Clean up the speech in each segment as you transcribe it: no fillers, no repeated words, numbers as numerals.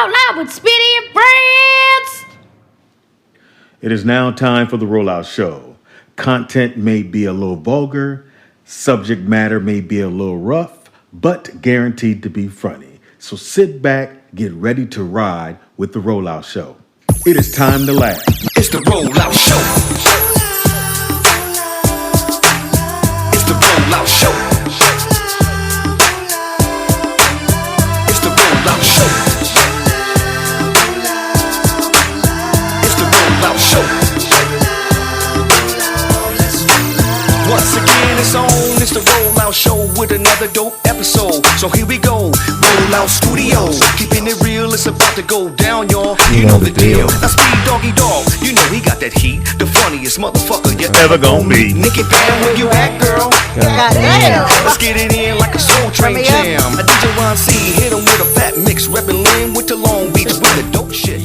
Out Loud with Speedy and Friends. It is now time for the Rollout Show. Content may be a little vulgar, subject matter may be a little rough, but guaranteed to be funny. So sit back, get ready to ride with the Rollout Show. It is time to laugh. It's the Rollout Show. It's the Rollout Show. It's the Rollout Show. It's the Rollout Show. Once again, it's on. It's the Rollout Show with another dope episode. So here we go. Rollout Studios, keeping it real. It's about to go down, y'all. You know the deal. Now Speed Doggy Dog, you know he got that heat. The funniest motherfucker you ever gonna meet. Nicky Bam, where you at, girl? Goddamn. Let's get it in like a soul train jam. A DJ Ron C hit him with a fat mix, reppin' Lynn with the Long Beach with the dope shit.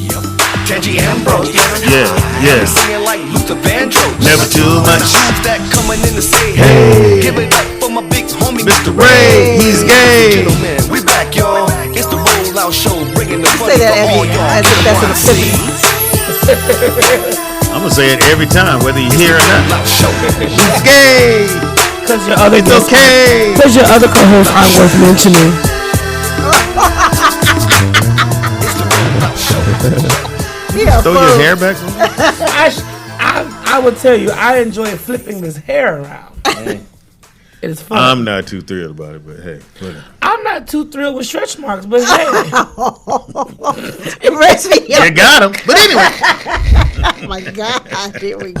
Tangy Ambrose, Yeah. singing like Luther Vandross. Never too much. Who's that coming in to say hey? Give it up for my big homie, Missterray. He's gay. Gentlemen, we back, y'all. It's the Rollout Show, bringing the funny Say that for all every y'all. I think that's an I'm gonna say it every time, whether you hear or not. Rollout Show. He's gay. Because your other It's okay. Because your other co-hosts aren't worth mentioning. It's the Rollout Show. Yeah, Throw your hair back. I would tell you, I enjoy flipping this hair around. It is fun. I'm not too thrilled about it, but hey, whatever. I'm not too thrilled with stretch marks, but hey. It reminds me You got him. But anyway, oh my God, here we go.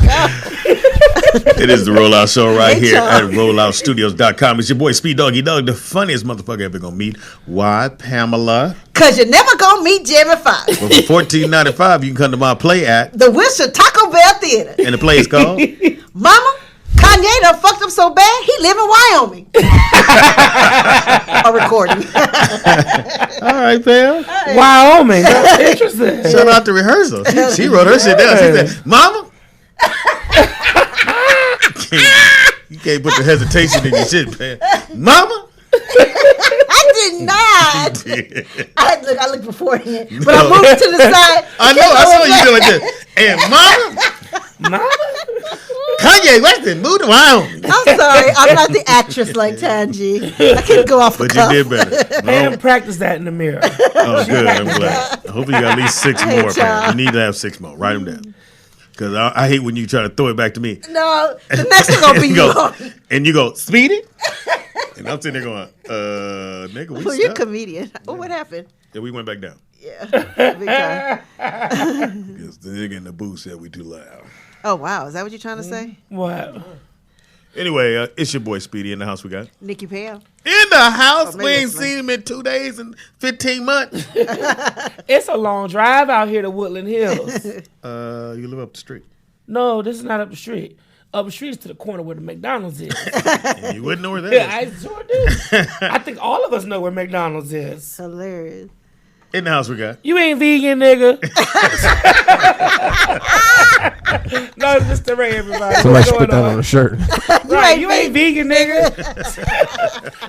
it is the Rollout Show right here y'all. at rolloutstudios.com. It's your boy Speed Doggy Dog, the funniest motherfucker ever gonna meet. Why, Pamela? Because you're never going to meet Jeremy Fox. Well, for $14.95, you can come to my play at, The Wilshire Taco Bell Theater. and the play is called Mama, Kanye done fucked up so bad, he live in Wyoming. A recording. All right, Pam. Wyoming. That's interesting. Shout out to rehearsal. She wrote her shit down. She said, Mama. You can't put the hesitation in your shit, Pam. Mama. I did not. I looked beforehand, but I moved to the side. I know. I saw you doing this. And Mama. Kanye West moved to Wyoming. I'm sorry, I'm not the actress like Tanji. I can't go off the But cuff. you did better. And practice that in the mirror. Oh, good. I'm glad. I hope you got at least 6 Hey, more, Pam. child. You need to have 6 more. Write them down. Because I hate when you try to throw it back to me. No, the next one gonna be And you. go, and you go, Speedy? And I'm sitting there going, nigga, we Oh, you're a stuck. comedian. Oh, what happened? Yeah, we went back down. Yeah, big time. Because the nigga in the booth said we too loud. Oh wow, is that what you're trying to say? What? Anyway, it's your boy Speedy in the house we got. Nikki Pam. In the house, maybe we ain't it's me. seen him in 2 days and 15 months. It's a long drive out here to Woodland Hills. You live up the street. No, this is not up the street. Up the street is to the corner where the McDonald's is. And you wouldn't know where that Yeah, is. I sure do. I think all of us know where McDonald's is. Hilarious. In the house we got. You ain't vegan, nigga. No, it's Missterray, everybody. Somebody What's should put going that on a shirt. Right, you ain't vegan, nigga.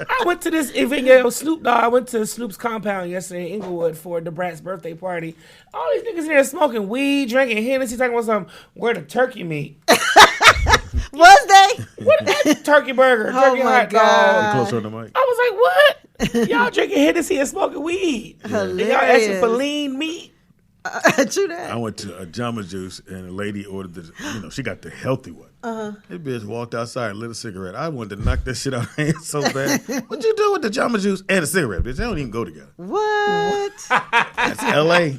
I went to this event, Snoop Dogg. I went to Snoop's compound yesterday in Inglewood for the Brat's birthday party. All these niggas in there smoking weed, drinking Hennessy, talking about something. Where the turkey meat? Was they? What that turkey burger? Oh Turkey my hot God. dog. Closer on the mic. I was like, what? Y'all drinking Hennessy and smoking weed. And y'all asking for lean meat. True that. I went to a Jamba Juice and a lady ordered the, she got the healthy one. That bitch walked outside and lit a cigarette. I wanted to knock that shit out of her hand so bad. What you do with the Jamba Juice and a cigarette, bitch? They don't even go together. What? That's L.A.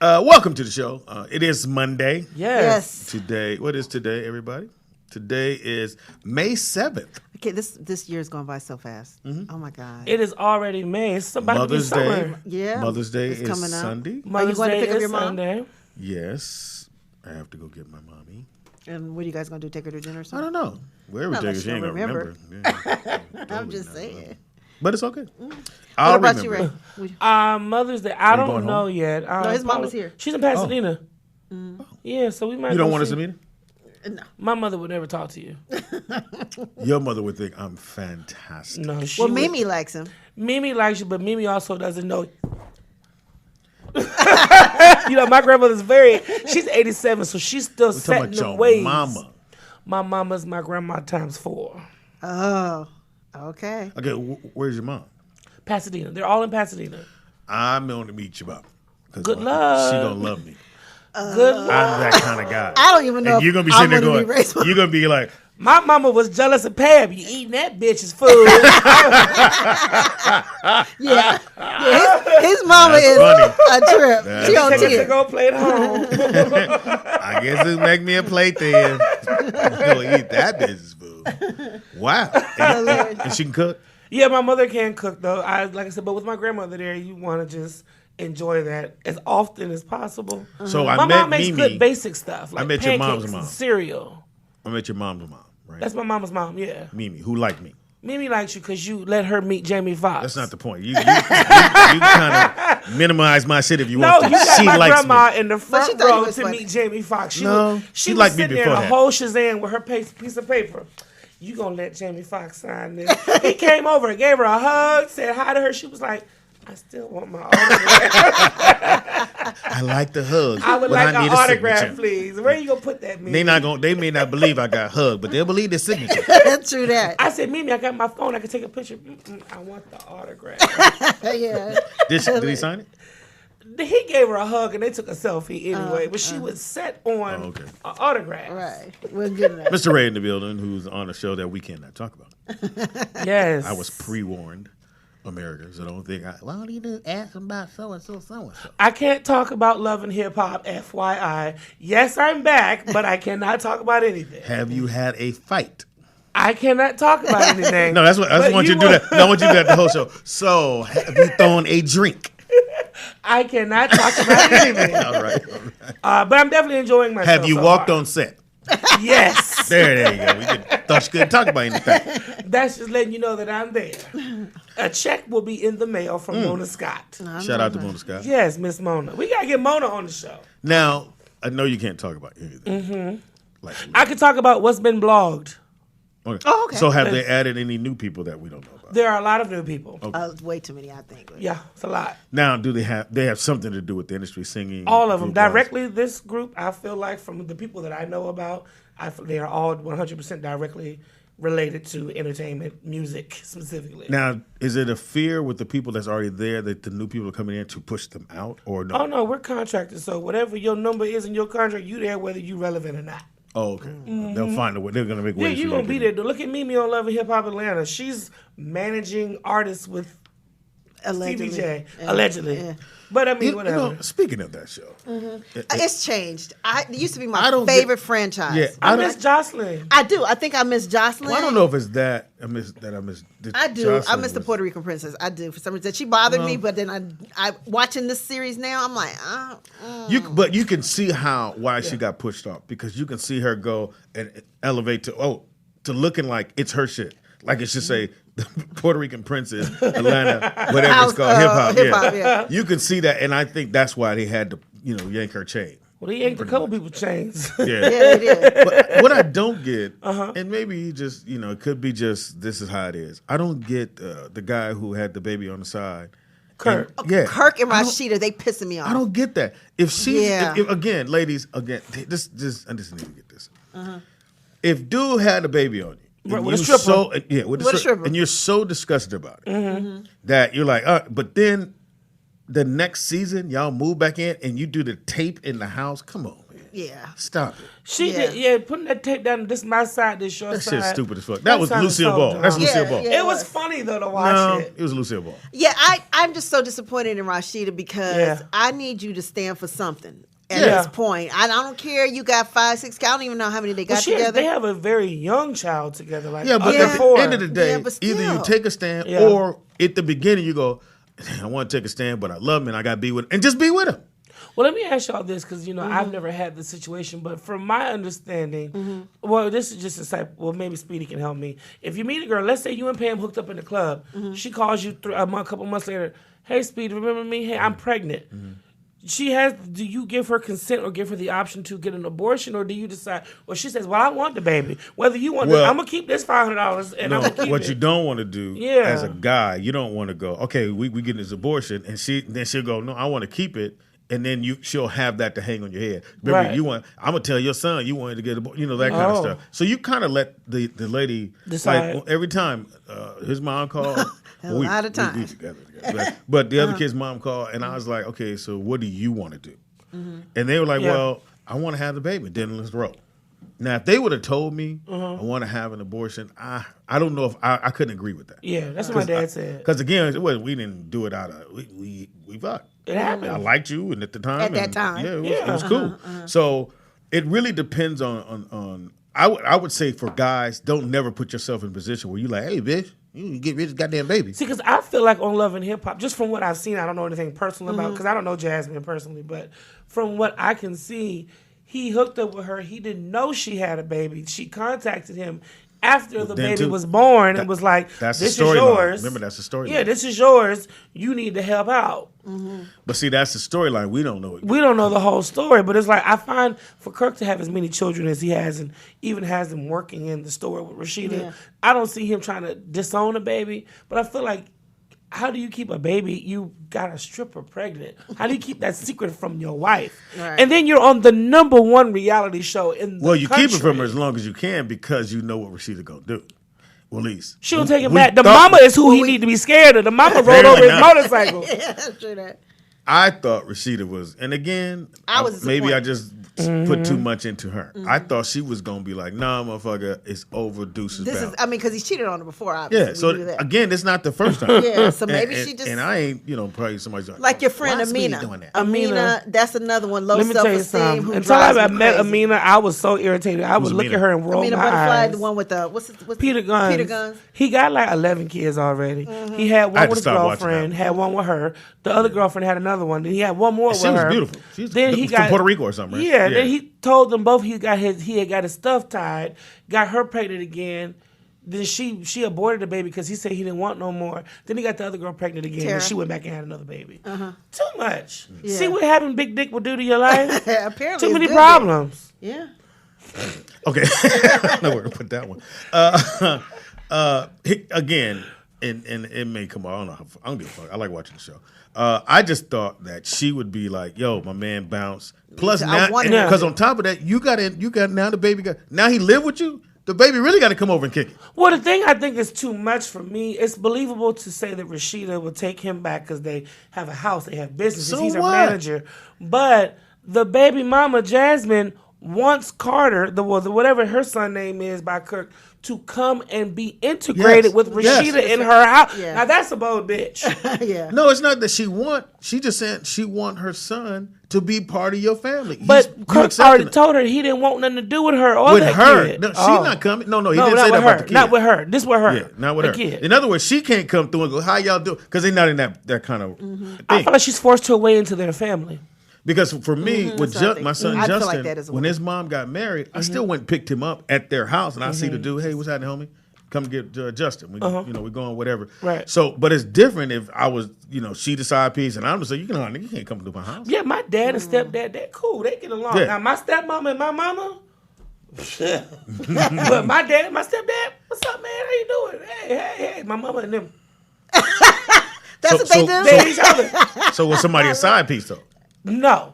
Welcome to the show. It is Monday. Yes. Today, what is today, everybody? Today is May 7th. Okay, this year's gone by so fast. Oh my God. It is already May. It's about Mother's to be Day. summer. Yeah. Mother's Day it's is coming up. Sunday. Mother's going to Day pick up is your mom? Sunday. Yes. I have to go get my mommy. And what are you guys gonna do? Take her to dinner or I something? don't know. Wherever Not take her, unless she ain't she'll going to remember. Yeah. I'm Totally just not saying. remember. But it's okay. What I'll about you, remember. Ray? Mother's Day. I you going don't know home? yet. No, his mama's here. She's in Pasadena. Yeah, so we might. You don't go want us see- to meet her? No. My mother would never talk to you. Your mother would think I'm fantastic. No, she Well, would- Mimi likes him. Mimi likes you, but Mimi also doesn't know. My grandmother's she's 87, so she's still set in the ways. Mama. My mama's my grandma times 4. Oh, okay. Okay, where's your mom? Pasadena. They're all in Pasadena. I'm going to meet your mom. Good luck. She going to love me. Good luck. I'm that kind of guy. I don't even know. And you're going to be I'm sitting there gonna going, you're going to be like, my mama was jealous of Pab. You eating that bitch's food. Yeah. His mama is funny. a trip. She on Take it to tear. go play at home. I guess it make me a plate then. Go eat that bitch's food. Wow. And she can cook? Yeah, my mother can cook though. Like I said, but with my grandmother there, you want to just enjoy that as often as possible. So my mom makes good basic stuff like met your mom's pancakes mom. and cereal. I met your mom's mom, right? That's my mama's mom. Yeah, Mimi, who liked me. Mimi likes you because you let her meet Jamie Foxx. That's not the point. You kind of minimize my shit if you want to. You got She my likes grandma me. in the she front thought you row was to funny. meet Jamie Foxx. She No, she was liked me sitting there in before a that. whole Shazam with her piece of paper. You gonna let Jamie Foxx sign this? He came over and gave her a hug, said hi to her. She was like, I still want my autograph. I like the hug. I would but like I need an a autograph, signature. please. Where you gonna put that, Mimi? They may not believe I got hugged, but they'll believe the signature. True that. I said, Mimi, I got my phone. I can take a picture. I want the autograph. Yeah. Did he sign it? He gave her a hug and they took a selfie anyway, but she was set on an autograph. Right. We're good enough. Mr. Ray in the building, who's on a show that we cannot talk about. Yes. I was pre-warned, America, so don't think why don't you just ask them about so-and-so, so-and-so? I can't talk about love and hip hop, FYI. Yes, I'm back, but I cannot talk about anything. Have you had a fight? I cannot talk about anything. No, that's what I just want you to do that. No, I want you to do that the whole show. So, have you thrown a drink? I cannot talk about anything. All right. But I'm definitely enjoying myself. Have you so walked far. on set? Yes. There you go. Thought you couldn't talk about anything. That's just letting you know that I'm there. A check will be in the mail from Mona Scott. Shout out to Mona Scott. Yes, Miss Mona. We got to get Mona on the show. Now, I know you can't talk about anything. Like, I could talk about what's been blogged. okay. Oh, okay. So have they added any new people that we don't know about? There are a lot of new people. Way too many, I think. Yeah, it's a lot. Now, do they have something to do with the industry singing? All of them. group-wise? Directly, this group, I feel like from the people that I know about, they are all 100% directly related to entertainment, music specifically. Now, is it a fear with the people that's already there that the new people are coming in to push them out, or no? Oh, no, we're contracted. So whatever your number is in your contract, you there whether you relevant or not. Oh, okay. They'll find a way. They're going to make Yeah, ways. you're for you going to be there. Look at Mimi on Love and Hip Hop Atlanta. She's managing artists with Allegedly. TVJ. Yeah. Allegedly. Yeah. But I mean, You whatever. know, speaking of that show, It's changed. It used to be I my don't favorite franchise. Yeah, I miss Jocelyn. I do. I think I miss Jocelyn. well, I don't know if it's that I miss. I do. Jocelyn I miss the was- Puerto Rican princess. I do. For some reason, she bothered me. But then I watching this series now. I'm like, But you can see why she got pushed off because you can see her go and elevate to looking like it's her shit. Like it should say the Puerto Rican princess, Atlanta, whatever it's called, hip hop. yeah. You can see that, and I think that's why they had to, yank her chain. Well, he yanked a couple people's chains. Yeah. Yeah, it is. But what I don't get, and maybe you just, it could be just this is how it is. I don't get the guy who had the baby on the side. Kirk. And- Kirk and Rashida, they pissing me off. I don't get that. If she, Yeah. if again, ladies, I just need to get this. If dude had a baby on you, and With a you stripper. with a stripper. and you're so disgusted about it that you're like, but then the next season y'all move back in and you do the tape in the house. Come on, man, Yeah. stop it. She Yeah. did, putting that tape down, this my side, this your That side. shit's stupid as fuck. That was sounded Lucille so Ball. dumb. That's Lucille Ball. Yeah. It was funny, though, to watch No, it. it was Lucille Ball. Yeah, I'm just so disappointed in Rashida because I need you to stand for something at Yeah. this point. I don't care. You got 5, 6. I don't even know how many they got Well, together. they have a very young child together. Like, Yeah, but under at the 4. end of the day, Yeah, but either you still. take a stand Yeah. or at the beginning you go, I want to take a stand, but I love him and I got to be with him. And just be with him. Well, let me ask y'all this, because, I've never had this situation, but from my understanding, well, this is just a well, maybe Speedy can help me. If you meet a girl, let's say you and Pam hooked up in the club, she calls you a couple months later, hey, Speedy, remember me? Hey, I'm pregnant. Do you give her consent or give her the option to get an abortion, or do you decide, well, she says, well, I want the baby. Whether you want Well, I'm going to keep this $500 and I'm going to keep what it. you don't want to do Yeah. as a guy, you don't want to go, okay, we getting this abortion, and she'll go, no, I want to keep it, And then she'll have that to hang on your head. Remember, Right. I'm gonna tell your son you wanted to get a boy, that kind of stuff. So you kind of let the lady decide. like every time his mom called. A lot of times. We together. But the other kid's mom called, and I was like, okay, so what do you want to do? And they were like, well, I want to have the baby. Then let's roll. Now, if they would have told me I want to have an abortion, I don't know if I couldn't agree with that. Yeah, that's what my dad said. Because again, we didn't do it out of we fucked. It happened. I liked you, and at the time, At that time. it was cool. So it really depends on. I would say for guys, don't never put yourself in a position where you like, hey, bitch, you get rid of this goddamn baby. See, because I feel like on Love and Hip Hop, just from what I've seen, I don't know anything personal about, because I don't know Jasmine personally, but from what I can see, he hooked up with her. He didn't know she had a baby. She contacted him after the baby was born and was like, that's this the is storyline. yours. Remember, that's the storyline. Yeah, this is yours. You need to help out. But see, that's the storyline. We don't know it. We don't know the whole story, but it's like, I find for Kirk to have as many children as he has and even has them working in the store with Rashida, I don't see him trying to disown a baby, but I feel like, how do you keep a baby? You got a stripper pregnant. How do you keep that secret from your wife? Right. And then you're on the #1 reality show in the you keep it from her as long as you can because you know what Rashida gonna do. Well, at least she'll take it back. The mama is who he need to be scared of. The mama rolled over his motorcycle. Yeah, that's true that. I thought Rashida was, and again, maybe I just put too much into her. I thought she was gonna be like, "Nah, motherfucker, it's over. Deuces." Because he cheated on her before. Obviously, yeah. So again, it's not the first time. Yeah. So maybe she just and I ain't, probably somebody's like your friend Amina. Amina, that's another one. Low Let me tell you self-esteem. something. Until I met Amina, I was so irritated. I would look at her and roll Amina my Butterfly, eyes. the one with the what's Peter Guns. Peter Guns. He got like 11 kids already. He had one with his girlfriend, had one with her. The other girlfriend had another one. Then he had one more with her. She was beautiful. She's from Puerto Rico or something, right? Yeah. Then he told them both he had got his stuff tied, got her pregnant again. Then she aborted the baby because he said he didn't want no more. Then he got the other girl pregnant again, and she went back and had another baby. Too much. Yeah. See what having big dick will do to your life? Apparently, Too many problems. Yeah. Okay, no, we're gonna put that one. Again, and it may come out. I don't know. I don't give a fuck. I like watching the show. I just thought that she would be like, "Yo, my man bounced." Plus, now because on top of that, you got now the baby now he live with you. The baby really got to come over and kick it. Well, the thing I think is too much for me, it's believable to say that Rashida will take him back because they have a house, they have business, So he's her what? manager. But the baby mama, Jasmine, wants Carter, whatever her son name is by Kirk, to come and be integrated with Rashida in her house. Yeah. Now, that's a bold bitch. Yeah. No, it's not that she just said she want her son to be part of your family. But Kirk already told her he didn't want nothing to do with her or with that her. kid. No, she's not coming. No, he didn't not say that with about her. the kid. Not with her. This with her. Yeah, not with the her. Kid. In other words, she can't come through and go, "How y'all doing?" Because they're not in that kind of thing. I feel like she's forced her way into their family. Because for me, with my son I feel Justin, like that as well. when his mom got married, I still went and picked him up at their house, and I see the dude, "Hey, what's happening, homie? Come get Justin. We going whatever." Right. So, but it's different if I was, she the side piece, and I'm just like, you can't come to my house. Yeah, my dad and stepdad, they're cool. They get along. Yeah. Now, my stepmama and my mama, but my dad and my stepdad, what's up, man? How you doing? Hey. My mama and them. That's what they do? They each other. So was somebody a side piece, though? No.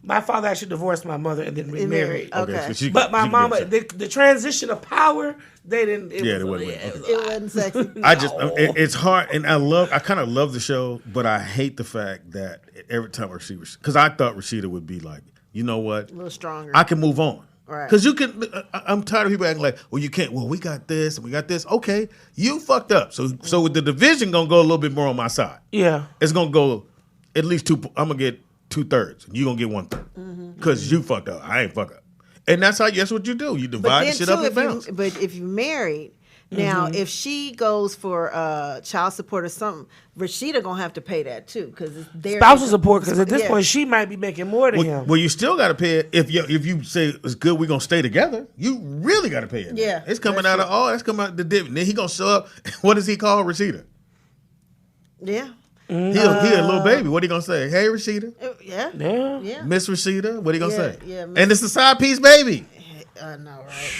My father actually divorced my mother and then remarried. Okay. So But my mama, the transition of power, they didn't. It wasn't sexy. It's hard, and I kind of love the show, but I hate the fact that every time Rashida, because I thought Rashida would be like, you know what, A little stronger. I can move on. Right. Because you can. I'm tired of people acting like, well, you can't. Well, we got this and we got this. Okay, you fucked up. So the division gonna go a little bit more on my side. Yeah. It's gonna go at least two. I'm gonna get 2/3. And you gonna get 1/3 because you fucked up. I ain't fucked up. And that's what you do. You divide the shit up in balance. But if you're married, now if she goes for child support or something, Rashida gonna have to pay that too because it's their Spousal support, because at this point she might be making more than him. Well, you still got to pay it. If you say it's good, we're gonna stay together. You really got to pay it. Yeah, it's coming out of all. That's coming out the dividend. Then he gonna show up. What does he call Rashida? Yeah. He a little baby. What he gonna say? Hey, Rashida. Yeah. Miss Rashida. What he gonna say? Yeah. And it's a side piece baby. I know, right?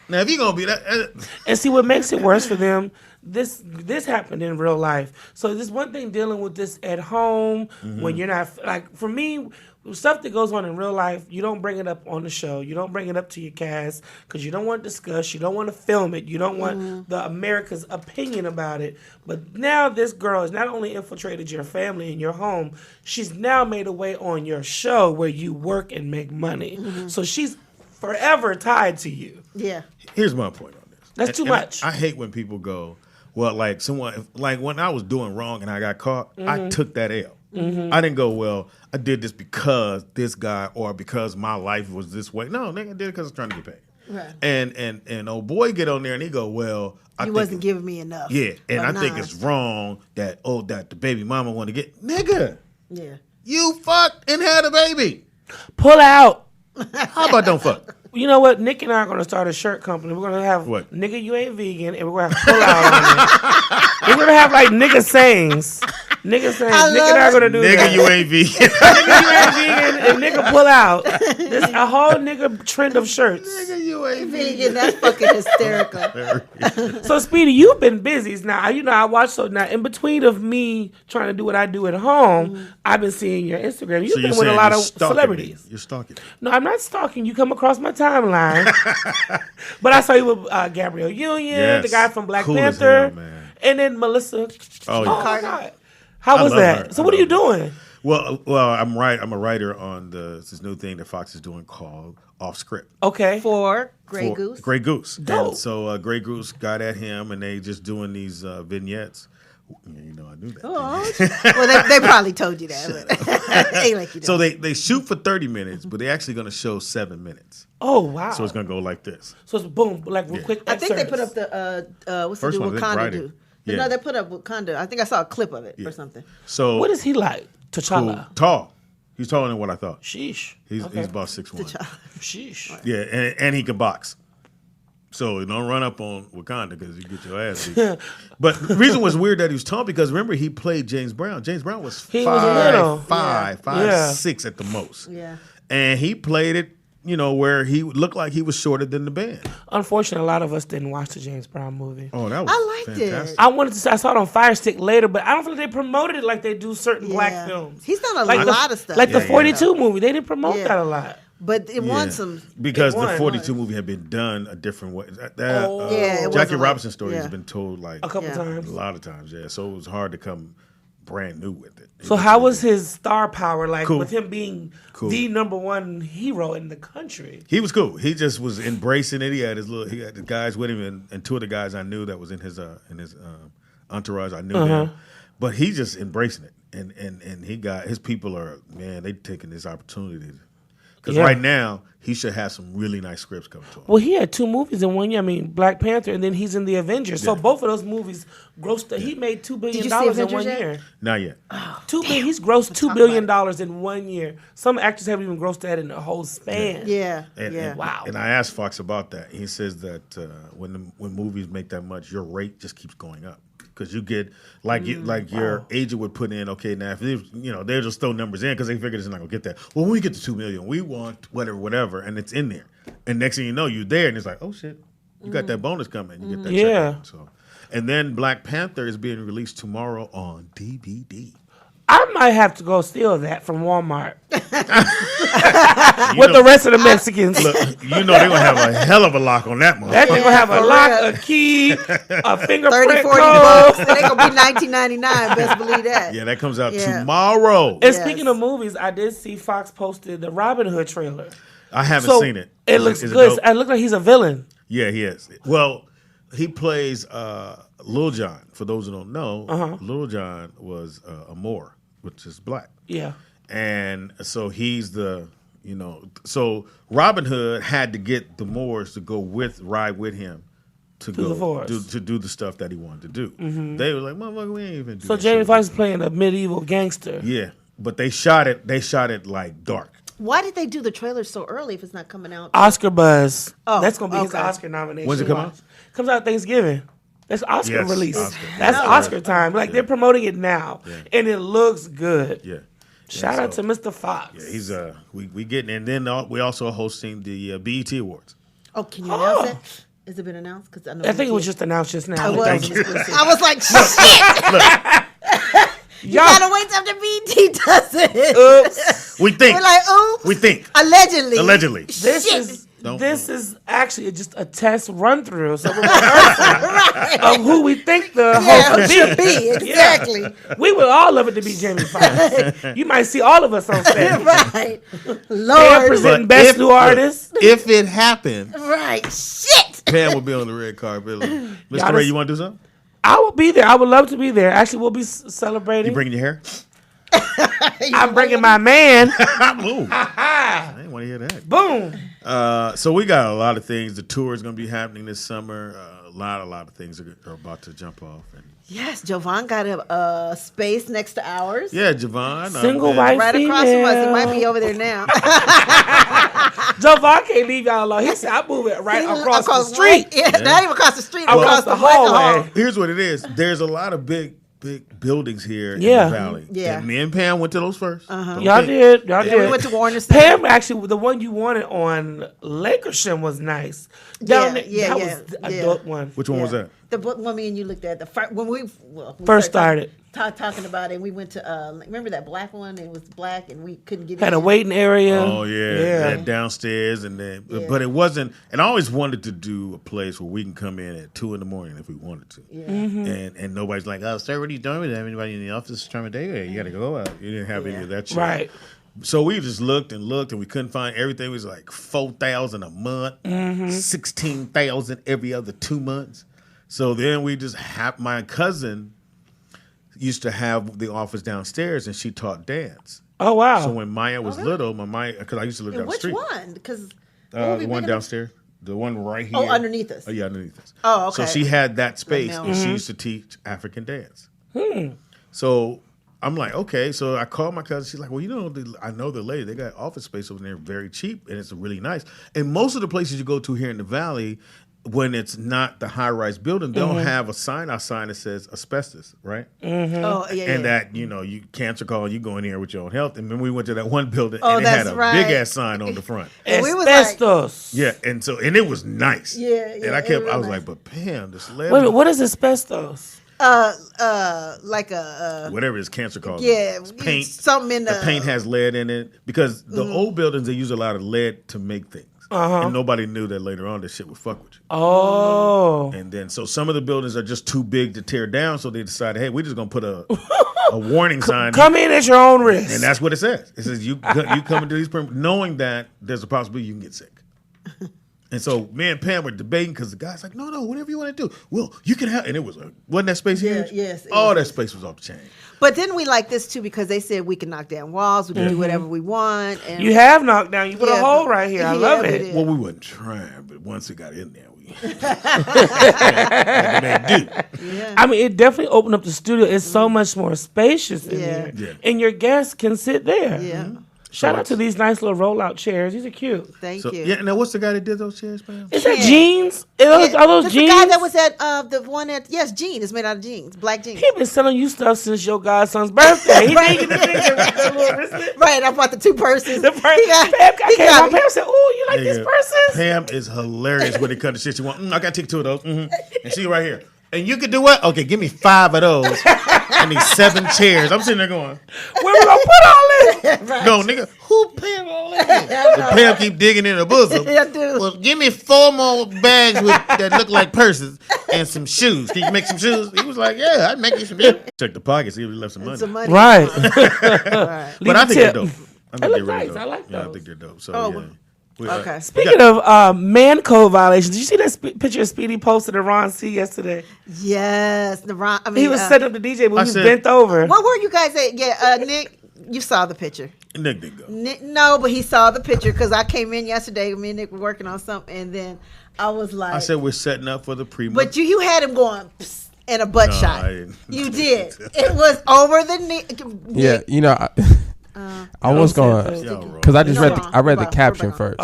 Now, if you gonna be that, and see what makes it worse for them, this happened in real life. So this one thing dealing with this at home when you're not like for me. Stuff that goes on in real life, you don't bring it up on the show. You don't bring it up to your cast because you don't want to discuss. You don't want to film it. You don't want the America's opinion about it. But now this girl has not only infiltrated your family and your home, she's now made a way on your show where you work and make money. So she's forever tied to you. Yeah. Here's my point on this. That's too much. I hate when people go, well, like someone, like when I was doing wrong and I got caught, I took that L. I didn't go, well, I did this because this guy or because my life was this way. No, nigga, I did it because I was trying to get paid. Right. And old boy get on there and he go, well, I You think wasn't giving me enough. Yeah, and I think it's wrong that the baby mama want to get nigga. Yeah. You fucked and had a baby. Pull out. How about don't fuck? You know what? Nick and I are going to start a shirt company. We're going to have What? Nigga, you ain't vegan, and we're going to have pull out on it. We're going to have like nigga sayings. Nigga sayings. Nick and I are going to do Nigga, that. you ain't vegan. Nigga, you ain't vegan, and nigga pull out. There's a whole nigga trend of shirts. Nigga, you ain't Vegan, that's fucking hysterical. So, Speedy, you've been busy. Now, you know, I watch, so now in between of me trying to do what I do at home, I've been seeing your Instagram. You've So been you're with a saying lot you're of stalking celebrities. me. You're stalking me. No, I'm not stalking. You come across my timeline. But I saw you with Gabrielle Union, Yes. the guy from Black Cool as Panther, hell, man. and then Melissa. Oh, yeah. my God. How was love that? her. So I what are you love her. doing? Well, I'm a writer on this new thing that Fox is doing called Off Script. Okay. For Grey Goose. Grey Goose. Dope. And so Grey Goose got at him, and they just doing these vignettes. Yeah, you know, I knew that. Oh, well, they probably told you that. But ain't like you So they shoot for 30 minutes, but they're actually going to show 7 minutes. Oh, wow. So it's going to go like this. So it's boom, like real quick I think they excerpts. put up the what's First the one, do they Wakanda write it. do? Yeah. No, they put up Wakanda. I think I saw a clip of it or something. So What is he like? T'Challa. cool. Tall. He's taller than what I thought. Sheesh. He's Okay. about 6'1". Sheesh. Yeah, and he can box. So don't run up on Wakanda because you get your ass beat. But the reason was weird that he was tall because remember he played James Brown. James Brown was He was little. 5'5", Yeah. 5'6" at the most. Yeah. And he played it, you know, where he looked like he was shorter than the band. Unfortunately, a lot of us didn't watch the James Brown movie. Oh, that was I liked fantastic. it. I wanted to say I saw it on Fire Stick later, but I don't feel like they promoted it like they do certain black Yeah. films. He's done a Like lot of stuff. Like the Yeah, 42 movie, they didn't promote Yeah. that a lot. But it Yeah. won some. Because it won. the 42 movie had been done a different way. Yeah, it Jackie wasn't Robinson like- story has yeah. been told like A couple Yeah. times. a lot of times, yeah. So it was hard to come brand new with it. So how was his star power like Cool. with him being Cool. the #1 hero in the country? He was cool. He just was embracing it. He had the guys with him, and two of the guys I knew that was in his entourage. I knew them, but he just embracing it, and he got his people are they taking this opportunity because Yeah. right now he should have some really nice scripts coming to him. Well, he had 2 movies in 1 year. I mean, Black Panther, and then he's in the Avengers. So both of those movies grossed. He made $2 billion Did you see in Avengers 1 yet? year. Not yet. He's grossed $2 billion in 1 year. Some actors haven't even grossed that in the whole span. Yeah. And, yeah. and, Wow. and I asked Fox about that. He says that when movies make that much, your rate just keeps going up because you get your agent would put in. Okay, now if they'll just throw numbers in because they figure it's not gonna get that. Well, when we get to 2 million, we want whatever, and it's in there. And next thing you know, you're there, and it's like, oh shit, you got that bonus coming. You get that. Yeah. Check. So, and then Black Panther is being released tomorrow on DVD. I might have to go steal that from Walmart You with know- the rest of the Mexicans. Look, they're gonna have a hell of a lock on that one. That thing gonna have a for lock, real. a key, a 30, fingerprint 40 code. bucks. And they gonna be $19.99. Best believe that. Yeah, that comes out Yeah. tomorrow. And speaking of movies, I did see Fox posted the Robin Hood trailer. I haven't So seen it. It Is looks is good. dope? It looks like he's a villain. Yeah, he is. Well, he plays Lil Jon. For those who don't know, Lil Jon was a Moor, which is black. Yeah. And so he's so Robin Hood had to get the Moors to ride with him to the go forest. to do the stuff that he wanted to do. They were like, motherfucker, we ain't even do So that Jamie shit. Foxx is playing a medieval gangster. Yeah, but they shot it like dark. Why did they do the trailer so early if it's not coming out? Oscar buzz. Oh, That's gonna be his okay. Oscar nomination. When's it come out? Comes out Thanksgiving. That's Oscar Yes, release. Oscar. That's Yeah. Oscar time. Like they're promoting it now, and it looks good. Yeah. Shout out to Mr. Fox. Yeah, he's we getting, and then we also hosting the BET Awards. Oh, can you announce that? Has it been announced? Because I think it was just announced just now. I was like, shit. You gotta wait till the BT does it. Oops. We think. We're like, oops. We think. Allegedly. This is actually just a test run through. So we're rehearsing of who we think the host should be. Exactly. Yeah. We would all love it to be Jamie Foxx. You might see all of us on stage. Right. Lord. Presenting Best New Artist. If it happened. Right. Shit. Pam will be on the red carpet. Mr. Ray, you want to do something? I will be there. I would love to be there. Actually, we'll be celebrating. You bringing your hair? I'm bringing my man. Ooh. I didn't want to hear that. Boom. So we got a lot of things. The tour is going to be happening this summer. A lot of things are about to jump off. And yes, Jovan got a space next to ours. yeah, Javon. Single white right female. across from us. It might be over there now. Jovan can't leave y'all alone. He said, I'm moving right across the street. Yeah, not even across the street. Across the hallway. Here's what it is. There's a lot of big buildings here in the valley. Yeah. And me and Pam went to those first. Y'all did. We went to Warner Center. Pam, actually, the one you wanted on Lakersham was nice. Down there, that was a dope one. Which one was that? The book when me and you looked at when we first started talking about it. And we went to remember that black one? It was black, and we couldn't get had in. a waiting area. Oh yeah. Downstairs, and then but it wasn't. And I always wanted to do a place where we can come in at 2 a.m. if we wanted to. Yeah. And nobody's like, oh, sir, what are you doing? With anybody in the office trying to day? You got to go out. You didn't have any of that shit. Right. So we just looked, and we couldn't find everything. It was like $4,000 a month, 16,000 every other 2 months. So then we just my cousin used to have the office downstairs, and she taught dance. Oh wow! So when Maya was little, because I used to live down the street. Which one? Because the one downstairs, the one right here. Oh, underneath us. Oh yeah, underneath us. Oh, okay. So she had that space, Right and she used to teach African dance. So I'm like, okay. So I called my cousin. She's like, well, I know the lady. They got office space over there, very cheap, and it's really nice. And most of the places you go to here in the valley, when it's not the high-rise building, they'll have a sign outside that says asbestos, right? Oh, yeah. And that, you cancer call, you go in here with your own health. And then we went to that one building, Oh, and it had that's a right. big-ass sign on the front. And we was like, Asbestos. Yeah, and it was nice. Yeah, And I was like, but Pam, this Wait a minute, what is asbestos? like a whatever it's cancer called. yeah, It's paint. something in The paint has lead in it because the old buildings, they use a lot of lead to make things. And nobody knew that later on this shit would fuck with you. Oh. And then so some of the buildings are just too big to tear down, so they decided, hey, we're just gonna put a warning sign. Come in at your own risk. And that's what it says. It says you come into these knowing that there's a possibility you can get sick. And so me and Pam were debating because the guy's like, no, whatever you want to do. Well, you can have, and it was wasn't that space huge? Yes. That space was off the chain. But then we like this too because they said we can knock down walls, we can do whatever we want. And you have knocked down. You put a hole right here. I love it. Well, we wasn't trying, but once it got in there, we I mean, it definitely opened up the studio. It's so much more spacious in here, and your guests can sit there. Yeah. Shout out to these nice little rollout chairs. These are cute. Thank you. Yeah, now what's the guy that did those chairs, man? Is that jeans? Are those jeans? The guy that was at the one at jeans. It's made out of jeans, black jeans. He been selling you stuff since your godson's birthday. He didn't get the little wristlet. Right, I bought the 2 purses. Pam said, "Oh, you like these purses?" Pam is hilarious when it comes to shit. She want. I got to take 2 of those. And she right here. And you could do what? Okay, give me 5 of those. I need 7 chairs. I'm sitting there going, where we gonna put all this? Right. No, nigga, who paying all that? And Pam keep digging in her bosom. Yeah, dude. Well, give me 4 more bags that look like purses and some shoes. Can you make some shoes? He was like, yeah, I'd make you some shoes. Check the pockets. He left some money. Right. But I think they're dope. I think they're really nice. dope. I like those. I think they're dope. So, Oh, okay. Speaking of man code violations, did you see that picture of Speedy posted of Ron C yesterday? Yes, He was setting up the DJ, but he was bent over. What were you guys at? Yeah, Nick, you saw the picture. Nick didn't go. No, but he saw the picture because I came in yesterday. Me and Nick were working on something, and then I was like, I said we're setting up for the pre-mo. But you had him going psst, and a butt shot. I didn't. You did. It was over the knee. Yeah, I was going because I just read the caption first.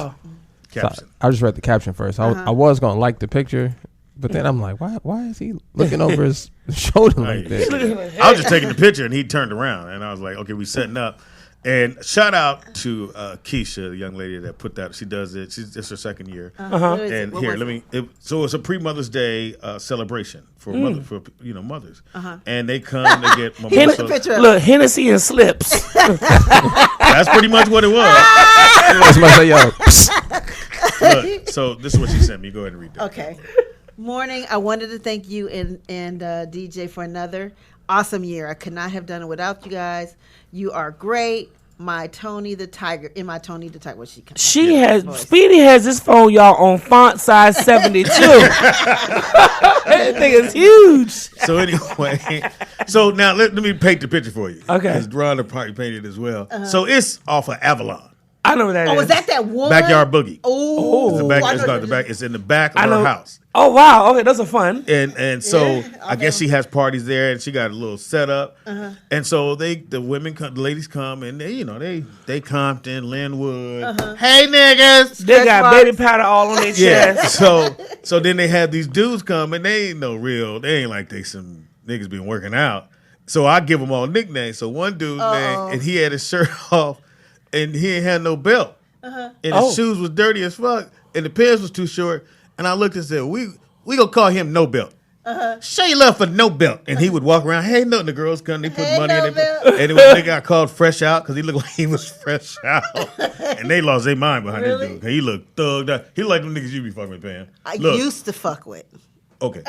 Caption. So I just read the caption first. I was going to like the picture, But then I'm like, why is he looking over his shoulder like that? I was just taking the picture, and he turned around, and I was like, okay, we setting up. And shout out to Keisha, the young lady that put that. She does it. It's her second year. And here, let me. So it's a pre-Mother's Day celebration for mothers. And they come, they get mimosa. Look, Hennessy and slips. That's pretty much what it was. Look, so this is what she sent me. Go ahead and read that. Okay. Morning. I wanted to thank you and DJ for another awesome year. I could not have done it without you guys. You are great. My Tony the Tiger. What she comes. Speedy has this phone, y'all, on font size 72. That thing is huge. So anyway, now let me paint the picture for you. Okay. Because Rhonda probably painted it as well. So it's off of Avalon. I know what that is. Oh, is that one? Backyard Boogie. Oh, it's in the back of her house. Oh wow! Okay, those are fun. And so I guess she has parties there, and she got a little setup. And so the ladies come, and they Compton, Linwood. Hey niggas, they got baby powder all on their chest. So then they have these dudes come, and they ain't no real. They ain't like they some niggas been working out. So I give them all nicknames. So one dude, man, and he had his shirt off, and he ain't had no belt, and his shoes was dirty as fuck, and the pants was too short. And I looked and said, we gonna call him No Belt. Show your love for No Belt. And he would walk around, hey, no, the girls come, they put money in it. And they got called Fresh Out because he looked like he was fresh out. And they lost their mind behind this dude. He looked thugged out. He like them niggas you be fucking with, Pam. I used to fuck with. Okay.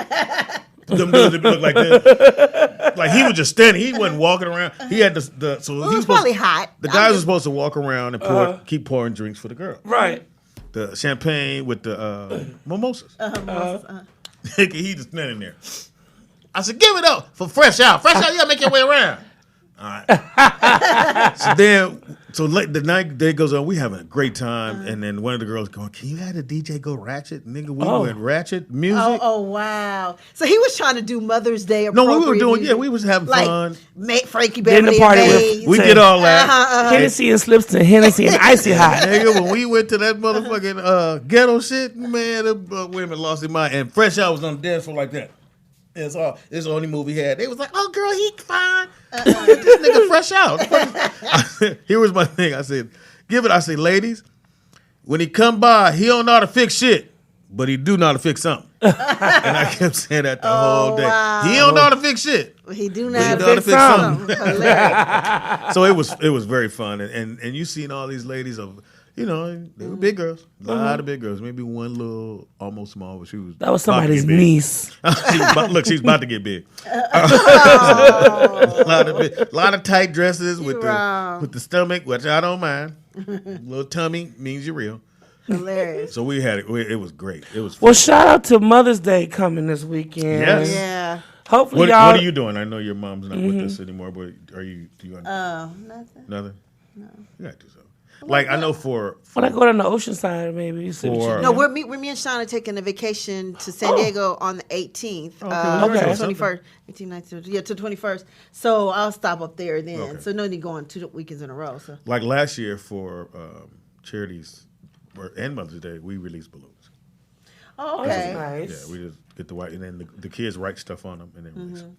Them dudes that look like this. Like he was just standing. He wasn't walking around. He had so he was probably hot. The guys were supposed to walk around and keep pouring drinks for the girl. Right. The champagne with the mimosas. He just standing there. I said, give it up for Fresh Out. Fresh Out, you gotta make your way around. All right. So the night day goes on, we having a great time, and then one of the girls going, can you have the DJ go ratchet? Nigga, we went ratchet music. Oh, wow. So he was trying to do Mother's Day No, we were doing, we was having fun. Make Frankie Beverly the party with, we did all that. Hennessy and slips to Hennessy and Icy Hot. Nigga, when we went to that motherfucking ghetto shit, man, the women lost their mind. And Fresh Out was on the dance floor like that. It's the only movie he had. They was like, oh, girl, he fine. This nigga Fresh Out. Here was my thing. I said, ladies, when he come by, he don't know how to fix shit, but he do know how to fix something. And I kept saying that the whole day. Wow. He don't know how to fix shit. He do know how to fix something. So it was very fun. And you seen all these ladies of, they were big girls. A lot of big girls. Maybe one little, almost small, but she was. That was somebody's niece. She's about to get big. A lot of tight dresses with the stomach, which I don't mind. Little tummy means you're real. Hilarious. So we had it. It was great. It was fun. Well, shout out to Mother's Day coming this weekend. Yes. Yeah. Hopefully, y'all. What are you doing? I know your mom's not with us anymore, but do you? Nothing. Nothing. No. You gotta do something. Like I know for when I go down the ocean side, maybe you see what you do. No, me and Sean are taking a vacation to San Diego on the 18th. Okay. 21st, 18, 19, to the 21st. So I'll stop up there then. Okay. So no need going 2 weekends in a row. So like last year for charities and Mother's Day, we released balloons. Oh, okay. Nice. Yeah, we just get the white, and then the kids write stuff on them, and then release them.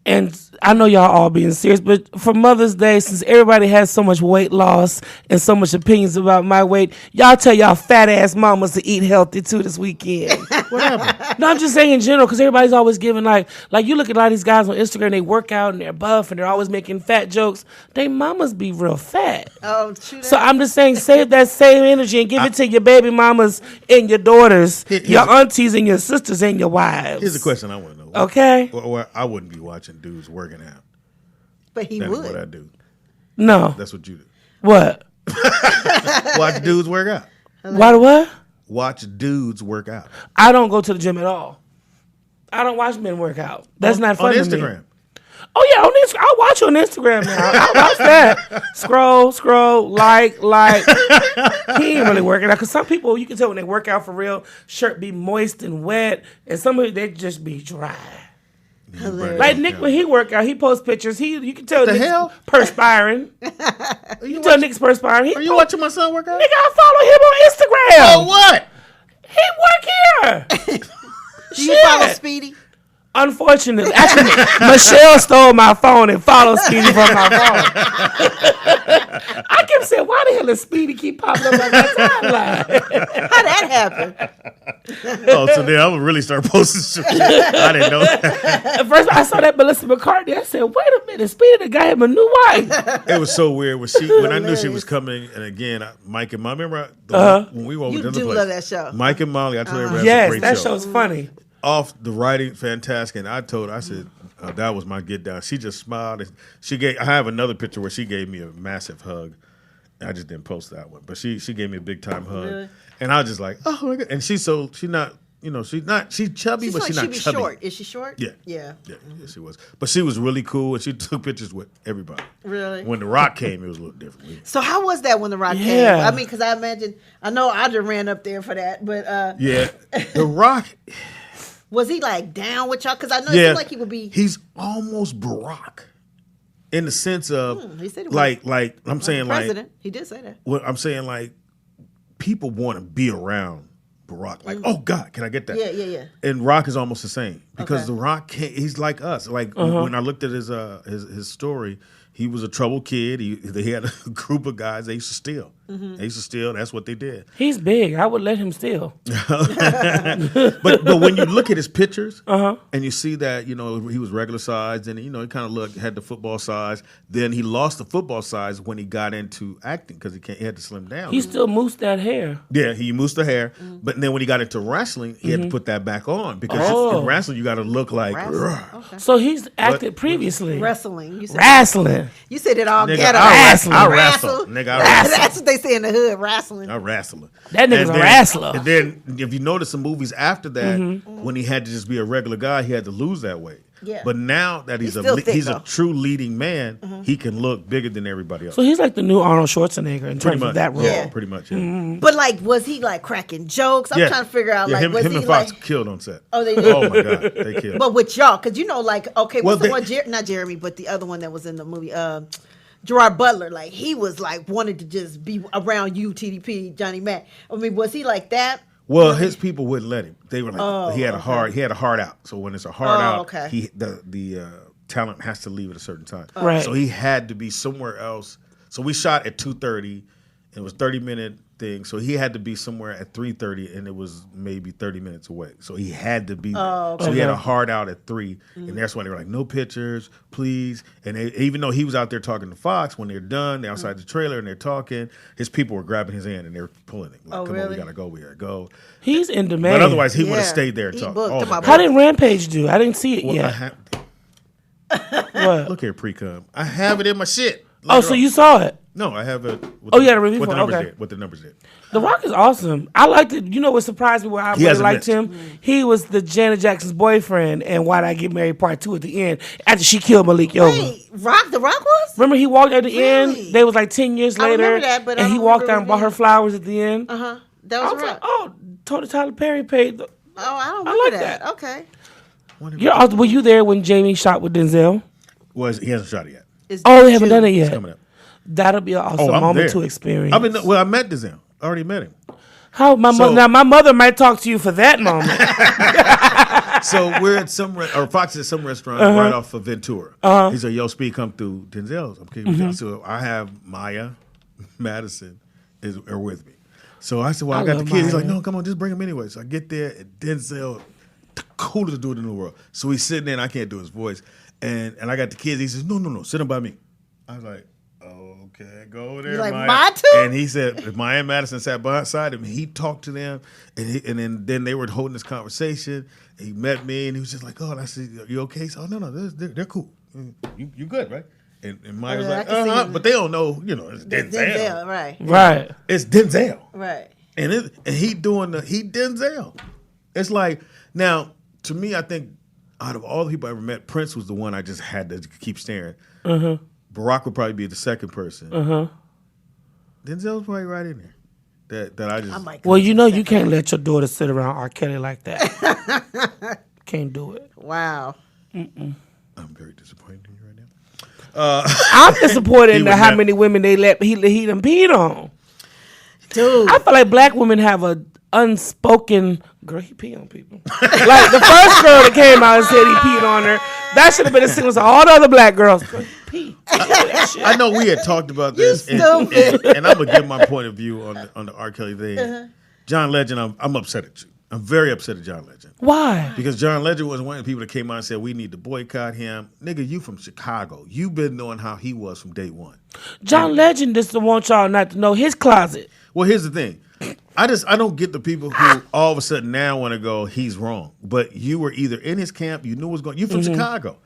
And I know y'all all being serious, but for Mother's Day, since everybody has so much weight loss and so much opinions about my weight, y'all tell y'all fat ass mamas to eat healthy too this weekend. What happened? No, I'm just saying in general, because everybody's always giving like you look at a lot of these guys on Instagram, they work out and they're buff and they're always making fat jokes. They mamas be real fat. Oh, true. So I'm just saying, save that same energy and give it to your baby mamas and your daughters, your aunties and your sisters and your wives. Here's a question I want to know. Okay. Or I wouldn't be watching dudes working out. But he That's would. what I do. No. That's what you do. What? Watch dudes work out. Why do what? Watch dudes work out. I don't go to the gym at all. I don't watch men work out. That's not fun on to me. Instagram. Oh yeah, on Instagram. I'll watch on Instagram now. I'll watch that. Scroll, like. He ain't really working out. Because some people, you can tell when they work out for real, shirt be moist and wet. And some of it, they just be dry. Hilarious. Like Nick, when he work out, he posts pictures. You can tell Nick's hell? perspiring. You tell Nick's perspiring. Are you watching my son work out? Nigga, I follow him on Instagram. Oh, what? He work here. Do you follow Speedy? Unfortunately, actually, Michelle stole my phone and followed Speedy from my phone. I kept saying, why the hell does Speedy keep popping up on my timeline? How'd that happen? Oh, so then I would really start posting shit. I didn't know. At first, I saw that Melissa McCarthy. I said, wait a minute, Speedy the guy had a new wife. It was so weird when I knew she was coming. And again, Mike and Molly. Remember when we were over You to the do place? love that show. Mike and Molly. I told everybody Yes, that's a great that show. show's funny. Off the writing, fantastic. And I said, that was my get down. She just smiled. I have another picture where she gave me a massive hug. I just didn't post that one, but she gave me a big time hug, Really? and I was just like, oh my god. And she's not she's chubby, but she's not she chubby. short. Is she short? Yeah. Yeah. Yeah, she was. But she was really cool, and she took pictures with everybody. Really? When The Rock came, it was a little different. So how was that when The Rock came? Yeah. I mean, because I know I just ran up there for that, but Yeah, The Rock. was he like down with y'all? Because I know it Yeah, seemed like he would be. He's almost Barack, in the sense of he said he was like I'm saying like president. He did say that. what I'm saying like people want to be around Barack. Like, oh God, can I get that? Yeah. And Rock is almost the same because Okay. The Rock he's like us. Like when I looked at his story, he was a troubled kid. He had a group of guys they used to steal. They used to steal. That's what they did. He's big. I would let him steal. But when you look at his pictures and you see that he was regular size and he kind of had the football size. Then he lost the football size when he got into acting because he had to slim down. He still moosed that hair. Yeah, he moosed the hair, but then when he got into wrestling, he had to put that back on because in wrestling you got to look like. Okay. So he's acted previously. Wrestling. You said, Wrestling. You said it all Nigga, ghetto. I wrestle. Nigga, I wrestle. That's what they say in the hood. Wrestling. A wrestler. That nigga's a wrestler. And then if you notice the movies after that, when he had to just be a regular guy, he had to lose that weight. Yeah. But now that he's still thick, a though. true leading man, he can look bigger than everybody else. So he's like the new Arnold Schwarzenegger in pretty terms much of that role. Yeah. Pretty much. Yeah. But like, was he like cracking jokes? I'm trying to figure out. Yeah, Like, him, was him he and Fox like? killed on set. Oh, they did? Oh my God, they killed. But with y'all, because like, okay, Well, what's the one? Not Jeremy, but the other one that was in the movie. Gerard Butler, like he was like wanted to just be around you, TDP, Johnny Mac. I mean, was he like that? Well, his people wouldn't let him. They were like, Oh, he had a heart out. So when it's a heart out, okay. the talent has to leave at a certain time. Right. So he had to be somewhere else. So we shot at 2:30. It was 30-minute thing. So he had to be somewhere at 3:30, and it was maybe 30 minutes away. So he had to be there. okay. So he had a heart out at 3, and that's when they were like, no pictures, please. And even though he was out there talking to Fox, when they're done, they're outside the trailer and they're talking, his people were grabbing his hand and they were pulling it. Like, come on, really? we gotta go. He's in demand. But otherwise, he would have Yeah. stayed there and He talked. booked Oh, him my up. God. How did Rampage do? I didn't see it Well, yet. What? Look here, pre-cum. I have it in my shit. Look Oh, it so up. you saw it. No, I have it. Oh, you had a review what for the it? numbers Okay. did. What the numbers did. The Rock is awesome. I liked it. You know what surprised me? Where I He really hasn't liked missed. him. He was the Janet Jackson's boyfriend, and Why Did I Get Married Part 2 at the end after she killed Malik Yoba. Wait, the Rock was? Remember he walked at the Really? end. They was like 10 years I later, remember that, but I and he don't walked remember out and bought her reading. flowers at the end. That I was was Rock. like, oh, Tyler Perry paid. Oh, I don't I remember like that. that. Okay. Were you there when Jamie shot with Denzel? He hasn't shot it yet. It's Oh, they haven't June. done it It's yet. coming up. That'll be an awesome Oh, I'm moment there. to experience. I met Denzel. I already met him. How So- now my mother might talk to you for that moment. So we're at Fox is at some restaurant right off of Ventura. He said, "Yo, Speed, come through Denzel's." I'm kidding. So I have Maya, Madison are with me. So I said, "Well, I got the love kids." He's like, Maya. "No, come on, just bring them anyway." So I get there, and Denzel, the coolest dude in the world. So he's sitting there, and I can't do his voice, and I got the kids. He says, "No, sit them by me." I was like, "Okay, go over there, You like, Maya." "My two?" And he said, Maya and Madison sat beside him. He talked to them, and then they were holding this conversation. He met me, and he was just like, "Oh," and I said, "Are you okay?" So, "Oh, no, they're cool. You good, right?" And Maya was Yeah, I like, can see him. but they don't know, it's Denzel. Denzel, right. Right. It's Denzel, Right. and he Denzel. It's like, now to me, I think out of all the people I ever met, Prince was the one I just had to keep staring. Barack would probably be the second person. Denzel's probably right in there. That I just. I might Well, come you to know the you second. can't let your daughter sit around R. Kelly like that. Can't do it. Wow. I'm very disappointed in you right now. I'm disappointed He in would how never- many women he done peed on. Dude. I feel like black women have a unspoken girl. He pee on people. Like the first girl that came out and said he peed on her. That should have been a signal to all the other black girls. Girl, he pee. I know we had talked about this, and I'm gonna give my point of view on the R. Kelly thing. John Legend, I'm upset at you. I'm very upset at John Legend. Why? Because John Legend was one of the people that came out and said we need to boycott him. Nigga, you from Chicago. You've been knowing how he was from day one. John Legend just want y'all not to know his closet. Well, here's the thing. I don't get the people who all of a sudden now want to go, he's wrong. But you were either in his camp, you knew what was going on. You from Chicago.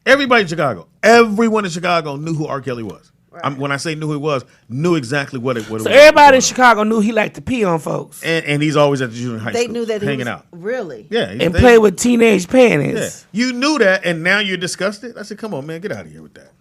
Everybody in Chicago. Everyone in Chicago knew who R. Kelly was. Right. When I say knew who he was, knew exactly what it was. So everybody in Chicago knew he liked to pee on folks. And he's always at the junior high school. They knew that he hanging was out. Really? Yeah. And play with teenage panties. Yeah. You knew that, and now you're disgusted? I said, come on, man, get out of here with that.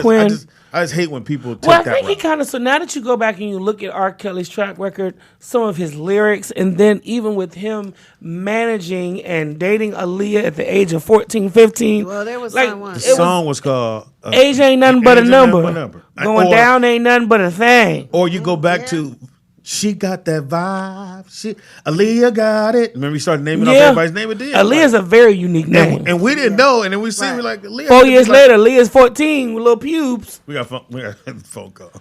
Quinn. I just hate when people take I that think he route. kind of, so now that you go back and you look at R. Kelly's track record, some of his lyrics, and then even with him managing and dating Aaliyah at the age of 14, 15. Well, there was like, someone. The song was called Age Ain't Nothing But a Age Ain't Nothing But a Number. Going down ain't nothing but a thing. Or you go back to She Got That Vibe. Aaliyah got it. Remember, we started naming off everybody's name at the end. Aaliyah's a very unique name. And we didn't know, and then we see we like Aaliyah. 4 years later, Aaliyah's 14 with little pubes. We got a phone call.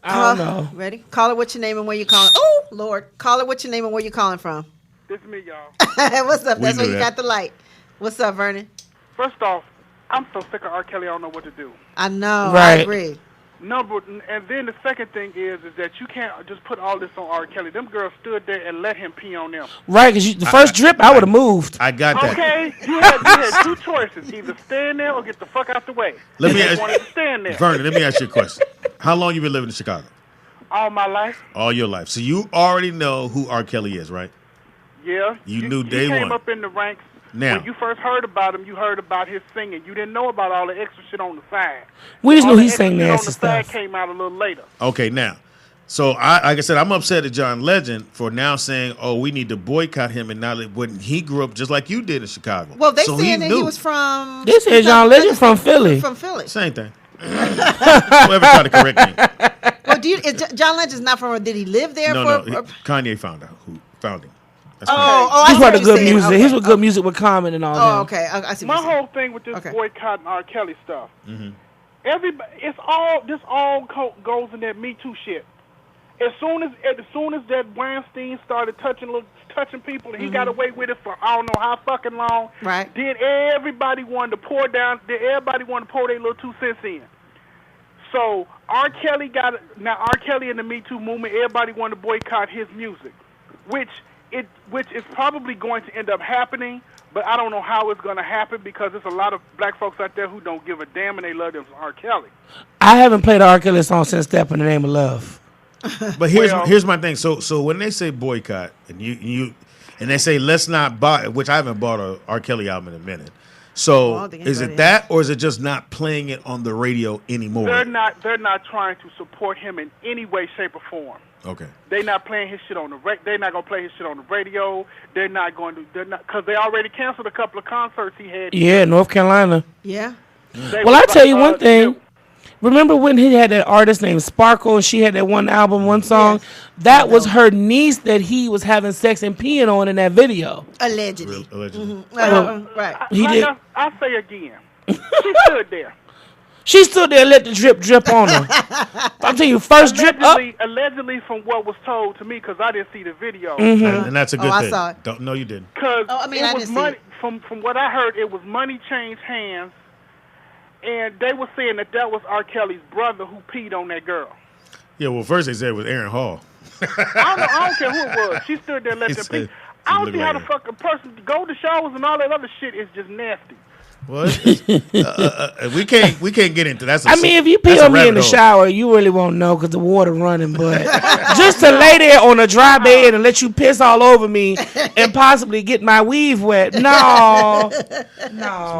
I don't know. Ready? Call it what's your name and where you calling. Oh, Lord. Call it what's your name and where you calling from. This is me, y'all. What's up? We That's why knew you that. got the light. What's up, Vernon? First off, I'm so sick of R. Kelly, I don't know what to do. I know. I Right. agree. And then the second thing is that you can't just put all this on R. Kelly. Them girls stood there and let him pee on them. Right, because the first drip, I would have moved. I got that. Okay, you had two choices: either stand there or get the fuck out the way. Let me They ask wanted to stand there Vernon, let me ask you a question. How long you been living in Chicago? all my life. All your life. So you already know who R. Kelly is, right? Yeah, You knew day He came one. up in the ranks. Now. When you first heard about him, you heard about his singing. You didn't know about all the extra shit on the side. We just All knew the he extra sang shit nasty on the side stuff. came out a little later. Okay, now. So, like I said, I'm upset at John Legend for now saying, oh, we need to boycott him. And now that when he grew up just like you did in Chicago. Well, they so saying that he knew. was from. They said John Legend from Philly. From Philly. Same thing. Whoever tried to correct me. Well, John Legend's not from. Did he live there No, for? Kanye found out who found him. That's Oh, Kanye. I He's see part what of you're good saying. music. Okay. He's with good music with Common and all that. Oh, okay. I see. What My you're saying. whole thing with this Okay. boycotting R. Kelly stuff, Mm-hmm. everybody, this all goes in that Me Too shit. As soon as that Weinstein started touching people, and he got away with it for I don't know how fucking long. Right. Then everybody wanted to pour their little 2 cents in. So R. Kelly R. Kelly and the Me Too movement, everybody wanted to boycott his music, which is probably going to end up happening, but I don't know how it's going to happen because there's a lot of black folks out there who don't give a damn and they love them R. Kelly. I haven't played an R. Kelly song since Step in the Name of Love. But here's my thing. So when they say boycott and you and they say let's not buy, which I haven't bought a R. Kelly album in a minute. So I think is anybody it that, or is it just not playing it on the radio anymore? They're not trying to support him in any way, shape, or form. Okay. They're not playing his shit on the they're not gonna play his shit on the radio. They're not because they already canceled a couple of concerts he had. Yeah, North Carolina. Yeah. Well, I tell you one thing. Remember when he had that artist named Sparkle and she had that one album, one song? Yes. That was her niece that he was having sex and peeing on in that video. Allegedly. Allegedly. Right. He did. I say again, she stood there. She stood there and let the drip on her. I'm telling you, first drip up. Allegedly, from what was told to me, because I didn't see the video. And that's a good I thing. saw it. No, you didn't. Because I it was didn't see money. it. From what I heard, it was money changed hands, and they were saying that was R. Kelly's brother who peed on that girl. Yeah, well, first they said it was Aaron Hall. I don't care who it was. She stood there and let He them said pee. she I don't looked see how like the her. fuck a person go to showers and all that other shit is just nasty. What? We can't get into that. I mean, if you pee on me in the shower, you really won't know because the water running. But just to lay there on a dry bed and let you piss all over me and possibly get my weave wet, no.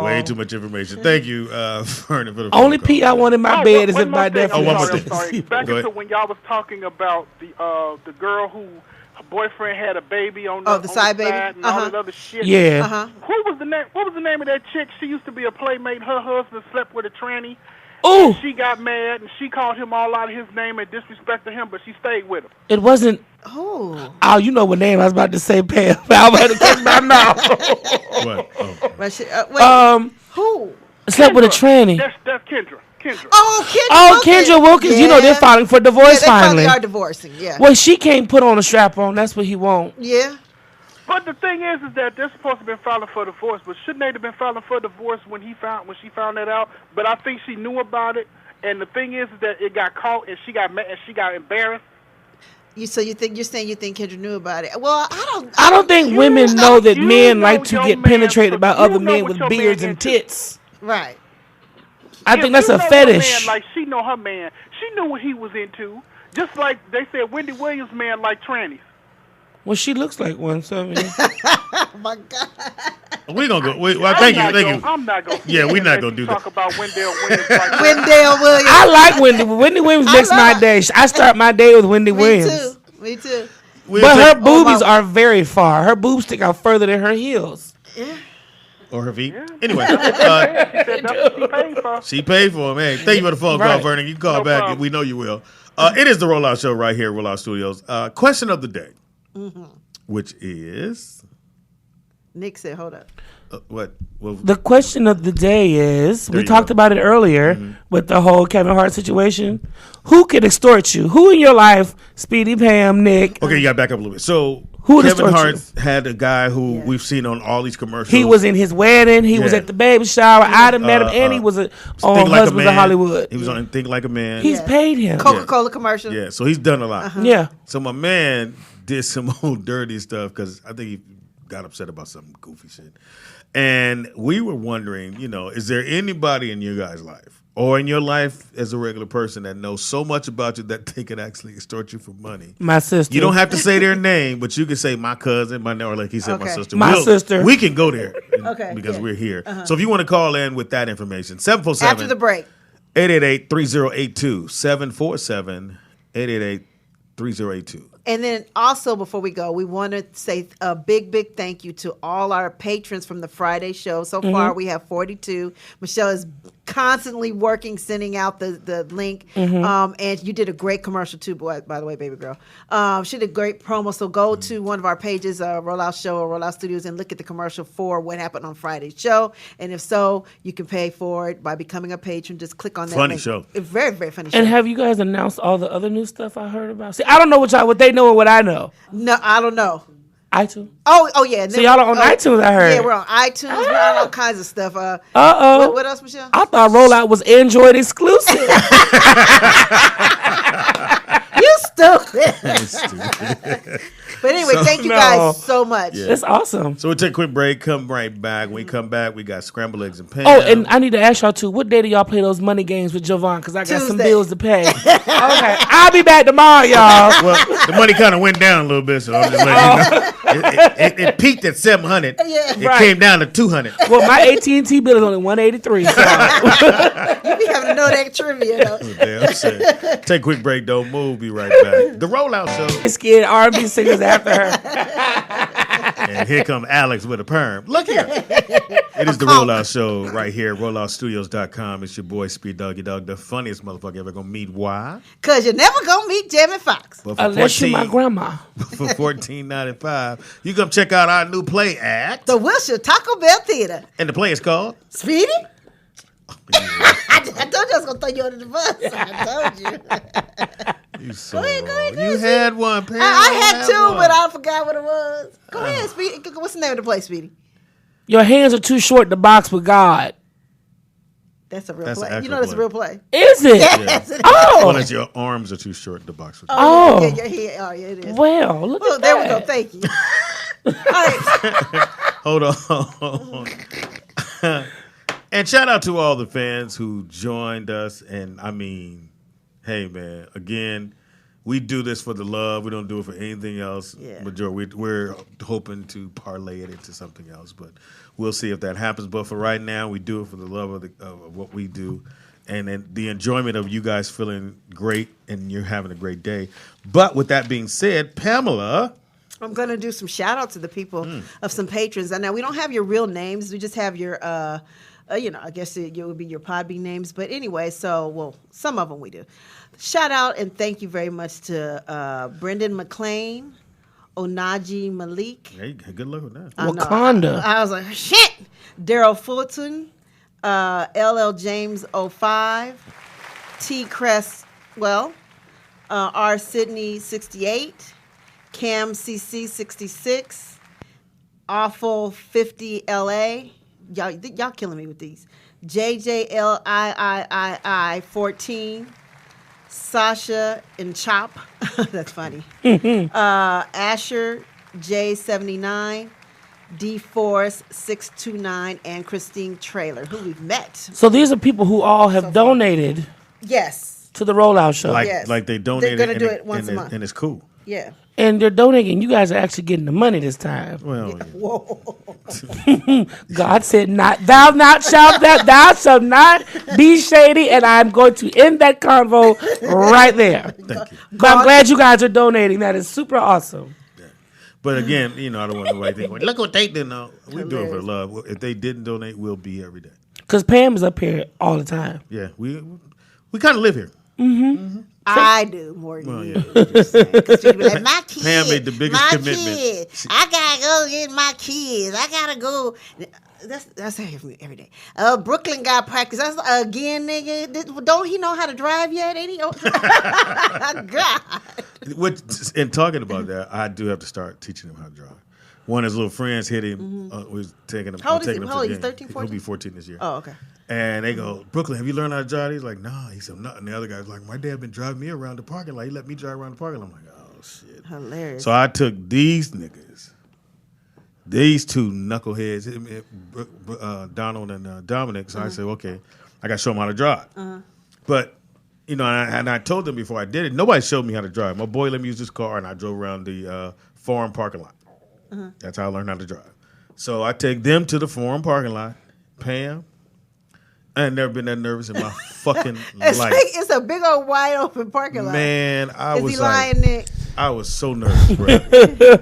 Way too much information. Thank you, Vernon, for the Only phone pee call. I want in my Oh, bed is one if more my thing. nephew. one more I'm thing. sorry. Back Go into ahead. when y'all was talking about the girl who her boyfriend had a baby on Oh, the side baby? and all that other shit. Yeah. What was the name of that chick? She used to be a playmate. Her husband slept with a tranny, Oh, She got mad and she called him all out of his name and disrespected him, but she stayed with him. it wasn't. Oh. Oh, you know what name I was about to say, Pam. I was about to catch my mouth. What? Oh. But wait, who? Slept with a tranny. That's Kendra. Oh, Kendra. Oh, Kendra Wilkins. You know they're filing for divorce they finally. probably are divorcing. Yeah. Well, she can't put on a strap on. That's what he won't. Yeah. But the thing is that they're supposed to have been filing for divorce. But shouldn't they have been filing for divorce when she found that out? But I think she knew about it. And the thing is that it got caught and she got mad and she got embarrassed. You're saying you think Kendra knew about it? Well, I don't think women know that you men know like to your get man- penetrated by you other know men what with your man beards and into. tits. right. I think that's a fetish. Like she know her man. She knew what he was into. Just like they said, Wendy Williams' man like trannies. Well, she looks like one, so I mean. Oh my God. We gonna go. Well, thank you. I'm not gonna. Yeah, we're not gonna do talk that. about Wendell Williams. Like Wendell Williams. I like Wendy. Wendy Williams makes my day. I start my day with Wendy Me Williams. too. Me too. But her boobies are very far. Her boobs stick out further than her heels. Or her feet. Anyway, she said that's what she paid for. she paid for him. Hey, thank you for the phone call, Right. Vernon. You can call No back. problem. We know you will. It is the Rollout Show right here at Rollout Studios. Question of the day, which is Nick said, "Hold up." what? Well, The question of the day is, we you talked go. about it earlier with the whole Kevin Hart situation. Who could extort you? Who in your life, Speedy, Pam, Nick? okay, you got to back up a little bit. So Who would Kevin extort Hart had a guy who we've seen on all these commercials. He was in his wedding. He was Yeah. at the baby shower. I'd have met him, and he was on Think Like a Husbands Man. of Hollywood. He was on Think Like a Man. He's paid him. Coca-Cola commercial. Yeah, so he's done a lot. Yeah. So my man did some old dirty stuff because I think he got upset about some goofy shit. And we were wondering, is there anybody in your guys' life or in your life as a regular person that knows so much about you that they could actually extort you for money? My sister. You don't have to say their name, but you can say my cousin, or like he said, my Okay. sister. My sister. We can go there Okay, because yeah. we're here. So if you want to call in with that information, 747 After the break. 888-3082, 747-888-3082. And then also before we go, we want to say a big thank you to all our patrons from the Friday show. So far, we have 42. Michelle is constantly working, sending out the link. And you did a great commercial too, by the way, baby girl. She did a great promo. So go to one of our pages, Rollout Show or Rollout Studios, and look at the commercial for what happened on Friday's show. And if so, you can pay for it by becoming a patron. Just click on that Funny link. show. It's very, very funny show. And have you guys announced all the other new stuff I heard about? See, I don't know what they know and what I know. No, I don't know. iTunes. Oh yeah. And So y'all are on iTunes, I heard. Yeah, we're on iTunes. We're on all kinds of stuff. Uh-oh. What else, Michelle? I thought Rollout was Android exclusive. You stupid. But anyway, thank you No. guys so much. It's awesome. So we'll take a quick break, come right back. When we come back, we got scrambled eggs and Pam. Oh, and I need to ask y'all too, what day do y'all play those money games with Jovan? Because I got some Tuesday. bills to pay. Okay, I'll be back tomorrow, y'all. Well, the money kind of went down a little bit, so I'm just letting you know. It peaked at 700. Yeah. It Right. came down to 200. Well, my AT&T bill is only $183. So. You be having to know that trivia, though. Damn shit. Take a quick break, don't move. Be right back. The Rollout Show. Scared R&B singers after her. And here come Alex with a perm. Look here. It is the Rollout Show right here, rolloutstudios.com. It's your boy, Speed Doggy Dog, the funniest motherfucker ever gonna meet. Why? Because you're never going to meet Jamie Foxx. But for Unless you're my grandma. for $14.95, you come check out our new play act. The Wilshire Taco Bell Theater. And the play is called Speedy? I told you I was going to throw you under the bus. I told you. You so Go ahead, wrong. go You ahead. had one, Pam. I had two, one. but I forgot what it was. Go ahead, Speedy. What's the name of the play, Speedy? Your hands are too short to box with God. That's a real That's an play. You actual know that's a play. real play. Is it? Yes, it is. Oh. Well, it's your arms are too short to box with. Oh. Yeah, yeah, it is. Well, look Well, at there that. we go. Thank you. All right. Hold on. And shout out to all the fans who joined us. And I mean, hey, man, again, we do this for the love. We don't do it for anything else. Yeah. We're hoping to parlay it into something else, but we'll see if that happens. But for right now, we do it for the love of what we do. And then the enjoyment of you guys feeling great and you're having a great day. But with that being said, Pamela... I'm going to do some shout out to the people of some patrons. And now we don't have your real names. We just have your I guess it would be your Podbean names. But anyway, some of them we do. Shout out and thank you very much to Brendan McLean, Onaji Malik. Hey, good luck with that. Wakanda. I was like, shit. Daryl Fulton, LL James 05, T Cresswell, R Sydney 68, Cam CC 66, Awful 50 LA. Y'all killing me with these. JJLIII 14, Sasha and Chop. That's funny. Asher J79, D Force 629, and Christine Trailer, who we've met. So these are people who all have donated Yes. to the Rollout Show. Yes. Like they donated. They're gonna do it once a month. And it's cool. Yeah. And they're donating. You guys are actually getting the money this time. Well, Whoa. God said, thou shalt not be shady, and I'm going to end that convo right there. thank you. But I'm glad you guys are donating. That is super awesome. But again, I don't want nobody thinking, look what they did. No, we do it for love. If they didn't donate, we'll be here every day. Because Pam is up here all the time. Yeah, we kind of live here. I do more than Well, you. yeah. Just saying. 'Cause you be like, my kids. Pam made the biggest my commitment. Kids. I gotta go get my kids. I gotta go. That's every day. Brooklyn got practice. That's again, nigga. Don't he know how to drive yet? Ain't he? God. In talking about that, I do have to start teaching him how to drive. One of his little friends hit him. Was taking him. How old is he? taking him How to old? the He's game. 13, 14? He'll be 14 this year. Oh, okay. And they go, Brooklyn, have you learned how to drive? He's like, nah. He said, no. And the other guy's like, my dad been driving me around the parking lot. He let me drive around the parking lot. I'm like, oh, shit. Hilarious. So I took these niggas, these two knuckleheads, Donald and Dominic. So I said, okay, I got to show them how to drive. But, and I told them before I did it, nobody showed me how to drive. My boy let me use his car, and I drove around the Forum parking lot. That's how I learned how to drive. So I take them to the Forum parking lot. Pam, I ain't never been that nervous in my fucking It's life. like it's a big old wide open parking lot. Man, I Is was he like, lying, Nick? I was so nervous, bro.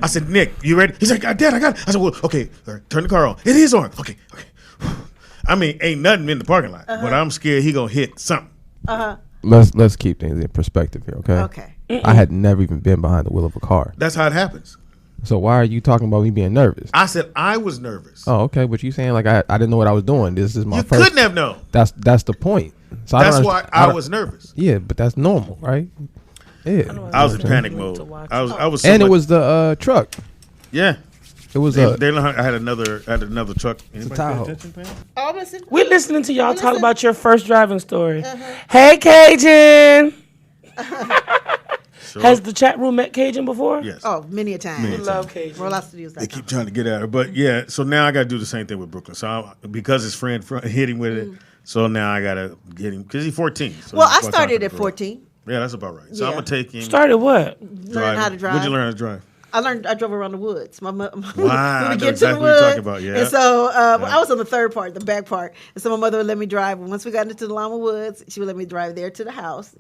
I said, Nick, you ready? He's like, Dad, I got it. I said, well, okay, all right, turn the car on. It is on. Okay. I mean, ain't nothing in the parking lot, but I'm scared he gonna hit something. Let's keep things in perspective here, okay? Okay. I had never even been behind the wheel of a car. That's how it happens. So why are you talking about me being nervous? I said I was nervous. Oh, okay, but you saying like I didn't know what I was doing. This is my You first. couldn't have known. That's the point. So That's don't why underst- I don't- was nervous. Yeah, but that's normal, right? Yeah. I was in panic mode. I was. So And it much- was the truck. Yeah. It was They, a. they learned how- I had another truck. Anybody pay Tahoe. attention, Pam? Oh, listen. We're listening to y'all talk Listen. about your first driving story. Hey, Cajun. Sure. Has the chat room met Cajun before? Yes. Oh, many a time. Many a We love Cajun. Roll out studios. They keep trying to get at her, but yeah. So now I got to do the same thing with Brooklyn. So because his friend hit him with it, so now I got to get him because he's 14. So Well, it's I about time started for at the girl. 14. Yeah, that's about right. So Yeah. I'm gonna take him. Started what? Learn how to drive. What'd you learn how to drive? I drove around the woods. Wow, I we know would get to exactly the what you're woods, talking about, yeah. And so I was on the third part, the back part. And so my mother would let me drive. And once we got into the Llama Woods, she would let me drive there to the house,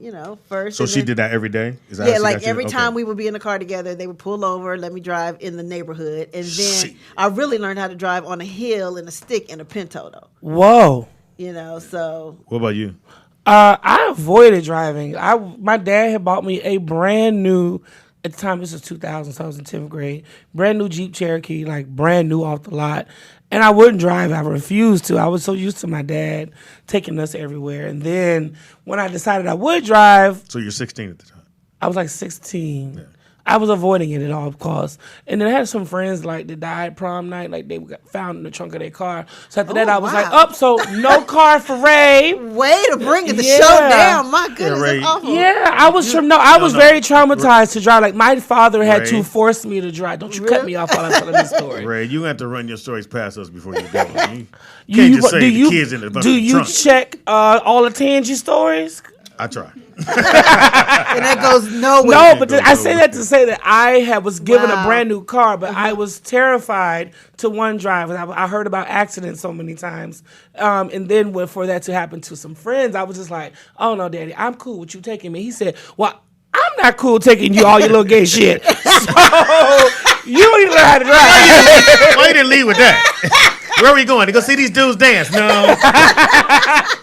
first. So and she then- did that every day? Is that how Yeah, she like got you? every Okay. time we would be in the car together, they would pull over, let me drive in the neighborhood. And then Shit. I really learned how to drive on a hill in a stick in a Pinto, though. Whoa. So What about you? I avoided driving. My dad had bought me a brand new, at the time this was 2000, so I was in 10th grade, brand new Jeep Cherokee, like brand new off the lot. And I wouldn't drive. I refused to. I was so used to my dad taking us everywhere. And then when I decided I would drive, So you're 16 at the time. I was like 16. I was avoiding it at all costs. And then I had some friends like that died prom night, like they got found in the trunk of their car. So after that, I was like, wow. so no car for Ray. way to bring the Yeah. show down. My goodness, Ray. that's awful. Yeah, I was I was very traumatized to drive. Like my father had Ray. to force me to drive. Don't you cut me off while I'm telling this story. Ray, you have to run your stories past us before you go. You You- can't just say do the you- kids in the Do you trunk. check all the Tangy stories? I try. And that goes nowhere. No, Yeah, but go I say that to say that I was given a Wow. brand new car, but I was terrified to one drive. I heard about accidents so many times, and then for that to happen to some friends, I was just like, "Oh no, Daddy, I'm cool with you taking me." He said, "Well, I'm not cool taking you all your little gay shit, so you need to learn how to drive." Why you didn't leave with that? Where are we going? To go see these dudes dance? No.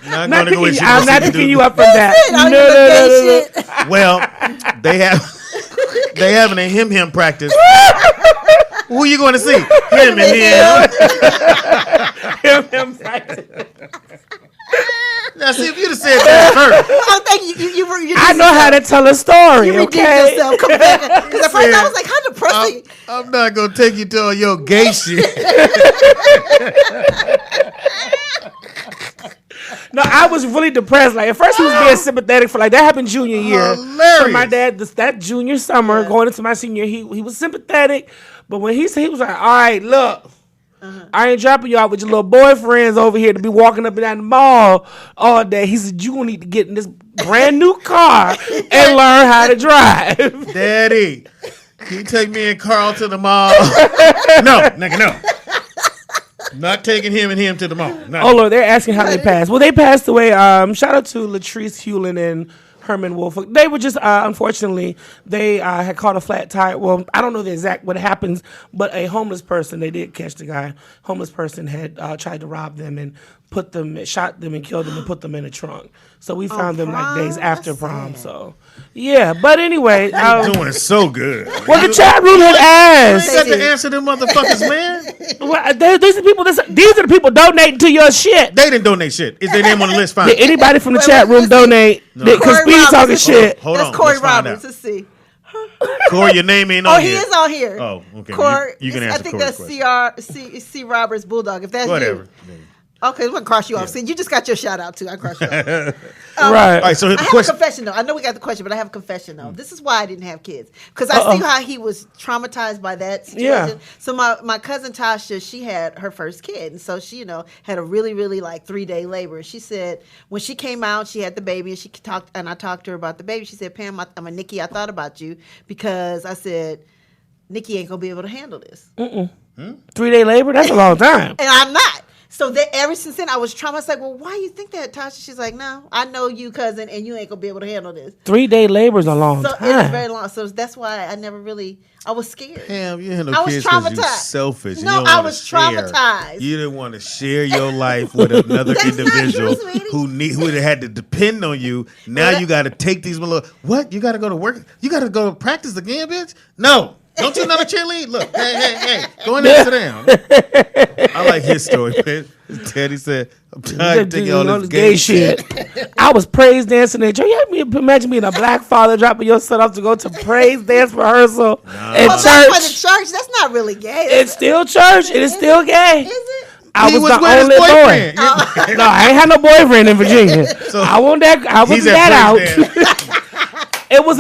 Not going to go with you. I'm not picking you up from that. No. Well, they having a him practice. Who you going to see? Him and him. Him practice. Now, see, if you'd have said that first. I think you I know how to tell a story. You redeemed Okay. yourself. Come back. Because at first I was like, how depressing. I'm not going to take you to all your gay shit. No, I was really depressed. Like at first, he was being sympathetic for like that happened junior year. Hilarious. For my dad, that junior summer going into my senior, he was sympathetic. But when he was like, "All right, look, I ain't dropping you out with your little boyfriends over here to be walking up and down the mall all day." He said, "You gonna need to get in this brand new car and learn how to drive." Daddy, can you take me and Carl to the mall? No, nigga, no. Not taking him and him to the mall. Oh Lord, they're asking how they passed. Well, they passed away. Shout out to Latrice Hewlin and Herman Wolf. They were just unfortunately they had caught a flat tire. Well, I don't know the exact what happens, but a homeless person, they did catch the guy. Homeless person had tried to rob them and shot them and killed them and put them in a trunk. So we found them like days after prom. So yeah, but anyway, doing so good. well, the chat room had asked. You got to answer them motherfuckers, man. Well, these are people. These are the people donating to your shit. They didn't donate shit. Is their name on the list? Fine. Did anybody from the chat room donate? Because Speedy talking shit. Hold That's on. Corey Let's find Roberts. out. Let's see. Corey, your name ain't on He here. is on here. Oh, okay. Corey, You can answer I think Corey's that's question. C Roberts Bulldog. If that's Whatever. you. Okay, we're gonna cross you off. See, you just got your shout out too. I crossed you off. Right. All right, so I the have a question. confession though. I know we got the question, but I have a confession though. This is why I didn't have kids because I see how he was traumatized by that situation. Yeah. So my cousin Tasha, she had her first kid, and so she had a really like 3-day labor. She said when she came out, she had the baby, and I talked to her about the baby. She said, "Pam, I'm a Nikki. I thought about you because I said Nikki ain't gonna be able to handle this, 3-day labor? That's a long time. and I'm not." So that ever since then, I was traumatized. I was like, well, why you think that, Tasha? She's like, no, I know you, cousin, and you ain't gonna be able to handle this. 3-day labor is a long So time. it's very long. So that's why I never really. I was scared. Damn, you had no I was kids because you traumatized. selfish. No, you don't I wanna was share. traumatized. You didn't want to share your life with another That's not individual true, sweetie. who had to depend on you. Now Well, you got to take these little. What? You got to go to work? You got to go to practice again, bitch? No. Don't you know the cheerlead? Look, hey, go in there and sit down. I like his story, man. Teddy said, I'm tired of taking all this gay shit. I was praise dancing at church. You imagine being a black father dropping your son off to go to praise dance rehearsal at Well, that's for the church. church. That's not really gay. It's still church. It is still gay. Is it? I He was was the with his only boyfriend. boy. No, I ain't had no boyfriend in Virginia. So I wasn't that out. praise dance. It was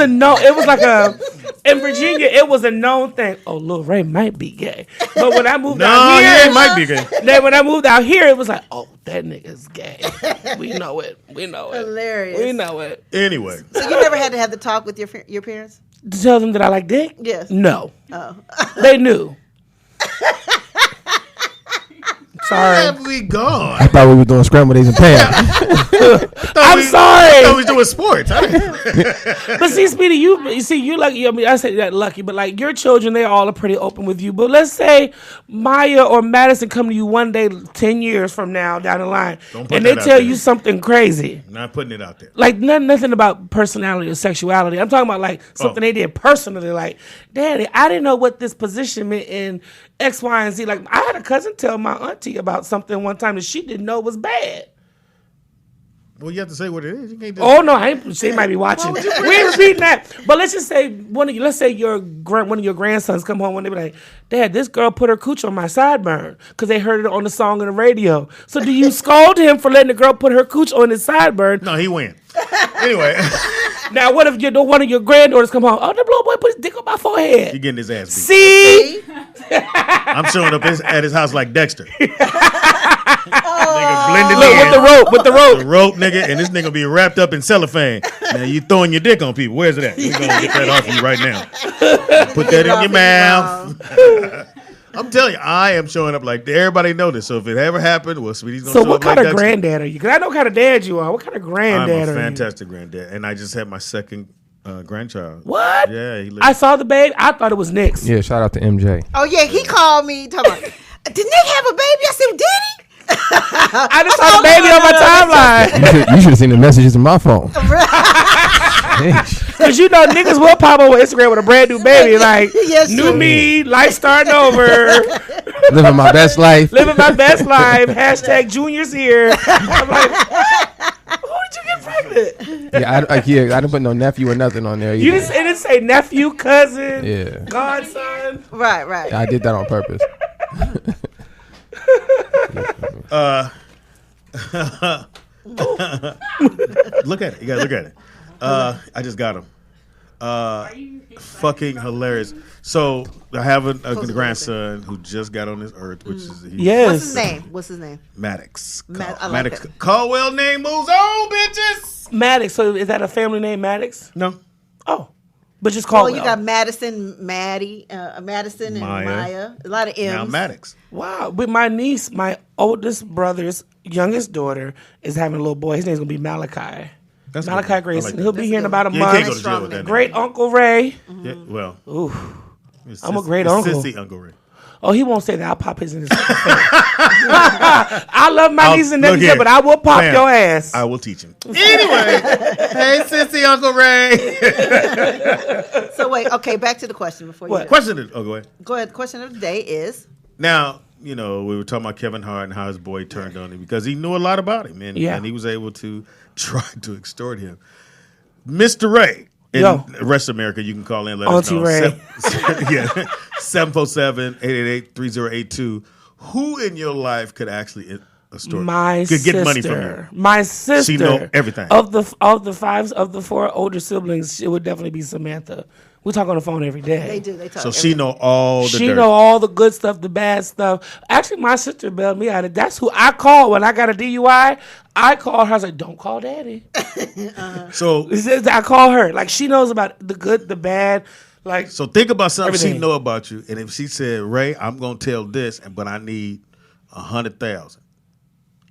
like a in Virginia. It was a known thing. Oh, Lil Ray might be gay, but when I moved out No, here, he might be gay. then when I moved out here, it was like, oh, that nigga's gay. We know it. We know it. Hilarious. We know it. Anyway, So you never had to have the talk with your parents? To tell them that I like dick? Yes. No. Oh. They knew. where Sorry. have we gone? I thought we were doing scrambled eggs and Pam. I'm sorry. I thought we was doing sports. I didn't- But see, Speedy, you lucky. I mean, I say that lucky, but like your children, they all are pretty open with you. But let's say Maya or Madison come to you one day, 10 years from now down the line, Don't put and they that out tell there. you something crazy. Not putting it out there. Like nothing about personality or sexuality. I'm talking about like something they did personally. Like, Daddy, I didn't know what this position meant in X, Y, and Z. Like, I had a cousin tell my auntie about something one time that she didn't know was bad. Well, you have to say what it is. You can't just, Oh no, I ain't, she might be watching. We ain't repeating that. But let's just say one of your grandsons come home one day and be like, Dad, this girl put her cooch on my sideburn because they heard it on the song on the radio. So do you scold him for letting the girl put her cooch on his sideburn? No, he win. Anyway, Now what if one of your granddaughters come home? Oh, the little boy put his dick on my forehead. he getting his ass beat. See? I'm showing up at his house like Dexter. Nigga blended Look, in. with the rope. The rope, nigga, and this nigga be wrapped up in cellophane. Now you throwing your dick on people. Where's it at? We're gonna get that off you right now. Put that in your mouth. I'm telling you, I am showing up like everybody know this. So if it ever happened, well, Sweetie's gonna So show what up kind like of Dexter. granddad are you? Because I know what kind of dad you are. What kind of I'm granddad a are you? fantastic granddad, and I just had my second grandchild. What? Yeah, he I saw the baby. I thought it was Nick's. Yeah, shout out to MJ. Oh yeah, he called me. Talking about, Did Nick have a baby? I said, did he? I just saw the baby on my timeline. You should have seen the messages on my phone. Because you know niggas will pop over Instagram with a brand new baby. Like, Yes, new sure. me, life starting over. Living my best life. Living my best life. Hashtag juniors here. I'm like, who did you get pregnant? Yeah, I didn't put no nephew or nothing on there. You Either. didn't say nephew, cousin, Yeah. godson. Right. I did that on purpose. Look at it. You gotta look at it. I just got him. Fucking hilarious. So I have a grandson who just got on this earth, which is What's his name? Maddox. I like Maddox. that. Caldwell name moves on, bitches. Maddox. So is that a family name, Maddox? No. Oh, but just call Well, you got Madison, Madison, and Maya. A lot of M's. Now Maddox. Wow. With my niece, my oldest brother's youngest daughter is having a little boy. His name's going to be Malachi. That's Malachi good. I Grayson. like that. He'll be here in about a You month. can't go to jail with that. Great Uncle Ray. Yeah, well. Ooh. It's I'm a great uncle. Sissy Uncle Ray. Oh, he won't say that. I'll pop his in his face. I love my niece and look nephews, here. but I will pop Fam, your ass. I will teach him. Anyway, hey, Sissy Uncle Ray. So wait, okay, back to the question before What? you Question is, go ahead. go ahead. Question of the day is Now, you know, we were talking about Kevin Hart and how his boy turned on him because he knew a lot about him, and, Yeah. and he was able to try to extort him. Missterray. In Yo. the rest of America, you can call in. Let us Auntie know. Ray. 747-888-3082. Who in your life could actually extort? My could sister. get money from you? My sister. She know everything. Of the four older siblings, it would definitely be Samantha. We talk on the phone every day. they do. They talk. So she know all the She dirt. know all the good stuff, the bad stuff. Actually, my sister bailed me out. That's who I call when I got a DUI. I call her. I was like, "Don't call Daddy." So I call her. Like she knows about the good, the bad. Like So think about something Everything. she know about you, and if she said, "Ray, I'm gonna tell this, but I need 100,000,"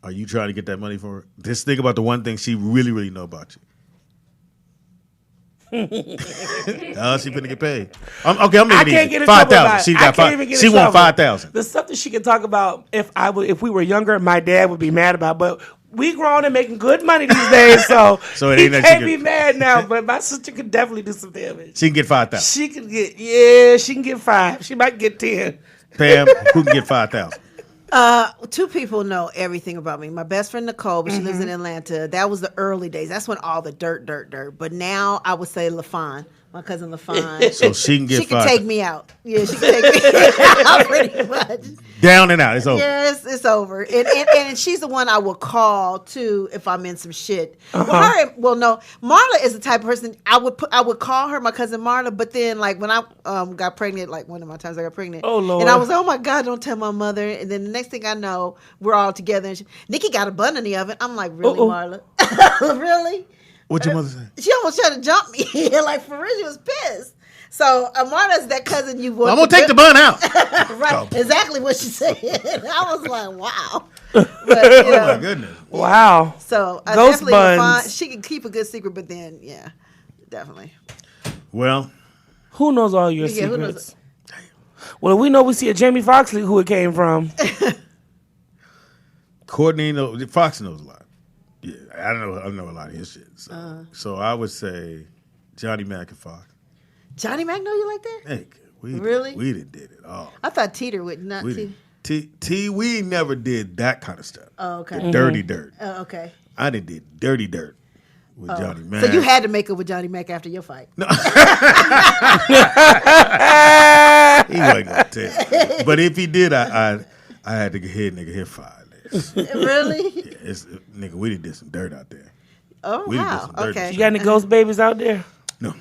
are you trying to get that money for her? Just think about the one thing she really, really know about you. She finna get paid. I'm I making can't it get in 5,000. trouble. She I got can't even get She in want trouble. 5,000. The stuff that she can talk about if we were younger, my dad would be mad about. But we grown and making good money these days, so So it he ain't that she can't can- be mad now. But my sister could definitely do some damage. She can get 5,000. She can get she can get 5. She might get 10. Pam, who can get 5,000? Two people know everything about me. My best friend Nicole, but she lives Mm-hmm. in Atlanta. That was the early days. That's when all the dirt. But now I would say LaFawn, my cousin LaFawn. So she can get She can 5,000. take me out. Yeah, she can take me out pretty much. Down and out. It's over. Yes, it's over. And she's the one I will call too if I'm in some shit. No, Marla is the type of person I would call her, my cousin Marla. But then, like when I got pregnant, like one of my times I got pregnant, Oh, Lord. and I was like, oh my God, don't tell my mother. And then the next thing I know, we're all together. And Nikki got a bun in the oven. I'm like, really, Marla? Really? What'd your mother say? She almost tried to jump me. Like for real, she was pissed. So Marla's that cousin you want. I'm gonna take the bun out. Right, exactly what she said. I was like, wow. But, Oh my goodness. Wow. So I Ghost definitely buns. find she can keep a good secret, but then yeah, definitely. Well, Who knows all your Yeah, who knows? secrets? Well, we know we see a Jamie Foxx who it came from. Courtney Fox knows a lot. Yeah, I know a lot of his shit. So I would say Johnny Mac and Fox. Johnny Mac know you like that? Hey, Really? we done did it all. I thought Teeter would not. We never did that kind of stuff. Oh, okay. The dirty dirt. Oh, okay. I did dirty dirt with Johnny Mac. So you had to make it with Johnny Mac after your fight. He wasn't gonna tell. But if he did, I had to hit nigga hit 5 days. Really? Yeah, nigga, we done did some dirt out there. Oh We done did wow. some dirty Okay. You got any ghost babies out there? No,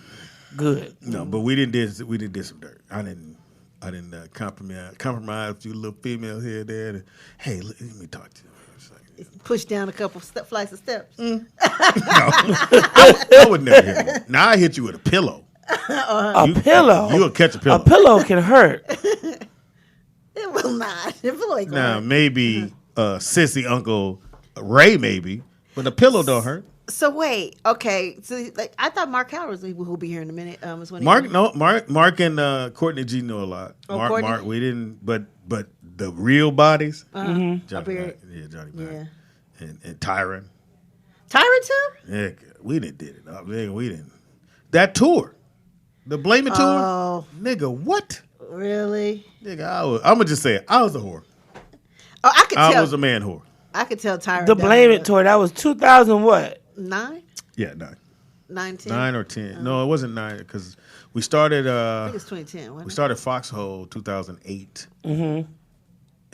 Good. no, but we didn't did some dirt. I didn't compromise a few little females here and there. Hey, let me talk to you. It's like, Push down a couple flights of steps. I would never hit you. Now I hit you with a pillow. A pillow. You'll catch a pillow. A pillow can hurt. It will not. It will like Now maybe sissy Uncle Ray maybe, but a pillow don't hurt. So wait, okay. So like, I thought Mark Howard was who'll be here in a minute. Was when Mark and Courtney G know a lot. Oh, Mark, we didn't, but the real bodies, Johnny Mac, Johnny Mac, Yeah. and Tyron. Tyron too? Yeah, we didn't did it. Nigga, we didn't. That tour, the Blame It tour, Oh. nigga, what? Really? Nigga, I'm gonna just say it. I was a whore. Oh, I could I tell. was a man whore. I could tell Tyron. The Blame It tour, that was 2000 what? 9? Yeah, 9. 9, 10? 9 or 10. No, it wasn't 9 because we started. I think it's 2010. Wasn't We it? started Foxhole 2008. Mm-hmm.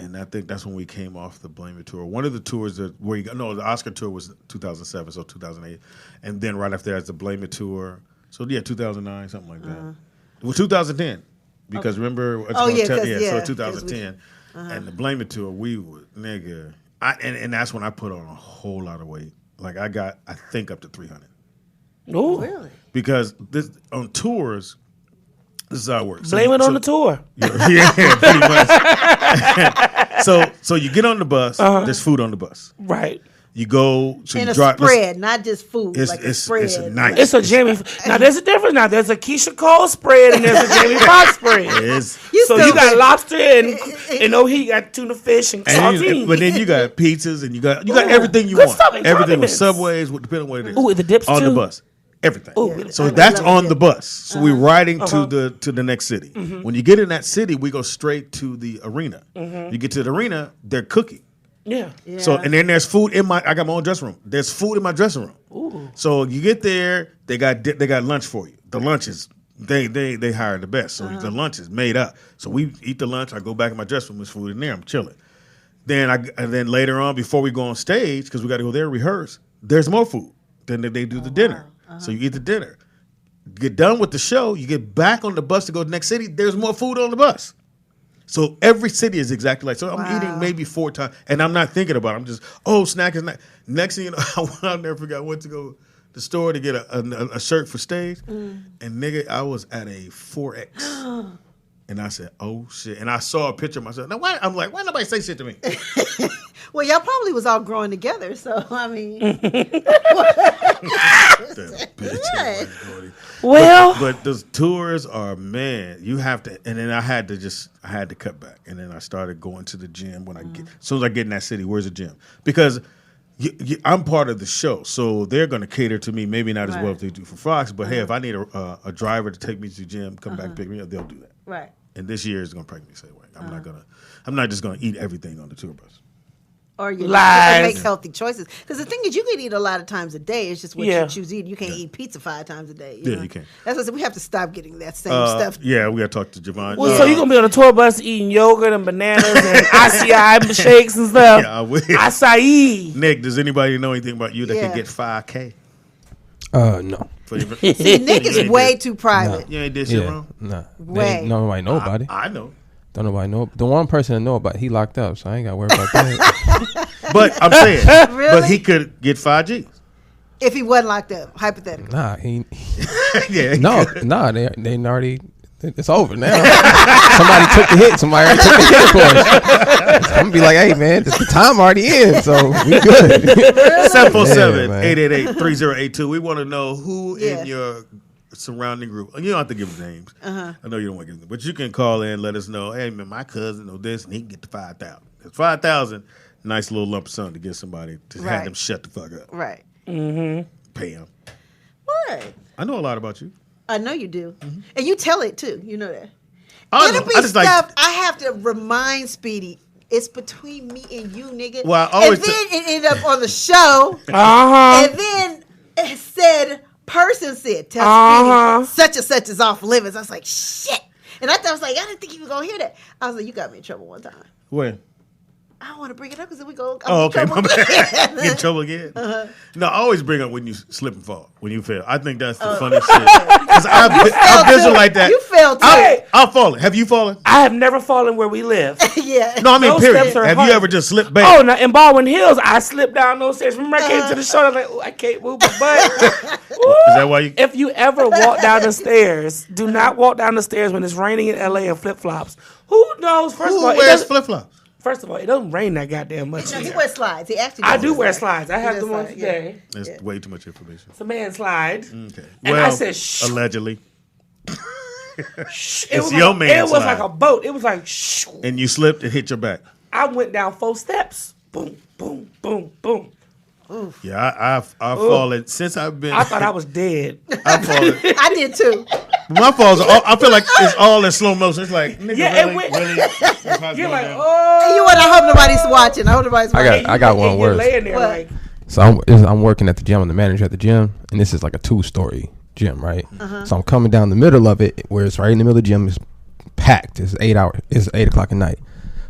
And I think that's when we came off the Blame It tour. One of the tours the Oscar tour was 2007, so 2008. And then right after that, it's the Blame It tour. So yeah, 2009, something like that. It was 2010 because remember? Oh, yeah, 'cause, so 'cause 2010. And the Blame It tour, we would, nigga. And that's when I put on a whole lot of weight. Like I think up to 300. Ooh. Really? Because this on tours, this is how it works. Blame it on the tour. Yeah, pretty much. so you get on the bus. There's food on the bus. Right. You go. So And you a drive. spread, not just food. It's, like it's, a spread. it's a nice. It's a Jamie. Now there's a difference. Now there's a Keisha Cole spread and there's a Jamie Foxx spread. It's, So you got lobster and you got tuna fish and saltine. but then you got pizzas and you got everything you Good want. stuff and Everything with condiments. Subways, depending on what it is. Ooh, the dips on the too? bus. Everything. Ooh, So I that's love on it. the bus. So we're riding to the next city. When you get in that city, we go straight to the arena. You get to the arena, they're cooking. Yeah. So and then there's food in I got my own dressing room. There's food in my dressing room. Ooh. So you get there, they got lunch for you. The lunch is they hire the best. So the lunch is made up. So we eat the lunch. I go back in my dressing room. There's food in there. I'm chilling. Then later on, before we go on stage, because we got to go there and rehearse, there's more food. Then they do the dinner. So you eat the dinner. Get done with the show. You get back on the bus to go to the next city. There's more food on the bus. So every city is exactly like. So I'm eating maybe 4 times, and I'm not thinking about it. I'm just, snack is not. Next thing you know, I'll never forget. I went to go to the store to get a shirt for stage, and nigga, I was at a 4X. And I said, "Oh shit!" And I saw a picture of myself. Now, why? I'm like, why nobody say shit to me? Well, y'all probably was all growing together, so I mean. That bitch. Well, But those tours are, man, you have to. And then I had to cut back. And then I started going to the gym when as soon as I get in that city. Where's the gym? Because I'm part of the show, so they're going to cater to me. Maybe not as well as they do for Fox, but hey, if I need a driver to take me to the gym, come back and pick me up, they'll do that. Right. And this year is going to probably be the same way. I'm not just going to eat everything on the tour bus. Or you Lies. make healthy choices. Because the thing is, you can eat a lot of times a day. It's just what you choose to eat. You can't eat pizza 5 times a day. You know? You can. That's what I said. We have to stop getting that same stuff. Yeah, we got to talk to Javon. well, so you're going to be on a tour bus eating yogurt and bananas and acai shakes and stuff. Yeah, I will. Acai. Nick, does anybody know anything about you that Yeah. could get $5K? No. For your, See, Nick is You ain't way did- too private. You ain't did shit Yeah. wrong? Nah. Way. Nobody know about it. I know. Don't nobody know. The one person that know about it, he locked up, so I ain't got to worry about that. But I'm saying, Really? but he could get 5Gs. If he wasn't locked up, hypothetically. Nah, he. Yeah. Nah, they already. It's over now. Somebody took the hit. Somebody already took the hit, of course. I'm gonna be like, hey man, the time already in, so we good. 747-888-3082. We want to know who in your surrounding group. You don't have to give them names. I know you don't want to give them, but you can call in, let us know. Hey man, my cousin know this, and he can get the 5,000. It's 5,000, nice little lump sum to get somebody to have them shut the fuck up. Right. Pay them. What? I know a lot about you. I know you do. And you tell it too. You know that. I It'll be just stuff I have to remind Speedy. It's between me and you, nigga. Well, I always and then it ended up on the show. Uh-huh. And then it said, person said, tell Speedy, such and such is off limits. I was like, shit. And I was like, I didn't think you were going to hear that. I was like, you got me in trouble one time. When? I don't want to bring it up because then we go. Oh, okay. Trouble My bad. again. Get in trouble again. No, I always bring up when you slip and fall, when you fail. I think that's the funniest shit. Because I visual like that. You fell too. I'll fall. Have you fallen? I have never fallen where we live. Yeah. No, I mean, Those period. steps are Have hard. you ever just slipped back? Oh, no, in Baldwin Hills, I slipped down those stairs. Remember, I came to the show, I was like, oh, I can't move my butt. Is that why you? If you ever walk down the stairs, do not walk down the stairs when it's raining in LA in flip flops. Who knows? First of Who all, wears flip flops? First of all, it doesn't rain that goddamn much. No, he here. wears slides. He actually. I does do wear slides. I He have does them on slide, today. That's way too much information. It's a man slide. Okay. And Well, I said, shh. allegedly. Shh. It's your man It was slide. like a boat. It was like, shh. And you slipped and hit your back. I went down 4 steps. Boom, boom, boom, boom. Yeah, I've fallen since I've been. I thought I was dead. I've fallen. I did too. My falls. I feel like it's all in slow motion. It's like, nigga, Yeah, it really, went- really. That's how it's You're going like, down. oh. You and I hope nobody's watching. I hope nobody's I watching. got one And you're worse. laying there What? like, So I'm working at the gym. I'm the manager at the gym, and this is like a 2-story gym, right? So I'm coming down the middle of it, where it's right in the middle of the gym. It's packed. It's 8 hours. It's 8 o'clock at night.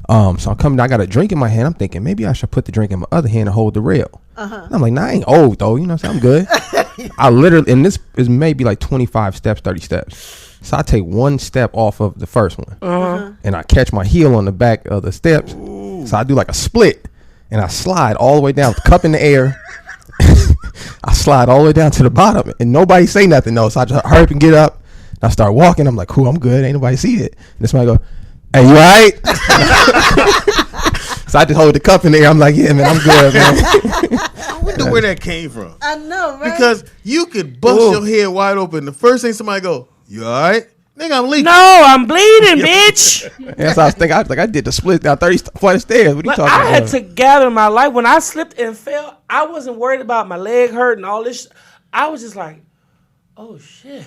So I'm coming. I got a drink in my hand. I'm thinking maybe I should put the drink in my other hand and hold the rail. And I'm like, nah, I ain't old though. You know what I'm saying? I'm good. I literally, and this is maybe like 25 steps, 30 steps. So I take 1 step off of the first one, and I catch my heel on the back of the steps. So I do like a split, and I slide all the way down, cup in the air. I slide all the way down to the bottom, and nobody say nothing though. So I just hurry up and get up. And I start walking. I'm like, cool, I'm good. Ain't nobody see it. And this man go, hey, you all right? So I just hold the cup in the air. I'm like, yeah, man, I'm good, man. I wonder where that came from. I know, right? Because you could bust your head wide open. The first thing somebody go, you all right? Nigga, I'm leaking. no, I'm bleeding, bitch. And so I was thinking, I did the split down 30 flight of stairs. What are you Like, talking I about? had to gather my life. When I slipped and fell, I wasn't worried about my leg hurt and all this. I was just like, oh shit.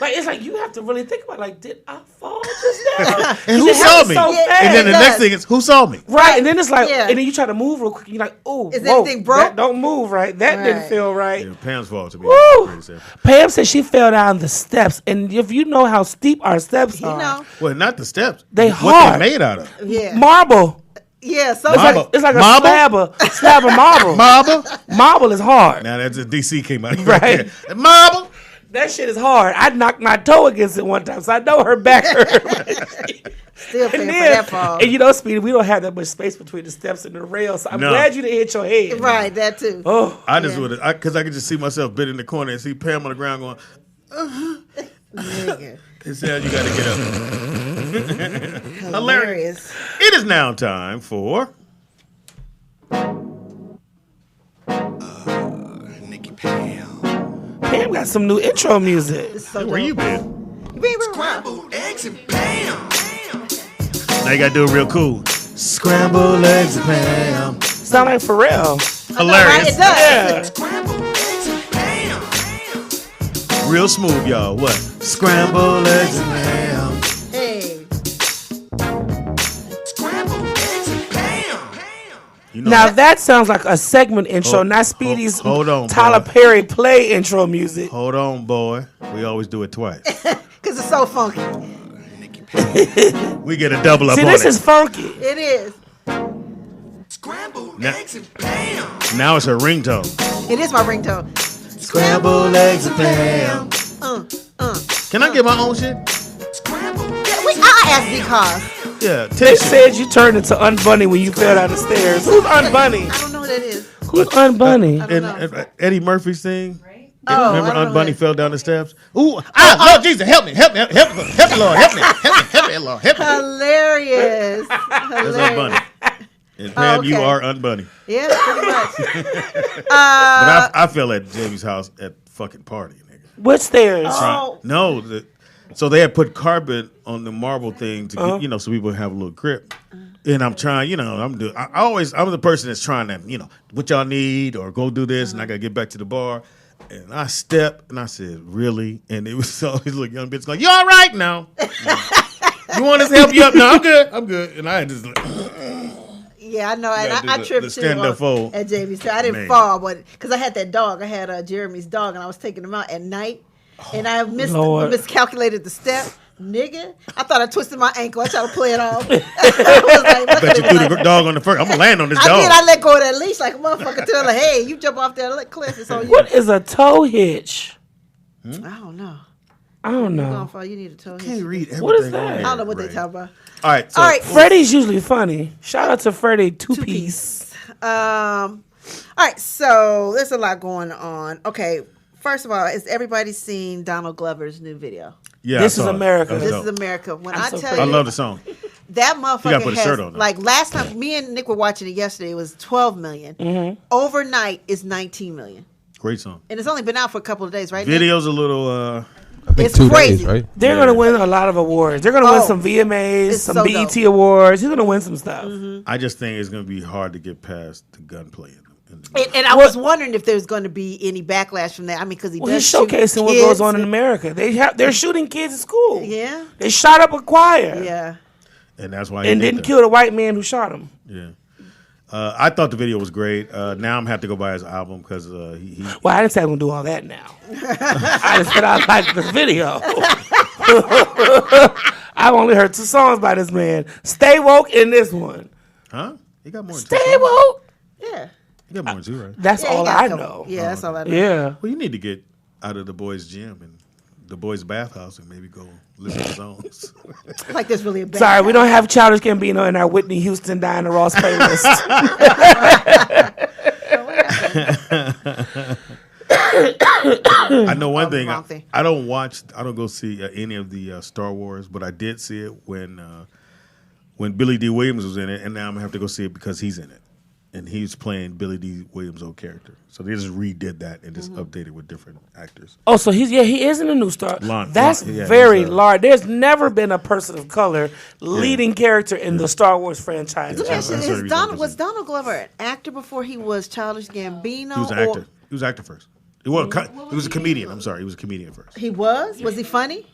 Like, it's like you have to really think about, like, did I fall just now? And who It saw happened me? so Yeah, fast. And then the It next does. thing is, who saw me? Right, and then it's like, Yeah. and then you try to move real quick. And you're like, oh, Is whoa, anything broke? that don't move right. That didn't Right. feel right. Yeah, Pam's fault to me. Woo! Great example. Pam said she fell down the steps, and if you know how steep our steps You are, know, Well, not the steps. They What hard. they made out of. yeah, marble. yeah. So It's Marble. like, it's like a Marble? slab of marble. Marble? Marble is hard. Now that's a DC came out. Right. there. Marble? That shit is hard. I knocked my toe against it one time, so I know her back hurt. still paying And for then, that fall. and you know, Speedy, we don't have that much space between the steps and the rail, so I'm No. glad you didn't hit your head. Right, that too. Oh, I just would have, because I could just see myself bit in the corner and see Pam on the ground going, Nigga. it said you got to get up. Hilarious. It is now time for. Nikki Pam. Pam got some new intro music. It's so Where dope. you been? You been around. Scrambled eggs and Pam. Now you got to do it real cool. Scrambled eggs and Pam. Sound like Pharrell. Right, Hilarious. it does. Yeah. Scrambled eggs and Pam. Real smooth, y'all. What? Scrambled eggs and Pam. Hey, Scrambled eggs and Pam. You know Now that sounds like a segment intro, Hold- not Speedy's hold on, Tyler boy. Perry play intro music. Hold on, boy. We always do it twice. because it's so funky. We get a double up See, on this it. is funky. It is. Scrambled Now- eggs and Pam. Now it's a ringtone. It is my ringtone. Scrambled eggs and Pam. Can I get my own shit? Scrambled I asked because Yeah, They tissue. said you turned into Unbunny when you fell down the stairs. Who's Unbunny? I don't know what that is. Who's Unbunny? And Eddie Murphy's thing. Oh, Remember I don't know Unbunny that. fell down the steps? Ooh, Lord Jesus, help me, Lord, help me, Lord, help me. Hilarious. That's Hilarious. Unbunny. And Pam, you okay. are Unbunny. Yeah, pretty much. But I fell at Jamie's house at fucking party, nigga. What stairs? Oh. No, so they had put carpet on the marble thing to get, so people have a little grip. And I'm trying, I'm the person that's trying to, what y'all need or go do this, and I gotta get back to the bar. And I stepped and I said, really? And it was always little young bitch like, you all right now? You want us to help you up? No, I'm good. And I had just like, Yeah, I know. And gotta do I the tripped stand-up too fold. at Jamie's. I didn't Man. fall, but because I had that dog. I had Jeremy's dog, and I was taking him out at night. And I Lord. miscalculated the step. Nigga, I thought I twisted my ankle. I tried to play it off. I was like, I bet you threw the dog on the first. I'm gonna land on this I dog. did. I let go of that leash like a motherfucker. Tell her, hey, you jump off that cliff. It's on you. What is a toe hitch? I don't know. I don't You're gonna know. fall. You need a toe. Can't read everything. What is on that? here, I don't know what they Ray. talk about. All right, so All right. Freddie's usually funny. Shout out to Freddie two-piece. All right, so there's a lot going on. Okay, first of all, has everybody seen Donald Glover's new video? yeah, This I is saw it. America. That was This dope. is America. When I'm I so tell proud. I you, love the song. That gotta motherfucker put a has, shirt on, though. like last time me and Nick were watching it yesterday, it was 12 million. Overnight is 19 million. Great song. And it's only been out for a couple of days, right? Nick? Video's a little. I think It's 2 crazy. days, right? They're gonna win a lot of awards. They're gonna win some VMAs, it's some so BET dope. awards. He's gonna win some stuff. I just think it's gonna be hard to get past the gunplay. In the And I was wondering if there's going to be any backlash from that. I mean, because he Well, does he's shoot showcasing what kids. goes on in America. They're shooting kids at school. Yeah. They shot up a choir. Yeah. and that's why. And he didn't did kill the white man who shot him. that. Yeah. I thought the video was great. Now I'm gonna have to go buy his album because he. Well, I didn't say I'm gonna do all that now. I just said I liked the video. I've only heard 2 songs by this man. Stay Woke in this one. Huh? He got more than 2 Stay songs. woke. Yeah. He got more than 2, right? That's Yeah, he all got I a couple. know. Yeah, that's all I know. Yeah. Well, you need to get out of the boys' gym and the boys' bathhouse and maybe go listen to songs. Like there's really a bad Sorry, we don't have Childish Gambino in our Whitney Houston Diana Ross playlist. I know one thing. wrong thing. I don't go see any of the Star Wars, but I did see it when Billy D. Williams was in it, and now I'm gonna have to go see it because he's in it, and he's playing Billy D. Williams' old character. So they just redid that and just updated with different actors. Oh, so he is in a new Star. That's yeah, very he's, large. There's never been a person of color leading character in the Star Wars franchise. Let me ask you, That's the reason was Donald Glover an actor before he was Childish Gambino? He was an actor. He was an actor first. He was a comedian. I'm sorry, he was a comedian first. He was? Was he funny?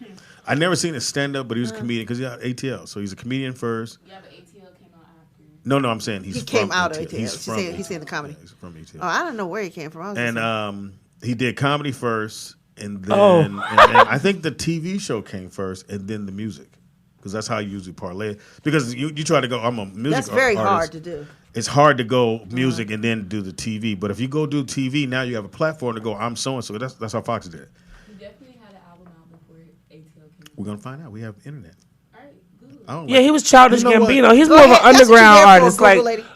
I never seen his stand up, but he was a comedian because he had ATL. So he's a comedian first. Yeah, but ATL came out after. No, I'm saying he came out of ATL. He's from He's saying the comedy. He's from ATL. Oh, I don't know where he came from. I was just And he did comedy first, and then, Oh. and then I think the TV show came first, and then the music, because that's how you usually parlay. Because you try to go, I'm a music that's very artist. hard to do. It's hard to go music and then do the TV. But if you go do TV, now you have a platform to go, I'm so-and-so. That's how Fox did it. He definitely had an album out before ATL came out. We're going to find out. We have internet. All right, good. I don't Yeah, like- he was Childish You know what? Gambino. He's Go more ahead. of an That's what you're underground there for, artist,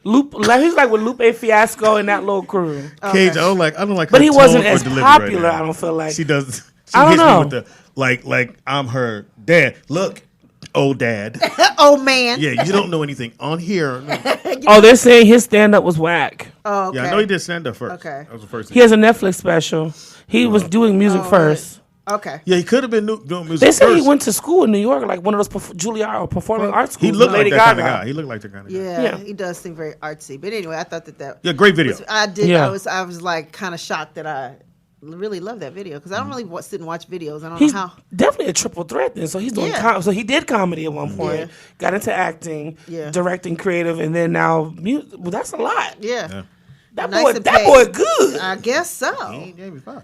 Google lady. He's like with Lupe Fiasco and that little crew. Cage, I don't like But her he wasn't tone or as delivery popular, right now. I don't feel like. She does. She I don't hits know. me with the like I'm her dad. Look, old dad. Oh, man. Yeah, you don't know anything on here. Oh, they're saying his stand-up was whack. Oh, okay. Yeah, I know he did stand up first. Okay. That was the first thing. He has a Netflix special. He was doing music first. Okay. Yeah, he could have been doing music They say first. he went to school in New York, like one of those Juilliard performing arts schools. He looked with like Lady that kind of Gaga. guy. He looked like that kind of guy. Yeah, Yeah. he does seem very artsy. But anyway, I thought that Yeah, great video. I did. Yeah. I was like kind of shocked that I really love that video because I don't really sit and watch videos. I don't He's know how. definitely a triple threat then. So he's doing Yeah. so he did comedy at one point, Yeah. got into acting, Yeah. directing, creative, and then now music. Well, that's a lot. Yeah. That Nice boy, and that paid. boy, good. I guess so. He ain't gave me five.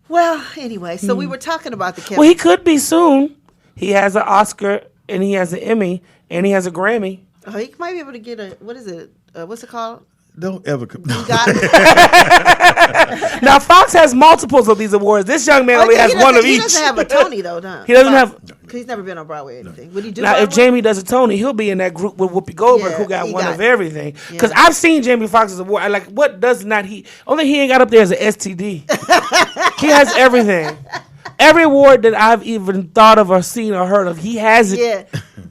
Well, anyway, so we were talking about the Kevin. Well, he could be soon. He has an Oscar and he has an Emmy and he has a Grammy. He might be able to get a what is it? What's it called? Don't ever come. He got Now Fox has multiples of these awards. This young man only has one of He each. doesn't have a Tony though, no. He doesn't have. He's never been on Broadway or anything. Would he do Now, if Broadway? Jamie does a Tony, he'll be in that group with Whoopi Goldberg, Yeah, who got he one got of it. everything. Because Yeah. I've seen Jamie Foxx's award. I like, what does not he? Only he ain't got up there as an STD. He has everything. Every award that I've even thought of or seen or heard of, he has it Yeah.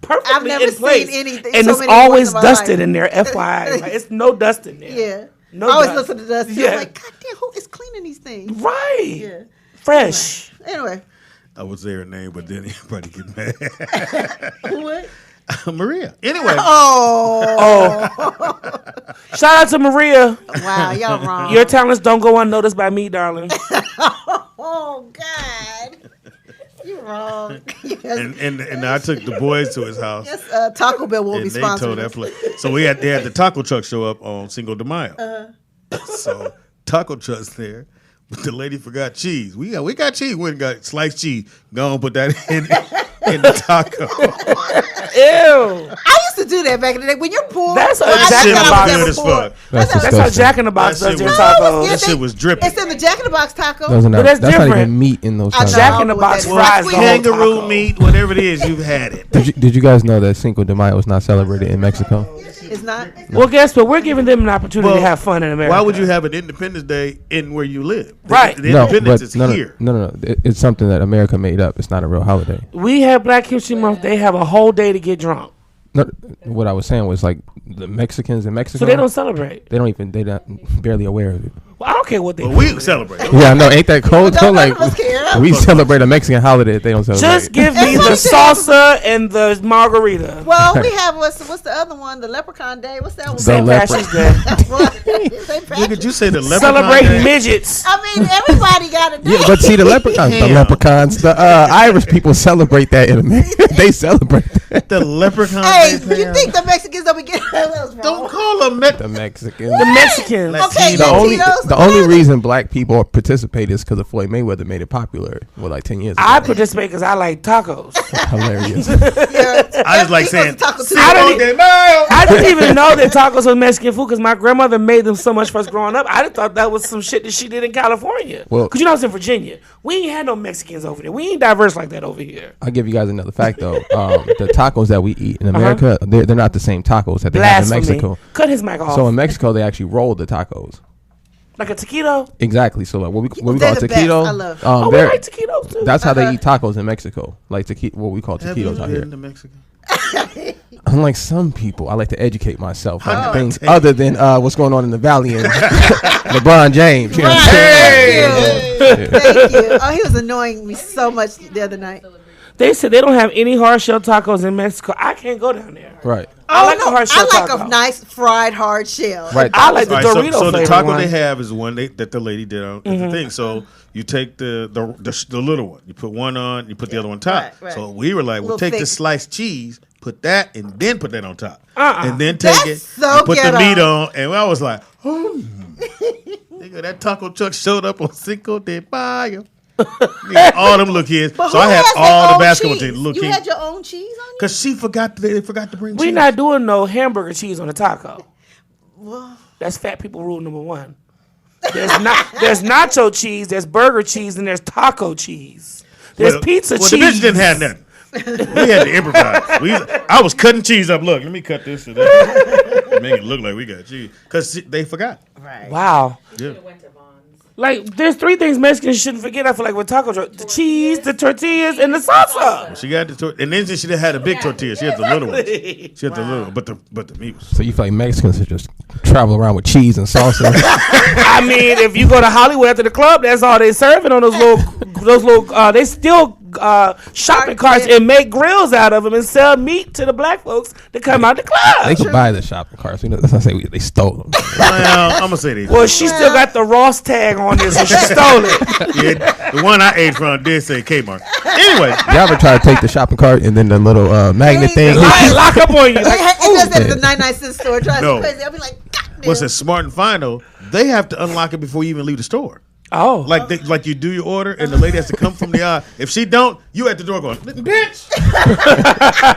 perfectly I've never in place. seen anything- and so it's many awards always in my dusted life. in there, FYI. Like, it's no dust in there. Yeah. No I always dust. listen to the dust. Yeah. I'm like, God damn, who is cleaning these things? Right. Yeah. Fresh. Anyway. I would say her name, but then everybody get mad. What? Maria. Anyway, Oh. Shout out to Maria. Wow, y'all wrong. Your talents don't go unnoticed by me, darling. Oh, God. You're wrong. Yes. and I took the boys to his house. Yes, Taco Bell will be And they told sponsoring that us. place. So they had the taco truck show up on Cinco de Mayo. So taco truck's there, but the lady forgot cheese. We got cheese. We went and got sliced cheese. Go and put that in the taco. Ew. I used to do that back in the day. When you're poor, That's a I Jack think in the I was Box. never Good as poor. fuck. That's That's how disgusting. Jack in the Box That does shit their was- tacos. That shit was dripping. It's in the Jack in the Box taco. Those are not, that's that's not different. even meat in those I know. tacos. Jack in the With Box that fries squid. the whole Kangaroo taco. meat, whatever it is, you've had it. Did you guys know that Cinco de Mayo was not celebrated in Mexico? It's not. Well, guess what? We're giving them an opportunity to have fun in America. Why would you have an Independence Day in where you live? Right. The No, Independence but is no, here. no. It's something that America made up. It's not a real holiday. We have Black History Month. They have a whole day to get drunk. No, what I was saying was like the Mexicans in Mexico. So they don't celebrate. They not barely aware of it. Well, I don't care what they But do. we celebrate. Yeah, I know. Ain't that cold? Don't Like none of us care. we celebrate a Mexican holiday that they don't celebrate. Just give me the That's what I'm salsa and the margarita. Well, we have what's the other one? The Leprechaun Day. What's that one? The St. leopard. Patrick's Day. What? St. Nigga, Patrick's. you say the leprechaun Celebrating day? midgets. I mean, everybody got a day. Yeah, but see the leprechauns, the Irish people celebrate that in America. They celebrate that. The leprechaun Hey, day, you fam. think the Mexicans don't be getting those wrong? Don't call them The Mexicans. The Mexicans. Okay, Latinos. The only reason black people participate is because of Floyd Mayweather made it popular. Well, like 10 years ago. I participate because I like tacos. Hilarious. I just like saying, I didn't even know that tacos was Mexican food because my grandmother made them so much for us growing up. I just thought that was some shit that she did in California. Well- Because you know I was in Virginia. We ain't had no Mexicans over there. We ain't diverse like that over here. I'll give you guys another fact though. The tacos that we eat in America, they're not the same tacos that they have in Blasphemy. Mexico. Cut his mic off. So in Mexico, they actually roll the tacos. Like a taquito? Exactly. So like what we They're call the best. taquito. I love it. Oh, we they're- like taquitos too. that's how they eat tacos in Mexico. Like what we call Have you taquitos out here. been to Mexico? Unlike some people, I like to educate myself on Oh. things other than what's going on in the valley and LeBron James. You know what I'm saying? Thank you. Oh, he was annoying me so much the other night. They said they don't have any hard shell tacos in Mexico. I can't go down there. Right. I like a hard shell I like taco. a nice fried hard shell. Right. I like the All right, Dorito so the flavor taco one. they have is the one that the lady did on the thing. So you take the little one, you put one on, you put the other one on top. Right. So we were like, we'll Little take thick. the sliced cheese, put that, and then put that on top, and then That's take it, so and put the ghetto. meat on, and I was like, oh, nigga, that taco truck showed up on Cinco de Mayo. Nigga, all them little kids. But So who I had has their all the own basketball cheese? team little You kids. had your own cheese on you? Cause they forgot to bring We cheese. not doing no hamburger cheese on a taco. Well, That's fat people rule number one. There's nacho cheese, there's burger cheese, and there's taco cheese. There's pizza well, cheese. the bitch didn't have nothing. We had to improvise. I was cutting cheese up. Look, let me cut this and that. Make it look like we got cheese. Because they forgot. right. Wow. Yeah. Like, there's three things Mexicans shouldn't forget. I feel like with taco truck: the cheese, the tortillas, and the salsa. She got the and then she had a big tortilla. She had the little ones. She had the little, but the meat was. So you feel like Mexicans should just travel around with cheese and salsa? I mean, if you go to Hollywood after the club, that's all they serving on those little. They still shopping carts and make grills out of them and sell meat to the black folks that come out the club. They could buy the shopping carts. You know, that's not say they stole them. Well, I'm gonna say they. Well, she still got the Ross tag on this, so she stole it. Yeah, the one I ate from did say Kmart. Anyway, Y'all ever try to take the shopping cart and then the little magnet thing? Lock up on you. It Like, does that at the 99-cent store. Drives No. me crazy. I'll be like, God damn. what's it smart and fine though? They have to unlock it before you even leave the store. oh, Like you do your order and the lady has to come from the aisle. If she don't, you at the door going, bitch.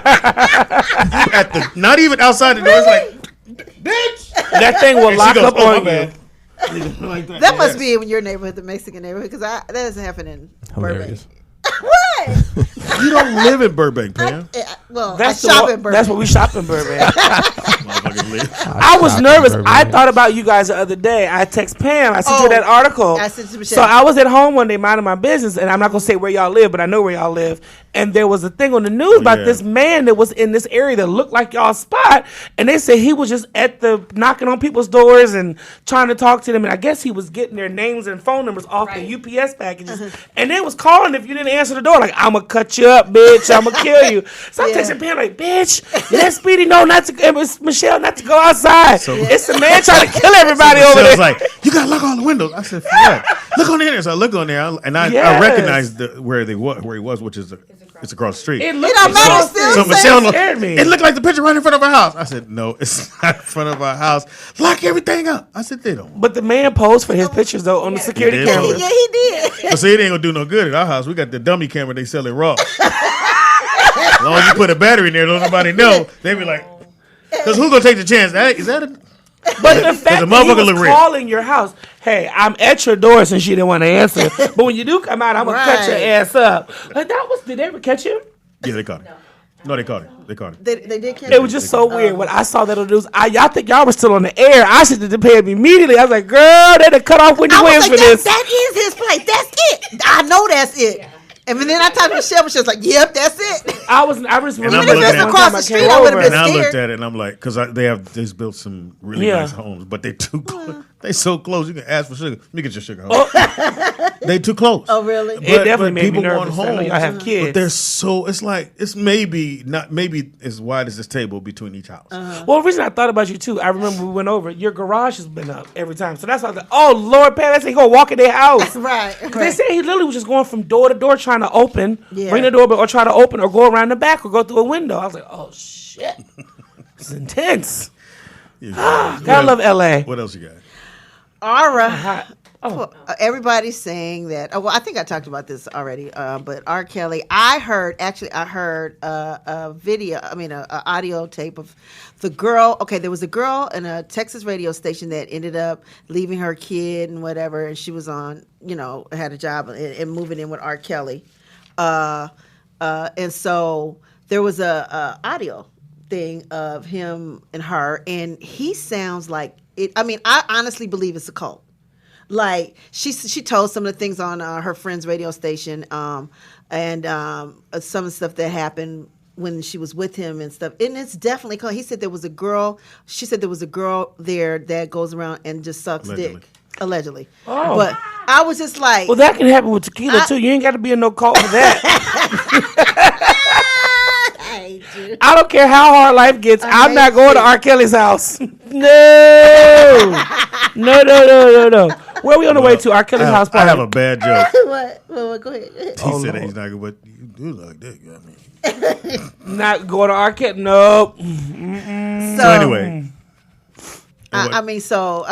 You at the not even outside the door. It's like, bitch. that thing will And lock she goes, up "Oh, my on you. bad." Like that. That must be in your neighborhood, the Mexican neighborhood, because that doesn't happen in Hilarious. Burbank. What? You don't live in Burbank, Pam. Well, That's I shop in Burbank. That's what we shop in Burbank. Motherfuckers live. I was shop nervous. in I Burbank. thought about you guys the other day. I text Pam. I sent Oh, you that article. I sent you Michelle. So I was at home one day minding my business, and I'm not gonna say where y'all live, but I know where y'all live. And there was a thing on the news about yeah. this man that was in this area that looked like y'all's spot, and they said he was just at the knocking on people's doors and trying to talk to them. And I guess he was getting their names and phone numbers off the UPS packages, and they was calling if you didn't answer the door, like I'm gonna cut you up, bitch. I'm gonna kill you. So I'm Yeah. texting Pam like, bitch, let Speedy know not to. It was Michelle not to go outside. It's a man trying to kill everybody over So there. it's like, you gotta lock all the windows. I said, for what? Look on the internet. So I look on there, and I Yes. recognized where he was, which is it's across the street. It looked don't matter, still So say Michelle, scared me. it looked like the picture right in front of our house. I said, no, it's not in front of our house. Lock everything up. I said, they don't. But the man posed for his pictures though on the security He did. camera. Yeah, he did. But see, it ain't gonna do no good at our house. We got the dummy camera. They sell it raw. As long as you put a battery in there, don't nobody know. They be like, because who's gonna take the chance? Is that a? But the fact the that he motherfucker was look real. calling your house, hey, I'm at your door since you didn't want to answer. But when you do come out, I'm gonna cut your Right. ass up. Like that was. Did they ever catch you? Yeah, they caught it. No, they caught it. They caught it. They did catch It was just so weird when I saw that on the news. Y'all think y'all were still on the air? I should have paid me immediately. I was like, girl, they done cut off Wendy I was Williams like, for this. that is his place. That's it. I know that's it. And then I talked to Michelle. She was like, yep, that's it. I just Even remember if it's that one across time the I street, came I would've over. been And I scared. looked at it and I'm like, because they've built some really Yeah. nice homes, but they too close. They so close. You can ask for sugar. Let me get your sugar. They too close. Oh, really? It definitely made me people nervous. want I know homes, y'all have kids. but they're so. It's like it's maybe not maybe as wide as this table between each house. Well, the reason I thought about you too, I remember we went over. Your garage has been up every time, so that's why I was like, "Oh Lord, Pat, let's say he gonna walk in their house." Right. They said he literally was just going from door to door trying to open, Yeah. ring the doorbell, or try to open, or go around the back, or go through a window. I was like, "Oh shit, it's intense." Gotta love LA. What else you got? Aura. Hot. Oh, Everybody's saying that. Oh, well, I think I talked about this already. But R. Kelly, I heard a video. I mean, a audio tape of the girl. Okay, there was a girl in a Texas radio station that ended up leaving her kid and whatever, and she was on, had a job and moving in with R. Kelly, and so there was a audio thing of him and her, and he sounds like it. I mean, I honestly believe it's a cult. Like she told some of the things on her friend's radio station, and some of the stuff that happened when she was with him and stuff. And it's definitely called. He said there was a girl. She said there was a girl there that goes around and just sucks dick, allegedly. Oh. But I was just like, well, that can happen with tequila too. You ain't got to be in no cult for that. I hate you. I don't care how hard life gets. I'm not going to R. Kelly's house. No. Where are we on the way to? R. Kelly's house I party. have a bad joke. What? Go ahead. He said that he's not good, but you do like that. I mean. Not going to R. Kelly. Nope. So anyway, I mean, so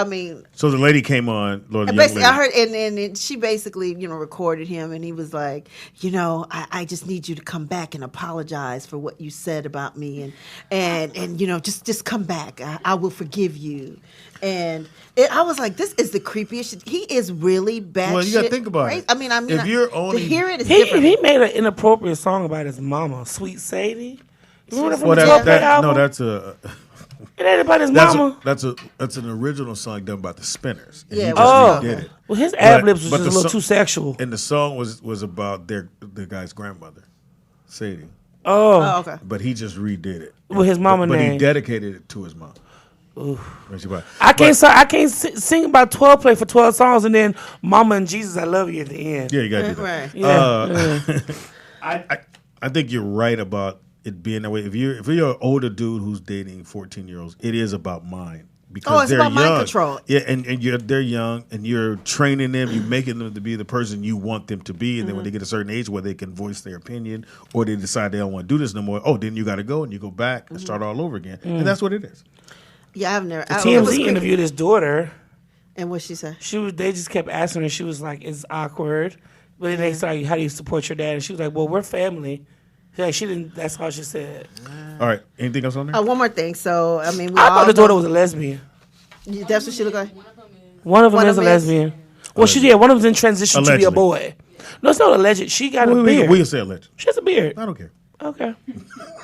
so the lady came on. Lord, the young basically, I lady. heard, and she basically, recorded him, and he was like, I just need you to come back and apologize for what you said about me, and just come back. I will forgive you. And I was like, this is the creepiest shit. He is really bad. Well, you got to think about it. I mean, if you're only to hear it is different. He made an inappropriate song about his mama, Sweet Sadie. You remember that from well, the 12 Play album? that's a. It ain't about his mama. That's an original song done by the Spinners. And Yeah, he well, just redid it. Well, his ad libs was But just a the little song- too sexual. And the song was about the guy's grandmother, Sadie. Oh, okay. But he just redid it. With his mama but name. he dedicated it to his mom. I can't sing about 12 Play for 12 songs and then Mama and Jesus, I love you at the end. Yeah, you gotta do that. Right. Yeah. I think you're right about it being that way. If you're an older dude who's dating 14-year-olds, it is about mind. Because it's they're about young. mind control. Yeah, and they're young, and you're training them, you're making them to be the person you want them to be, and then when they get a certain age where they can voice their opinion, or they decide they don't want to do this no more, then you got to go and you go back and start all over again, and that's what it is. Yeah, I've never. TMZ interviewed his daughter. And what she said? They just kept asking her. She was like, "It's awkward," but then they started, "How do you support your dad?" And she was like, "Well, we're family." She didn't. That's all she said. All right, anything else on there? One more thing. So I mean, I thought the daughter was a lesbian. That's what she looked like. One of them is a is? lesbian. Well, one of them's in transition to be a Allegedly. boy. No, it's not alleged. She got a We beard. can say alleged. She has a beard. I don't care. Okay.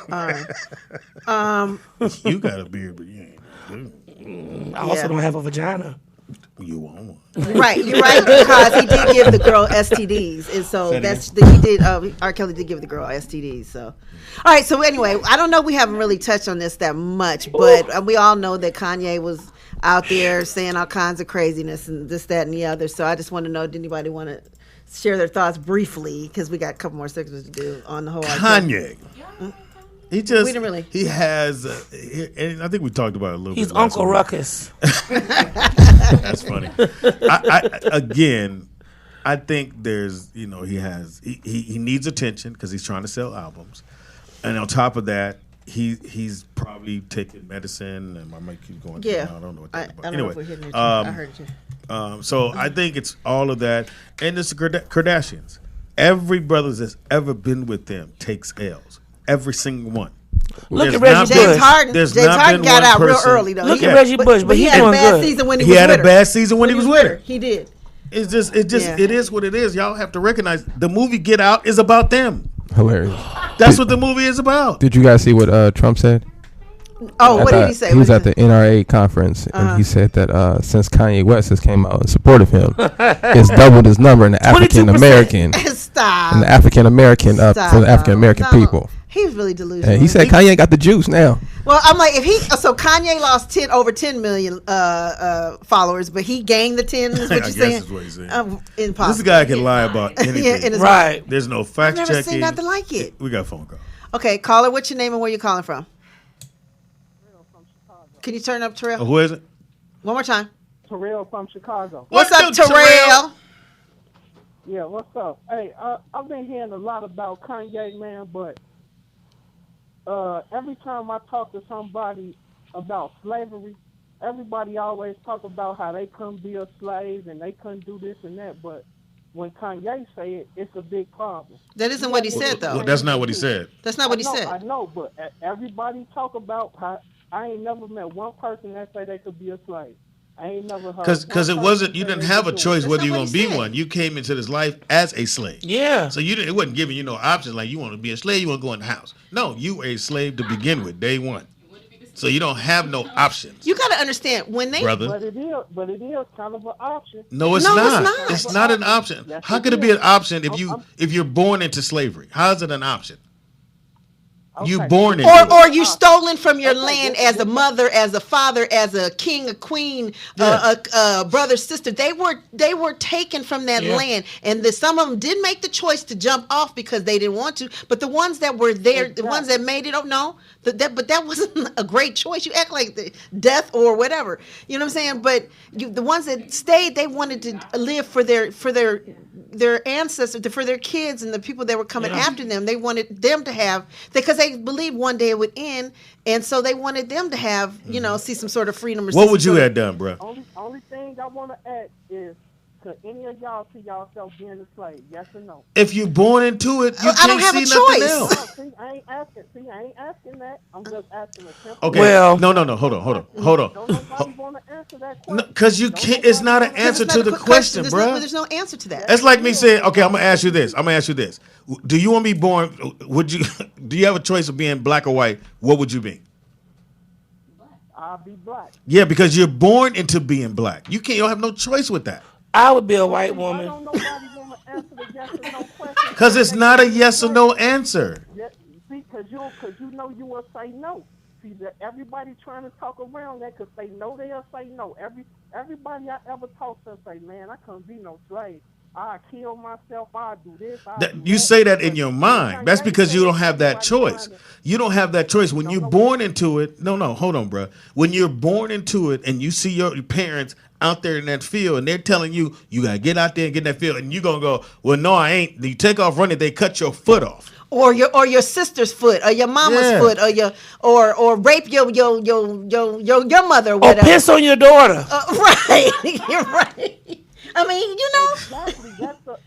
All right. You got a beard, but you ain't. I also Yeah. don't have a vagina. You want one. Right, you're right, because he did give the girl STDs, and so he did. R. Kelly did give the girl STDs. So, all right. So anyway, I don't know. We haven't really touched on this that much, but we all know that Kanye was out there saying all kinds of craziness and this, that, and the other. So I just want to know, did anybody want to share their thoughts briefly, because we got a couple more segments to do on the whole Kanye. He just We didn't really. he has and I think we talked about it a little He's bit. last Uncle week. Ruckus. That's funny. I think there's he needs attention because he's trying to sell albums, and on top of that, he's probably taking medicine, and I might keep going. Yeah. I don't know what I that is. don't know if we're hitting it. Anyway, I heard you. so I think it's all of that, and it's the Kardashians. Every brother that's ever been with them takes L's. Every single one. Look There's at Reggie not Bush. been- James Harden. there's James not Harden been got one out real person- early though. Look He- at Reggie Bush, but he he's had doing a bad good. season when he He was had with a her. bad season when he was with her. He did. It's just Yeah. it is what it is. Y'all have to recognize the movie Get Out is about them. Hilarious. That's what the movie is about. Did you guys see what Trump said? Oh, what did he say? He was What at did the NRA conference, and he said that since Kanye West has came out in support of him, it's doubled his number in the African American he say? Stop. for the African American Stop. people. He was really delusional. Hey, he said Kanye got the juice now. Well, I'm like, so Kanye lost over 10 million followers, but he gained the 10. Is what I you're guess saying? is what he's saying. Impossible. This guy can lie about anything. Yeah, it is Right. There's no fact I've checking. never seen nothing like it. We got a phone call. Okay, caller, what's your name and where you calling from? Can you turn up, Terrell? Who is it? One more time. Terrell from Chicago. What's What up, the Terrell? Yeah, what's up? Hey, I've been hearing a lot about Kanye, man, but every time I talk to somebody about slavery, everybody always talk about how they couldn't be a slave and they couldn't do this and that, but when Kanye say it, it's a big problem. That isn't what he said, though. Well, that's not what he said. That's not what he I said. know, but everybody talk about how I ain't never met one person that say they could be a slave. I ain't never heard. Because it wasn't, you didn't have a choice That's whether not you're what going to he be said. one. You came into this life as a slave. Yeah. So it wasn't giving you no options like you want to be a slave, you want to go in the house. No, you were a slave to begin with, day one. So you don't have no options, You got to understand when they. brother. But it is kind of an option. No, it's No, it's not. not. It's not an option. Yes, How it could it be is. an option if you're born into slavery? How is it an option? You Okay. born into it. Or you stolen from your Okay, land this- as a mother, as a father, as a king, a queen, a brother, sister. They were taken from that Yeah. land, and some of them did make the choice to jump off because they didn't want to. But the ones that were there, the ones that made it, but that wasn't a great choice. You act like death or whatever. You know what I'm saying? But the ones that stayed, they wanted to live for their ancestors, for their kids and the people that were coming after them. They wanted them to have, because they believed one day it would end, and so they wanted them to have, see some sort of freedom. Or What some would you sort of- have done, bro? Only thing I want to ask is, could any of y'all see yourself being a slave? Yes or no? If you're born into it, you I can't don't have see a nothing choice. else. No, see, I ain't asking that. I'm just asking a simple. Okay. Well- no. Hold on. Don't nobody want to answer that question. Because you can't. It's not an answer It's to not a the quick question, There's bro. there's no answer to that. That's like me saying, okay, I'm gonna ask you this. Do you want to be born? Would you? Do you have a choice of being black or white? What would you be? I'll be black. Yeah, because you're born into being black. You don't have no choice with that. I would be a white Why woman. don't nobody want to answer the yes or no question? Because it's not a yes or no answer. Yeah, see, because you know you will say no. See, that everybody trying to talk around that because they know they'll say no. Everybody I ever talk to say, man, I couldn't be no slave. I kill myself. I do this. You say that in your mind. That's because you don't have that choice. You don't have that choice. When you're born into it, no, hold on, bro. When you're born into it and you see your parents out there in that field and they're telling you, you got to get out there and get in that field, and you're going to go, well, no, I ain't. You take off running, they cut your foot off. Or your sister's foot, or your mama's foot, or rape your mother, or Or whatever. piss on your daughter. Right, you're right. I mean,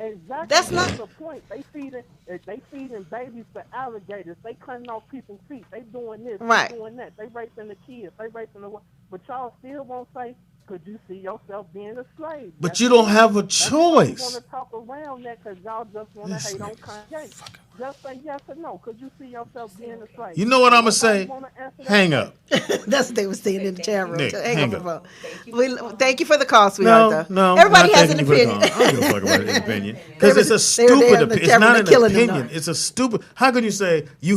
Exactly. That's not the point. They feeding babies to alligators. They cutting off people's feet. They doing this. Right. They doing that. They raping the kids. They raping the. But y'all still won't say, could you see yourself being a slave? But you don't have a choice. You want to talk around that because y'all just want to hate on Kanye. Just say yes or no. Could you see yourself being a slave? You know what I'm going to say? Nobody wanna answer that Hang up. That's what they were saying in the chat room. Nick, hang up. Thank you for the call, sweetheart. No. Everybody not has an thanking you for the opinion. call. I don't give a fuck about his opinion. Because it's a They were there stupid in the opinion. It's chat room, not they're an killing them, opinion. though. It's a stupid. How can you say you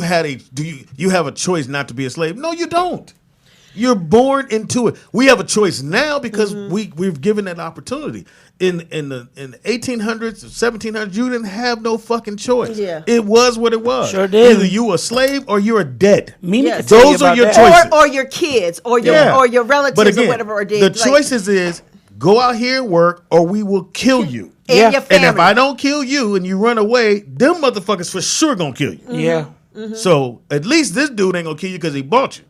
have a choice not to be a slave? No, you don't. You're born into it. We have a choice now because we've given that opportunity. In the 1800s, 1700s, you didn't have no fucking choice. Yeah. It was what it was. Sure did. Either you a slave or you're dead. Mimi Yes. could tell you Those are about your that. choices. Or your kids, or your relatives, But again, or whatever. Or the choices is go out here and work, or we will kill you. and Yeah. your And family. if I don't kill you and you run away, them motherfuckers for sure gonna kill you. Yeah. So at least this dude ain't gonna kill you because he bought you.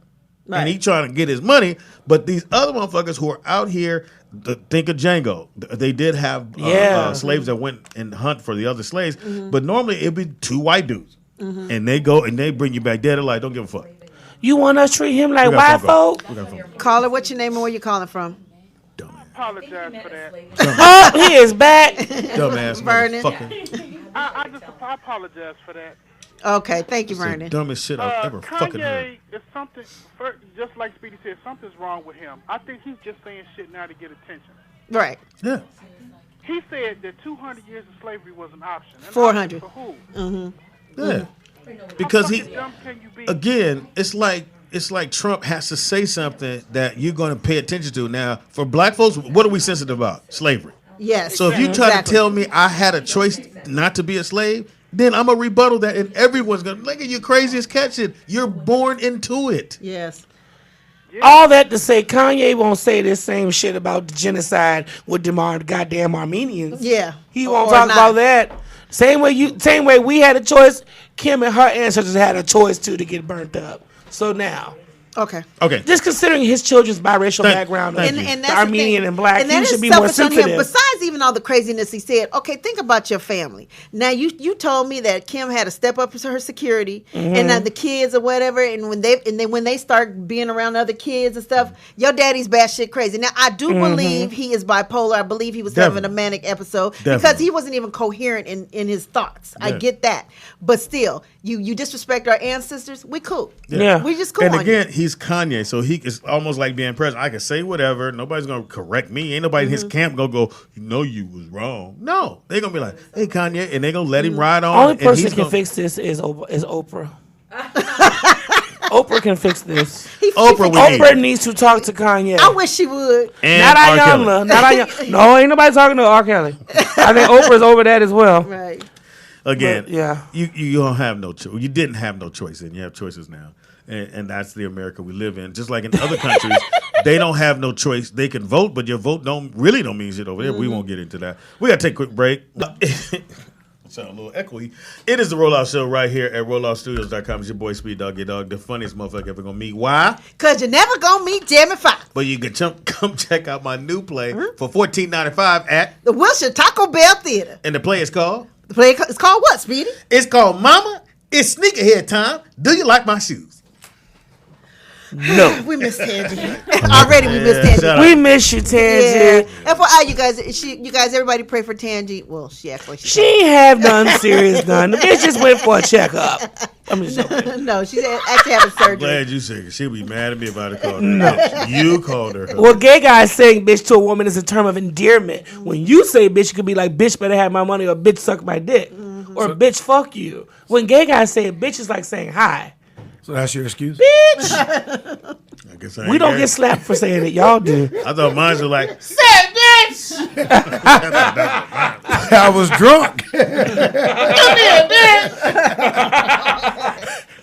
And he trying to get his money. But these other motherfuckers who are out here, think of Django. They did have slaves that went and hunt for the other slaves. But normally it'd be two white dudes. And they go and they bring you back dead or alive. Don't give a fuck. You want us to treat him like We white got a phone folk? call. We got a phone call. Caller, what's your name and where you calling from? Apologize for that. Oh, he is back. Dumbass Vernon. motherfucker. I apologize for that. Okay, thank you, It's the Vernon. dumbest shit I've ever fucking heard. Kanye is something, just like Speedy said, something's wrong with him. I think he's just saying shit now to get attention. Right. Yeah. He said that 200 years of slavery was an option. An 400. option for who? Yeah. because How he fucking dumb can you be? again, it's like Trump has to say something that you're going to pay attention to. Now, for black folks, what are we sensitive about? Slavery. Yes. So if you try exactly. to tell me I had a choice not to be a slave, then I'm gonna rebuttal that, and everyone's gonna look at you crazy as cat shit. You're born into it. Yes. All that to say, Kanye won't say this same shit about the genocide with the goddamn Armenians. Yeah. He won't Or talk not. about that. Same way we had a choice, Kim and her ancestors had a choice too to get burnt up. So now, Okay. Okay. just considering his children's biracial Thank- background, thank of you. And the that's Armenian the thing. and black, and that he is should be more selfish on him. sensitive. Besides even all the craziness he said, okay, think about your family. Now you told me that Kim had to step up to her security, and that the kids or whatever, and when they start being around other kids and stuff, your daddy's batshit crazy. Now I do believe he is bipolar. I believe he was having a manic episode because Definitely. he wasn't even coherent in his thoughts. I Yeah. get that, but still, you disrespect our ancestors. We cool. Yeah. We just cool. And on again, you. he's Kanye, so he is almost like being president. I can say whatever. Nobody's gonna correct me. Ain't nobody in his camp gonna go, you know, you was wrong. No, they're gonna be like, hey Kanye, and they gonna let him ride on. Only and person he's that can gonna- fix this is Oprah. Oprah can fix this. Oprah. We Oprah need. needs to talk to Kanye. I wish she would. And Not R. Kelly. Ayanna. Not Ayanna. No, ain't nobody talking to R. Kelly. I think Oprah's over that as well. Right. Again, But, yeah. you don't have no choice. You didn't have no choice, and you have choices now, and that's the America we live in. Just like in other countries, they don't have no choice. They can vote, but your vote don't mean shit over there. We won't get into that. We got to take a quick break. Sound a little echoey. It is the Rollout Show right here at rolloutstudios.com. It's your boy Speed Dog, your dog, the funniest motherfucker ever gonna meet. Why? Cause you're never gonna meet Jamie Foxx. But you can come check out my new play for $14.95 at, The Wilshire Taco Bell Theater. and the play is called. The play it's called what, Speedy? It's called Mama. It's sneakerhead time. Do you like my shoes? No. We miss Tangy. Already we miss Tangy. shout out. We miss you, Yeah. Tangy. FYI, you guys, everybody pray for Tangy. Well, she acts like She ain't have nothing serious done. The bitch just went for a checkup. I'm just joking. No, she's actually having surgery. Glad you said it. She'll be mad at me about it. Called her. No. You called her. Well, gay guys saying bitch to a woman is a term of endearment. When you say bitch, it could be like bitch better have my money or bitch suck my dick or bitch fuck you. When gay guys say bitch is like saying hi. So that's your excuse? Bitch. I guess I We ain't don't gay. get slapped for saying it. Y'all do. I thought mine was like, I was drunk.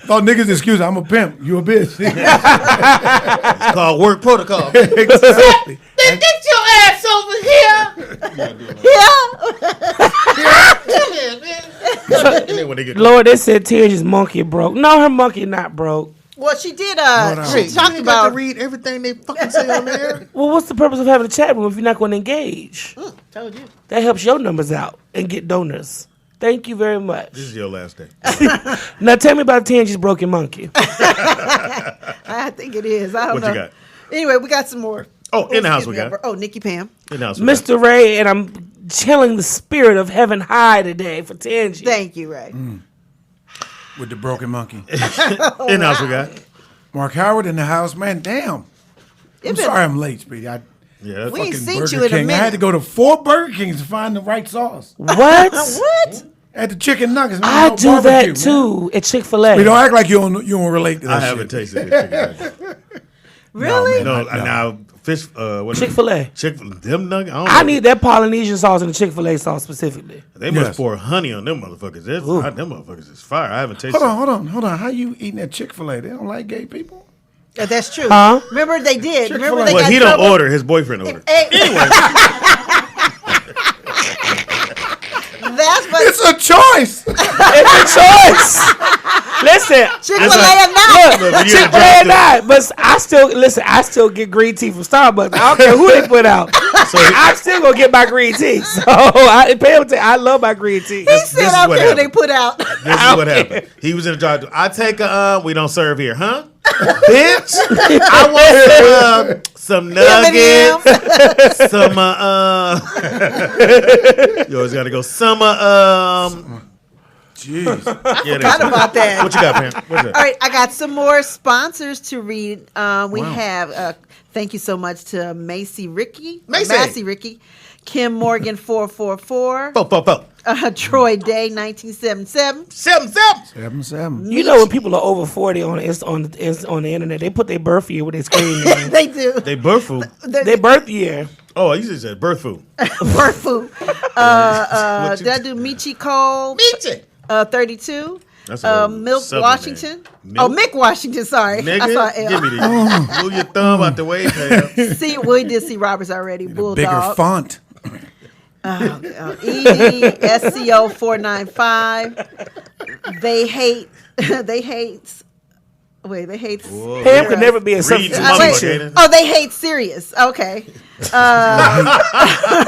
Thought niggas excuse. I'm a pimp. You a bitch. it's called work protocol. Exactly. Then get your ass over here. And then when they get Lord, they said Tangy's monkey broke. No, her monkey not broke. Well, she did. on. She you talked ain't got about. to read everything they fucking say on there. Well, what's the purpose of having a chat room if you're not going to engage? Told you. That helps your numbers out and get donors. Thank you very much. This is your last day. Now tell me about Tangy's broken monkey. I think it is. I don't What know. you got? Anyway, we got some more. Oh, in the house excuse we me, got. Oh, Nikki Pam. In the house we got. Missterray, and I'm chilling the spirit of heaven high today for Tangy. Thank you, Ray. With the broken monkey. In the house we got. Mark Howard in the house. Man, damn. I'm been- sorry I'm late, Speedy. Yeah, that's We ain't Fucking seen Burger you in a King. I had minute. to go to 4 Burger Kings to find the right sauce. What? What? At the chicken nuggets. Man, I no do barbecue, that man. too at Chick-fil-A. You don't act like you don't relate to that I haven't shit. tasted it. Chicken Really? man. no, now fish. What is it? Chick-fil-A. Them nuggets. I, don't I know. need that Polynesian sauce and the Chick-fil-A sauce specifically. They must Yes. pour honey on them motherfuckers. Them motherfuckers is fire. I haven't tasted. Hold on. How you eating at Chick-fil-A? They don't like gay people? Yeah, that's true. Huh? Remember they did. Remember Chick-fil-A. they Well, got he don't trouble? order. His boyfriend ordered. Hey, that's what It's a choice. It's a choice. Listen, Chick-fil-A or not. Look, when you Chick-fil-A drive or through- not, but I still get green tea from Starbucks. I don't care who they put out. I'm still gonna get my green tea. So I love my green tea. He This said, is I don't what care who they happened. put out. This is what happened. He was in the drive-thru. I take a we don't serve here, huh? Bitch, I want some nuggets, M&Ms. some you always gotta go some Jeez. yeah, Forgot about that. What you got, Pam? What's that? All right, I got some more sponsors to read. We have, thank you so much to Macy Ricky. Macy. Ricky. Kim Morgan 444. 444. Troy Day 1977. 77. 7-7. You know when people are over 40 on the internet, they put their birth year with their screen name. They do. They birth food. Their birth year. Oh, you just said birth food. Birth food. Did I do Michi Cole? Michi. 32. That's a Milk Southern Washington. name. Oh, Milk? Mick Washington. Sorry, Nigga, I saw give L. me this. Move your thumb out the way, pal. See, we did see Roberts already. Bulldog. Bigger font. Edie SCO 495. They hate. Wait, they hate. Whoa. Pam could never be a Read substitute some mother, teacher. Gator. Oh, they hate serious. Okay.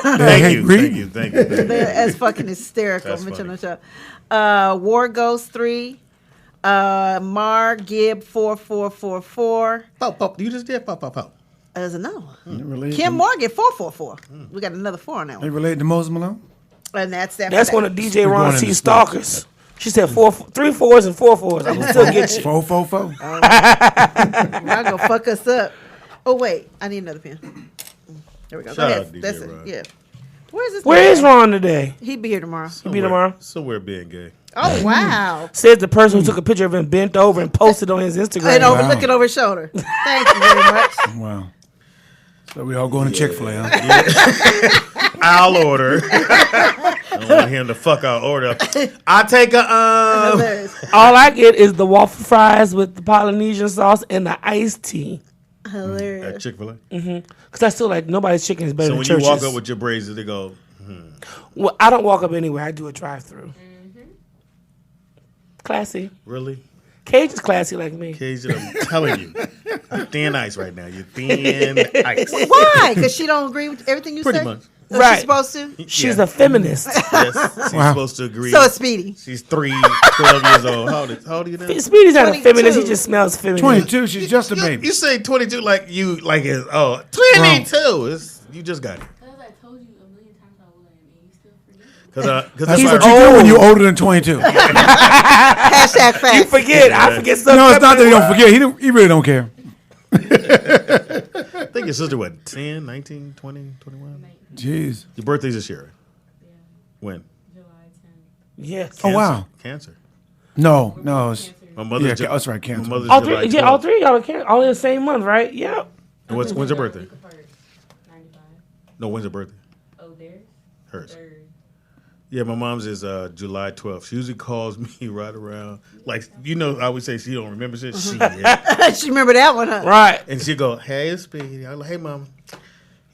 Thank you. That's fucking hysterical. That's Mitchell funny. Mitchell. War Ghost 3. Marc Gibb 4444. You just did pop. As a no. Related Kim to- Morgan 444. We got another 4 on that They one. related to Moses Malone? And that's that. That's for one that. of DJ We're Ron going into C's sports. stalkers. She said 3 4s and 4 4s. I can still get you. 444. Y'all gonna fuck us up. Oh wait, I need another pen. There we go. Shout Go out ahead. DJ That's Ron. it. Yeah. Where's this? Where nigga? is Ron today? He be here tomorrow. Be tomorrow. Somewhere being gay. Oh wow. Says the person who took a picture of him bent over and posted on his Instagram. And over looking over his shoulder. Thank you very much. Wow. So we all going to Chick-fil-A, huh? I'll order. I don't want him to fuck our order. I take a Hilarious. All I get is the waffle fries with the Polynesian sauce and the iced tea. Hilarious. at Chick-fil-A. Because I still like nobody's chicken is better So than when Church's. you walk up with your braids, they go, Well, I don't walk up anywhere. I do a drive-through. Classy. really? Cage is classy like me. Cajun, I'm telling you. You're thin ice right now. You're thin ice. Why? Because she don't agree with everything you Pretty say? much. So Right. She's supposed to? She's Yeah. a feminist. Yes, she's supposed to agree. So it's Speedy. She's 12 years old. How old are you now? Speedy's not a 22. feminist. He just smells feminine. 22, she's just a baby. You say 22 like it's 22. You just got it. Because I told you a million times I would, and you still forget. Because That's He's what old. you do when you're older than 22. No, Hashtag facts. You forget. I forget something. it's not that he don't forget. He really don't care. I think your sister, what, 10, 19, 20, 21? Jeez. Your birthday's this year. Yeah, When? July 10th. Yes. Oh, wow. Cancer. No. It's, My mother's Yeah, that's right, cancer. My mother's All July three, yeah, all 12th. three of y'all are all in the same month, right? Yeah. And when's her birthday? Week apart. 95. No, when's her birthday? Oh, theirs? Hers. 3rd. Yeah, my mom's is July 12th. She usually calls me right around, like, I always say she don't remember shit. She She remember that one, huh? Right. And she go, hey, Speedy. I'm like, hey, mama,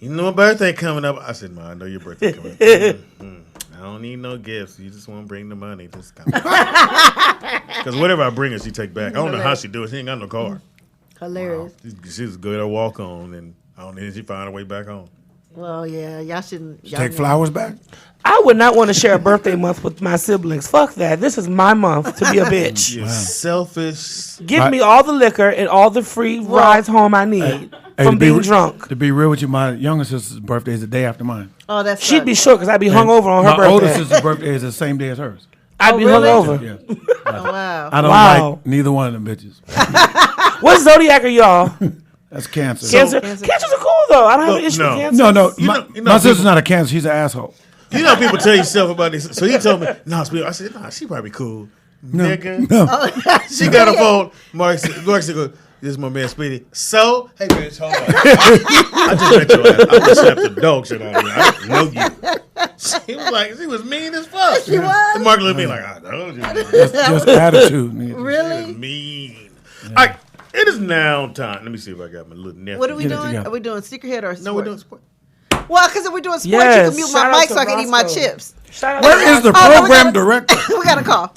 you know my birthday coming up. I said, Ma, I know your birthday coming up. I don't need no gifts. You just want to bring the money. Just come. Because whatever I bring her, she take back. I don't know how she do it. She ain't got no car. Hilarious. She's good at walk on, and I don't know, she find her way back home. Well, yeah, y'all shouldn't. Y'all Take flowers back. I would not want to share a birthday month with my siblings. Fuck that. This is my month to be a bitch. You're selfish. Give me all the liquor and all the free rides home I need from being drunk. To be real with you, my younger sister's birthday is the day after mine. Oh, that's She'd be sure because I'd be hungover on her My older birthday. sister's birthday is the same day as hers. I'd be really? hungover. Yeah. Oh, wow. I don't Wow. like neither one of them bitches. What zodiac are y'all? That's cancer. Cancer. Cancers are cool though. I don't have an issue no. with cancer. No. You My, know- you know my sister's people- not a cancer. She's an asshole. You know people tell you stuff about this. So he told me, no, Speedy. I said, nah, she probably cool. Nigga. No. She got a phone. Mark said, this is my man Speedy. So, hey bitch, hold on. I just met your ass. I just slapped the dog shit out of you. I didn't know you. She was mean as fuck. She was? And Mark looked at me like, I told you. That's just attitude. nigga. Really? Mean. All right, it is now time. Let me see if I got my little nephew. What are we Get it doing? together. Are we doing secret hit or sports? No, we're doing sport. Well, because if we're doing sports, Yes, you can mute shout my out mic to so I can eat my Roscoe. chips. Shout out Where is the Oh, no, we program gotta- director? We got to call.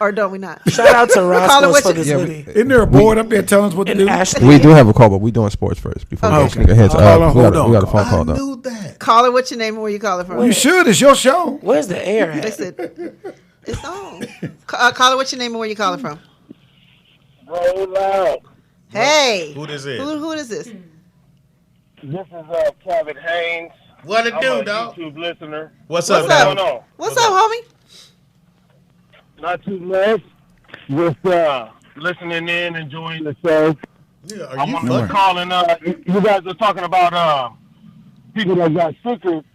Or don't we not? Shout out to Caller, Roscoe's what's for your- this Yeah, hoodie. Isn't there a board up there telling us what to And do? Ashley. We do have a call, but we doing sports first before we Okay. go sneak heads. Hold on, We hold got on. a phone call I though. knew that. Caller, what's your name and where you calling from? You should. It's your show. Where's the air They at? said, it's on. Caller, what's your name and where you calling from? Roll out. Hey. Who this is? Who is this? This is Kevin Haynes. What it I'm do, a dog? YouTube listener. What's What's up, up? dog? What's up, homie? Not too much. Just listening in, enjoying the show. Yeah, are I you wanted to fucking? call and you guys are talking about people that got secrets.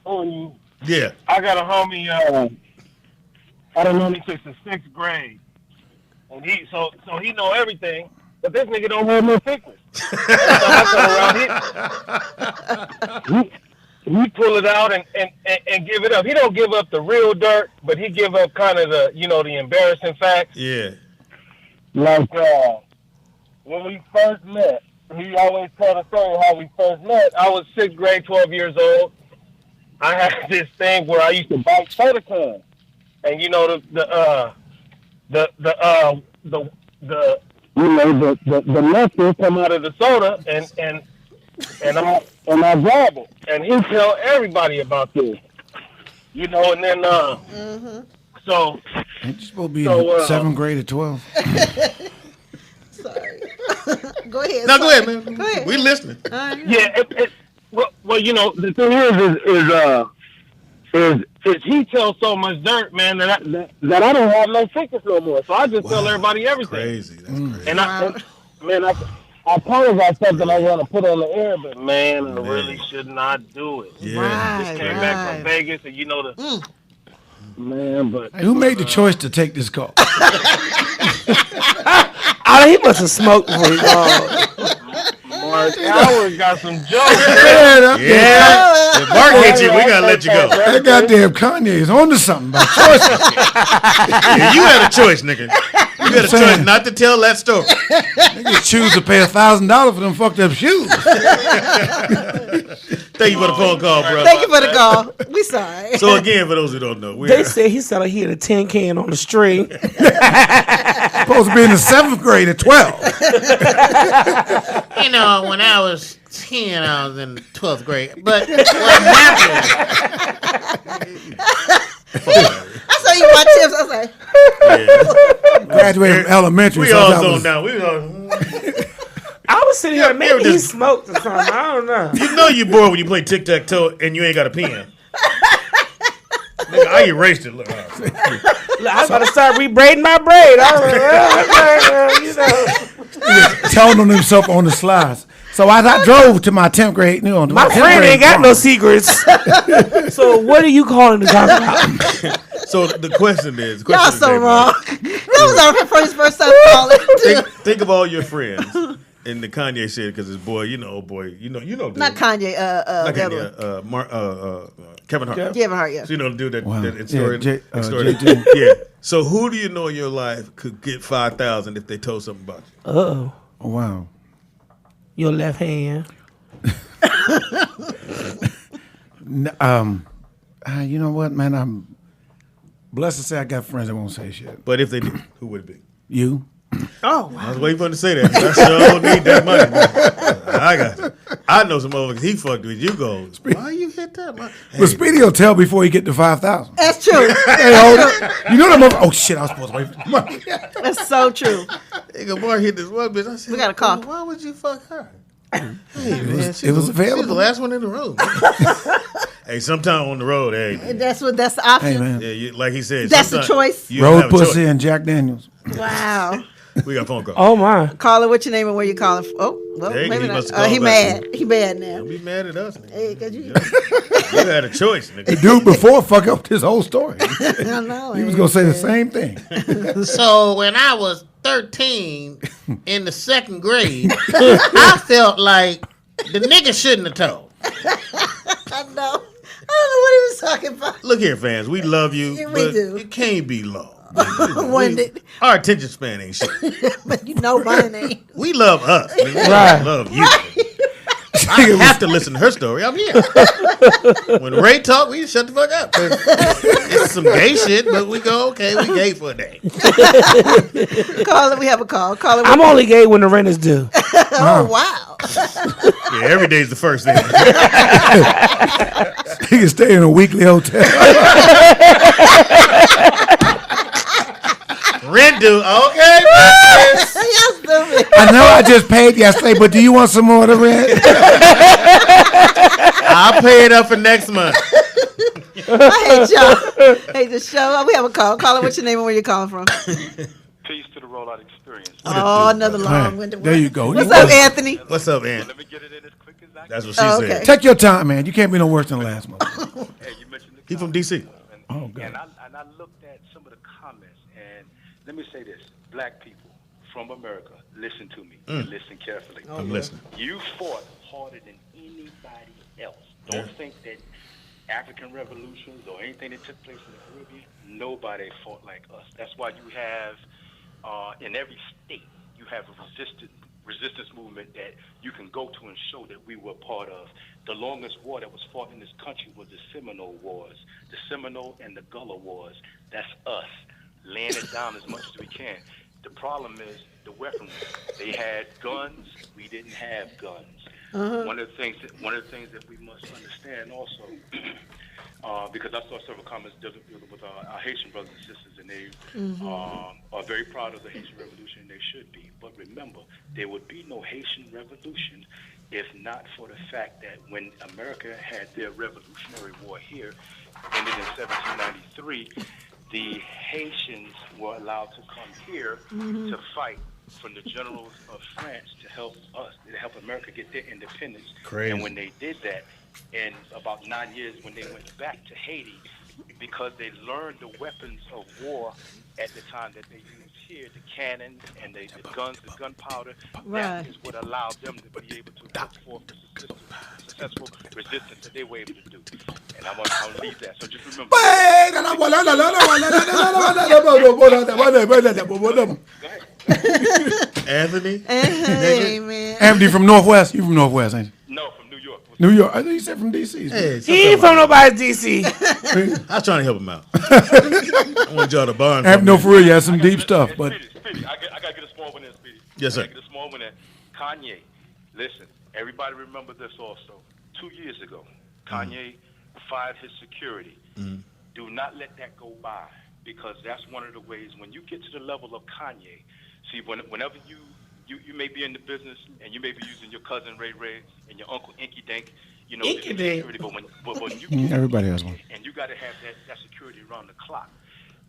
on you. Yeah. I got a homie. I don't know. He since the 6th grade, and he know everything. But this nigga don't have no thickness. He pull it out and give it up. He don't give up the real dirt, but he give up kind of the the embarrassing facts. Yeah. Like when we first met, he always tell the story how we first met. I was 6th grade, 12 years old. I had this thing where I used to bite soda cans, and the nectar come out of the soda, and I grab it, and he tell everybody about this, and then so Ain't you supposed to be in 7th grade at 12? Sorry. Go ahead. No, go ahead, man. Go ahead. We listening. Yeah. Well, the thing is he tells so much dirt, man, that I don't have no thickness no more. So I just tell everybody everything. Crazy. That's crazy. And I apologize something I want to put on the air, but man, I really should not do it. Yeah. Just came back from Vegas, and man, but Hey, who made the choice to take this call? He must have smoked before he called. Mark Howard got some jokes. Yeah. If Mark hit you, we gotta let you go. That goddamn Kanye is on to something about choices. Yeah, you had a choice, nigga. You had a choice not to tell that story. Niggas choose to pay $1,000 for them fucked up shoes. Thank you for the phone call, bro. Thank you for the call. We sorry. So again, for those who don't know, They said he said he had a tin can on the string. Supposed to be in the 7th grade at 12. When I was 10, I was in the 12th grade. But what happened? I saw you watch tips. I was like, Graduated from elementary. We so all that zoned was- down. I was sitting here, maybe he smoked or something. I don't know. You know you bored when you play tic-tac-toe and you ain't got a pen. Nigga, I erased it. Look, I was about to start rebraiding my braid. I was like, telling on himself on the slides. So as I drove to my 10th grade, my friend ain't got no secrets. So what are you calling to talk about? So the question is, y'all so wrong. That was our first time calling. Think of all your friends. And the Kanye said because his boy, you know. Not Kanye. Not Kanye. Kevin Hart. Kevin Hart, yeah. So you know the dude that JT. Yeah. So who do you know in your life could get 5,000 if they told something about you? Uh-oh. Oh, wow. Your left hand. You know what, man? I'm blessed to say I got friends that won't say shit. But if they did, who would it be? You. Oh, I was waiting for him to say that. I sure need that money. I got you. I know some motherfuckers he fucked with. You go, why you hit that? Hey. But Speedy will tell before he get to 5,000. That's true. You know that motherfucker. Oh shit! I was supposed to wait for the money. That's so true. Nigga, boy, hit this one bitch. I said, We got a call. Why would you fuck her? Hey, man, it was available. She was the last one in the room. Hey, sometime on the road, hey. That's the option. Hey man, Yeah, like he said, That's the choice. road pussy and Jack Daniels. Wow. We got a phone call. Oh my. Caller, what's your name and where you calling from? Oh, well, Hey, maybe he not. must have called He back. mad. He mad now. Don't be mad at us, nigga. Hey, cause you. You had a choice, nigga. The dude before fuck up his whole story. I know. He was gonna say the same thing. So when I was 13 in the 2nd grade, I felt like the nigga shouldn't have told. I know. I don't know what he was talking about. Look here, fans. We love you, Yeah, we but do. it can't be long. Our attention span ain't shit. But you know mine ain't. We love us. Nigga. We Right. love you. I have to listen to her story. I'm here. When Ray talk, we shut the fuck up. It's some gay shit, but we go, okay, we gay for a day. Caller, we have a call. Caller, I'm only gay when the rent is due. oh wow. Yeah, every day's the first thing. He can stay in a weekly hotel. Rent due, okay. I know I just paid yesterday, but do you want some more of the rent? I'll pay it up for next month. I hate y'all. Hate the show. We have a call. Caller, what's your name and where you calling from? Peace to the rollout experience. Oh, another long-winded one. There you go. What's up, Anthony? What's up, Aunt? Let me get it in as quick as I can. That's what she Oh, said. okay. Take your time, man. You can't be no worse than the last month. He from DC. Oh, God. And I looked at some of the comments, and let me say this: Black people from America, listen to me and listen carefully. I'm listening. You fought harder than anybody else. Don't think that African revolutions or anything that took place in the Caribbean, nobody fought like us. That's why you have, in every state, you have a resistance movement that you can go to and show that we were part of. The longest war that was fought in this country was the Seminole Wars, the Seminole and the Gullah Wars. That's us, laying it down as much as we can. The problem is the weaponry. They had guns. We didn't have guns. One of the things that we must understand also, because I saw several comments dealing with our Haitian brothers and sisters, and they are very proud of the Haitian Revolution, and they should be. But remember, there would be no Haitian Revolution if not for the fact that when America had their Revolutionary War here, ended in 1793, the Haitians were allowed to come here to fight from the generals of France to help us, to help America get their independence. Crazy. And when they did that, in about 9 years, when they went back to Haiti, because they learned the weapons of war at the time that they used here, the cannons and the guns, the gunpowder, that is what allowed them to be able to put forth the successful resistance that they were able to do. And I'll leave that. So just remember. Anthony? Hey, man. Anthony from Northwest. You from Northwest, ain't you? No, from New York. New York. I think you said from DC. Hey, He ain't from nobody's DC. I was trying to help him out. I want y'all to bond. No, for real, you had some deep stuff. But Speedy, I got to get a small one in, Speedy. Yes, sir. I got to get a small one in. Kanye, listen, everybody remember this also. 2 years ago, Kanye fired his security. Do not let that go by, because that's one of the ways when you get to the level of Kanye. See, whenever you may be in the business and you may be using your cousin Ray Ray and your uncle Inky Dink, you know, Inky Dink. security. But when you everybody has one. and you got to have that security around the clock.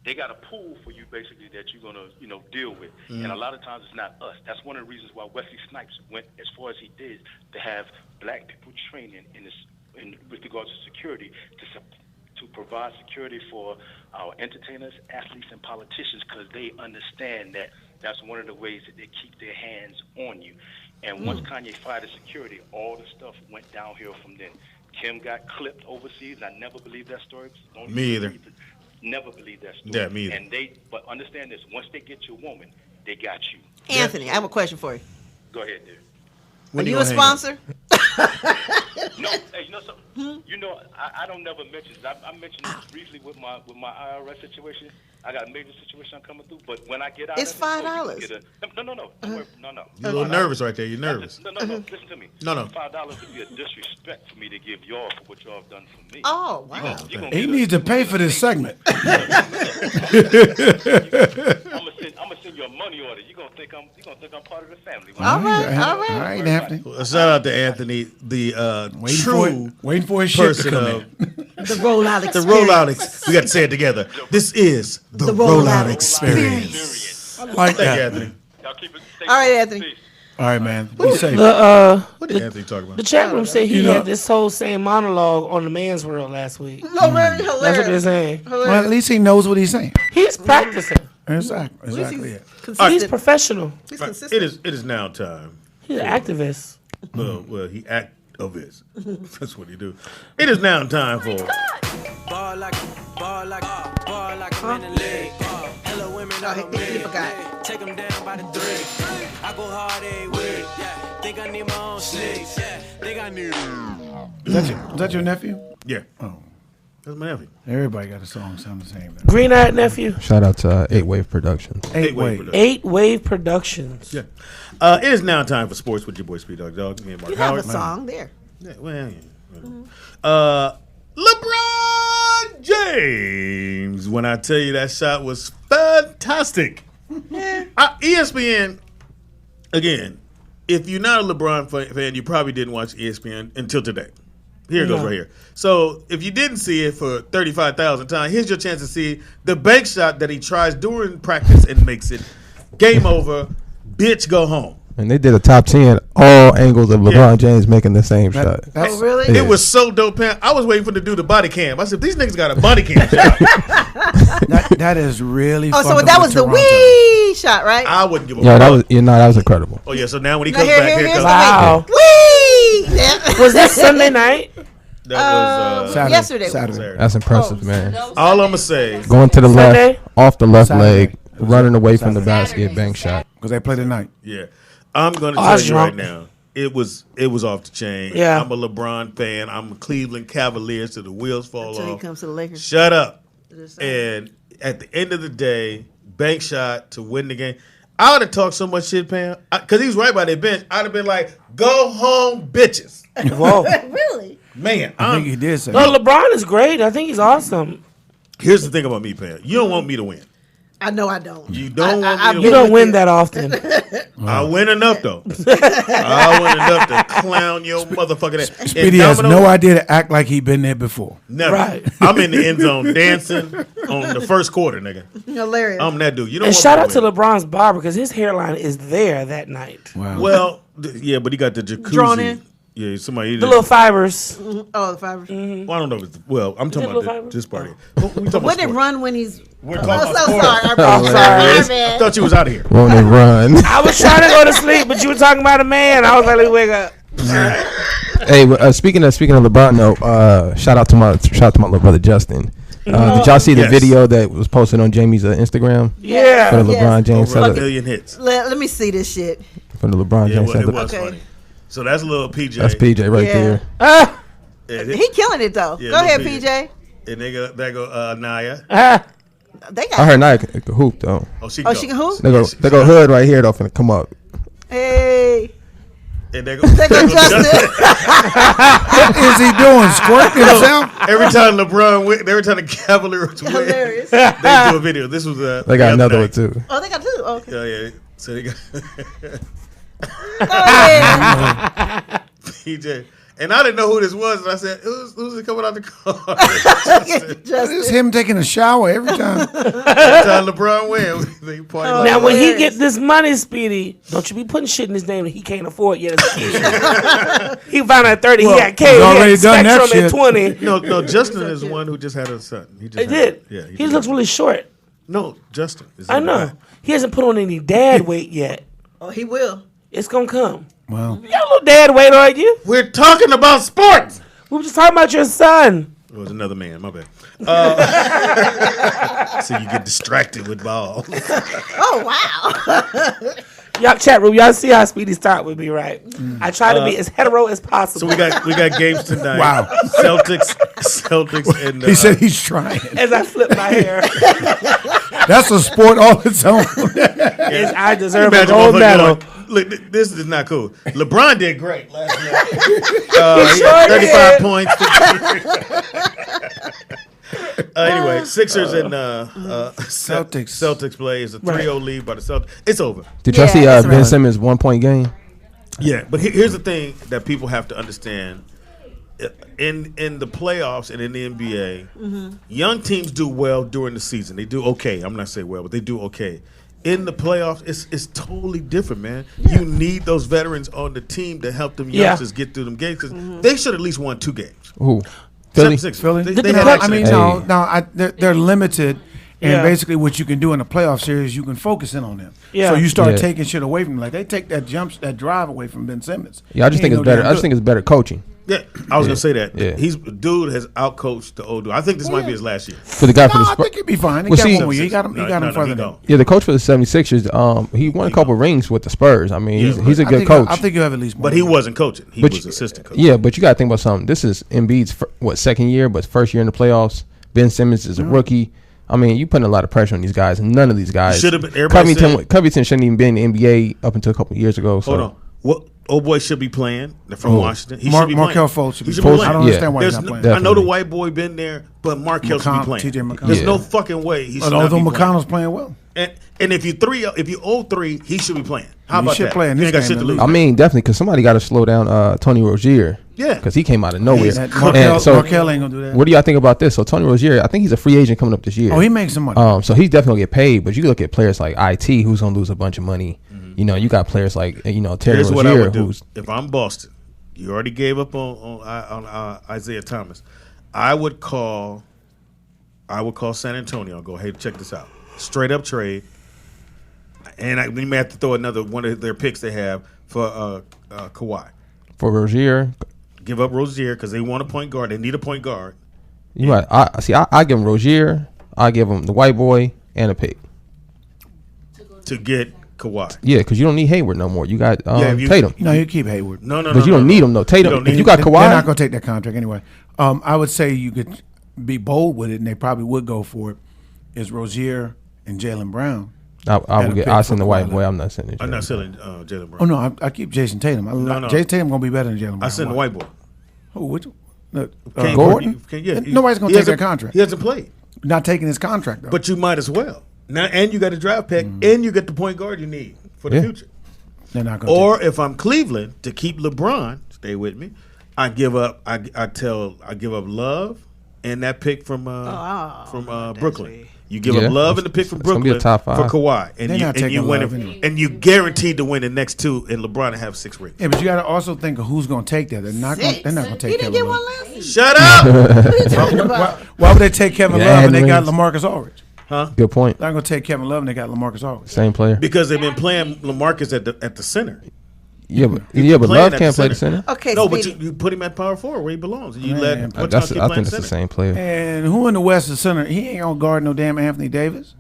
They got a pool for you basically that you're gonna deal with, and a lot of times it's not us. That's one of the reasons why Wesley Snipes went as far as he did to have black people training with regards to security to provide security for our entertainers, athletes, and politicians, because they understand that that's one of the ways that they keep their hands on you. And once Kanye fired the security, all the stuff went downhill from then. Kim got clipped overseas. I never believed that story. Me either. Never believed that story. Yeah, me either. And but understand this: once they get your woman, they got you. Anthony, I have a question for you. Go ahead, dude. Are you a sponsor? No, hey, you know something? You know, I don't never mention this. I mentioned this briefly with my IRS situation. I got a major situation I'm coming through, but when I get out, It's $5. No. You're a little nervous right there. You're nervous. No. Listen to me. No. $5 would be a disrespect for me to give y'all for what y'all have done for me. Oh, wow. He needs to pay for this segment. I'm gonna send you a money order. You're gonna think I'm part of the family. All right. All right, Anthony. Well, shout out to Anthony, the Waiting for his shit to person come of in. The rollout the experience. rollout. We got to say it together. This is the rollout experience. I like Thank you, that. Anthony. Y'all keep it. All right, Anthony. All right, man. Be safe. What did Anthony talk about? The chat room said he had this whole same monologue on the Man's World last week. No, man, That's what they're hilarious. saying. Well, at least he knows what he's saying. He's practicing. Exactly. Yeah. He's professional. He's Right, consistent. it is now time. He's an activist. Well, he activist. That's what he do. It is now time for. Ball like in the leg. Hello, women, He forgot. take them down by the three. I go hard every week. Think I need my own slicks. Think I need. Is that your nephew? Yeah. Oh, That's my nephew. everybody got a song sound the same. Green Eyed Nephew. Shout out to 8-Wave Productions. 8-Wave. Production. 8 Wave Productions. Yeah. It is now time for sports with your boy Speed Dog Dog. Me and Mark You have Howard. a song there. Yeah, well, yeah. LeBron James. When I tell you that shot was fantastic. ESPN, again, if you're not a LeBron fan, you probably didn't watch ESPN until today. Here it goes right here. So if you didn't see it for 35,000 times, here's your chance to see the bank shot that he tries during practice and makes it. Game over. Bitch, go home. And they did a top 10, all angles of LeBron James making the same shot. Oh, really? Yeah. It was so dope, man. I was waiting for the dude to body cam. I said, these niggas got a body cam shot. That is really. Oh, so fucking that with was the Toronto. wee shot, right? I wouldn't give a Yeah, fuck. that was incredible. Oh, yeah, so now when he No, comes back, here comes... Wow. Wee! Was that Sunday night? That was Saturday. Yesterday. Saturday. That's impressive, man. all I'm going to say. Going to the Sunday? left, off the left Saturday. leg, running away from the basket, bank shot. Because they play tonight. Yeah. I'm going to I tell was you right drunk. now. It was off the chain. Yeah. I'm a LeBron fan. I'm a Cleveland Cavaliers till the wheels fall Until he off. comes to the Lakers. Shut up. And at the end of the day, bank shot to win the game. I would have talked so much shit, Pam, because he was right by their bench. I'd have been like, "Go home, bitches." Whoa. Really? Man, I think he did say No, that. LeBron is great. I think he's awesome. here's the thing about me, Pam. You don't want me to win. I know I don't. You don't want me to You win. don't win that often. I win enough though. I win enough to clown your motherfucking ass. And Speedy has Domino, no idea to act like he been there before. Never. Right. I'm in the end zone dancing on the first quarter, nigga. Hilarious. I'm that dude. You don't And want shout me out to win. LeBron's barber because his hairline is there that night. Wow. Well, yeah, but he got the jacuzzi. Drawn in? Yeah, somebody. The little fibers. Oh, the fibers. Well, I don't know if it's. Well, I'm talking Little about fibers? this party. We talking about Wouldn't it sports. run when he's... We're Oh, talking so about sorry. sports. I'm sorry. I thought you was out of here. Won't it run? I was trying to go to sleep, but you were talking about a man. I was like, let me wake up. Hey, speaking of LeBron, though, shout out to my little brother Justin. Did y'all see the Yes. video that was posted on Jamie's Instagram? Yeah. For the LeBron James Over a celebration. million hits. Let me see this shit. For the LeBron Yeah, James it celebration. was Okay. funny. So that's a little PJ. That's PJ right Yeah. there. Ah, Yeah, He killing it, though. Yeah, Go ahead, look, PJ. And they go Naya. ah. They got... I heard Nike can hoop though. Oh, she Oh, go. she can hoop? They go hood right here though, finna come up. Hey. And they go. They go Justin. What is he doing? Squirting himself? Every time LeBron win, every time the Cavaliers win, Hilarious. they do a video. This was They the got other another one night. too. Oh, they got two. Oh, okay. Yeah, yeah. So they got Oh, yeah. PJ. And I didn't know who this was, and I said, "Who's it coming out the car?" It's Justin. him taking a shower every time. Every time LeBron win, they party like Now, when he hilarious. gets this money, Speedy, don't you be putting shit in his name that he can't afford yet as a kid. He found out at 30, Well, he had K, he's he already had done that Spectrum at shit. 20. No, Justin is the one who just had a son. He just He had did. Yeah, He just looks had- really short. No, Justin. Is I in the know. back. He hasn't put on any dad weight yet. Oh, he will. It's going to come. Well, You got a little dad weight on you. We're talking about sports. We were just talking about your son. It was another man. My bad. So you get distracted with balls. Oh, wow. Y'all chat room, y'all see how Speedy start with me, right? I try to be as hetero as possible. So we got games tonight. Wow. Celtics, and he said he's trying. as I flip my hair. That's a sport all its own. Yes, I deserve a Imagine gold motherfucker medal. going, look, this is not cool. LeBron did great last night. He sure had 35 did. points. Anyway, Sixers and Celtics. Celtics play is a 3-0 lead by the Celtics. It's over. Did y'all Yeah, see that's Ben right. Simmons 1 point game? Yeah, but here's the thing that people have to understand. In the playoffs and in the NBA, young teams do well during the season. They do okay. I'm not saying well, but they do okay. In the playoffs, it's totally different, man. You need those veterans on the team to help them Yeah. youngsters get through them games because they should at least won 2 games. Who? Philly? 76ers. Philly? They had I access. mean, Hey. they're limited. And Yeah. basically, what you can do in a playoff series, you can focus in on them. Yeah. So you start Yeah. taking shit away from them. Like they take that drive away from Ben Simmons. Yeah, I just He think ain't it's no better. damn I just think good. it's better coaching Yeah, I was gonna say that. Yeah. Dude has outcoached the old dude. I think this might be his last year. for the guy for No, the I Spurs. think he'd be fine. He Well, got see- one more year. He got him. He got him further than. don't. Yeah, the coach for the 76ers, he won a couple rings with the Spurs. I mean, Yeah, he's a I good think coach. I think you have at least one. But he wasn't coaching. He But was you- assistant coach. Yeah, but you got to think about something. This is Embiid's second year, but first year in the playoffs. Ben Simmons is a rookie. I mean, you putting a lot of pressure on these guys, and none of these guys. Should have been. Everybody Covington shouldn't even been in the NBA up until a couple of years ago. So. Hold on. What old boy should be playing from Who? Washington? He should be playing. Markelle Fultz should be He playing. playing. I don't Yeah. understand why he's There's not playing. I know the Definitely. white boy been there, but Markelle should be playing. TJ McConnell. There's Yeah. no fucking way he should not Although be playing. McConnell's playing well. And if you owe 3, he should be playing. How He about should that? play in He this ain't got game shit to at lose. least. I mean, definitely, because somebody got to slow down Tony Rozier. Yeah. Because he came out of nowhere. That And so, Markelle ain't gonna do that. what do y'all think about this? So Tony Rozier, I think he's a free agent coming up this year. Oh, he makes some money. So he's definitely gonna get paid. But you look at players like IT, who's gonna lose a bunch of money. You know, you got players like Terry Here's what I Rozier, would do. who's If I'm Boston, you already gave up on Isaiah Thomas. I would call San Antonio and go, hey, check this out. Straight up trade. And we may have to throw another one of their picks they have for Kawhi. for Rozier. Give up Rozier because they want a point guard. They need a point guard. You might. I give him Rozier. I give him the white boy and a pick. To get Kawhi. Yeah, because you don't need Hayward no more. You got Tatum. No, you keep Hayward. No. But you don't need him though. Tatum. If you got Kawhi, they're not going to take that contract anyway. I would say you could be bold with it, and they probably would go for it. Is Rozier and Jaylen Brown? I send the white boy. I'm not sending. I'm not selling Jaylen Brown. Oh no, I keep Jason Tatum. Jason Tatum going to be better than Jaylen Brown. I send the white boy. Who? Which? Gordon? Nobody's going to take that contract. He hasn't played. Not taking his contract though. But you might as well. Now, and you got a draft pick, and you get the point guard you need for the future. They're not going. Or if I'm Cleveland, to keep LeBron, stay with me. I give up. I give up Love and that pick from Brooklyn. You give up Love and the pick from Brooklyn be a top for five. Kawhi, and you win it, and you guaranteed to win the next two, and LeBron to have 6 rings. Yeah, but you got to also think of who's going to take that. They're not going to take He Kevin didn't get one Love. last year. Shut up! Why would they take Kevin Love and they got LaMarcus Aldridge? Huh? Good point. They're not going to take Kevin Love and they got LaMarcus Aldridge. Same player. Because they've been playing LaMarcus at the center. Yeah, but Love can't play the center. Okay, No, but Speedy. you put him at power forward where he belongs. And you Man, let I keep think playing it's the center. same player. And who in the West is center? He ain't going to guard no damn Anthony Davis.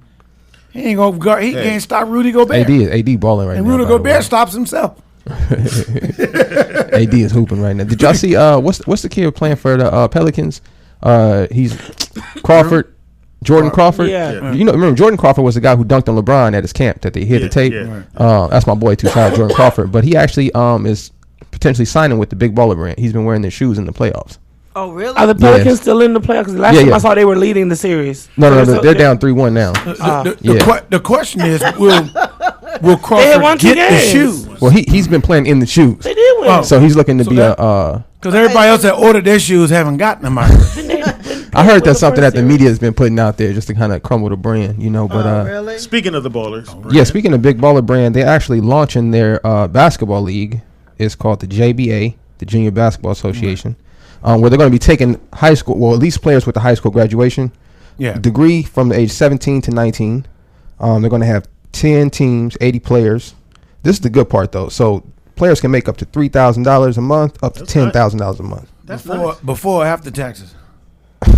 He ain't going to guard. He can't stop Rudy Gobert. AD balling right and now. Rudy by the Gobert way. stops himself. AD is hooping right now. Did y'all see what's the kid playing for the Pelicans? He's Crawford. Jordan Crawford. Yeah. Remember Jordan Crawford was the guy who dunked on LeBron at his camp that they hit the tape. Yeah. That's my boy too, shout out Jordan Crawford. But he actually is potentially signing with the Big Baller brand. He's been wearing their shoes in the playoffs. Oh, really? Are the Pelicans still in the playoffs? 'Cause last time I saw they were leading the series. No, they're down 3-1 now. The question is, will They had won Crawford 2 get the games. shoes? Well, he's been playing in the shoes. They did win. So he's looking to be Because everybody else that ordered their shoes haven't gotten them out. I heard that's something that the media has been putting out there just to kind of crumble the brand, But really? Speaking of the ballers, yeah, speaking of Big Baller brand, they're actually launching their basketball league. It's called the JBA, the Junior Basketball Association, where they're going to be taking high school, well, at least players with the high school graduation degree from the age 17 to 19. They're going to have 10 teams, 80 players. This is the good part, though. So players can make up to $3,000 a month, up to $10,000 a month. that's Before or after taxes?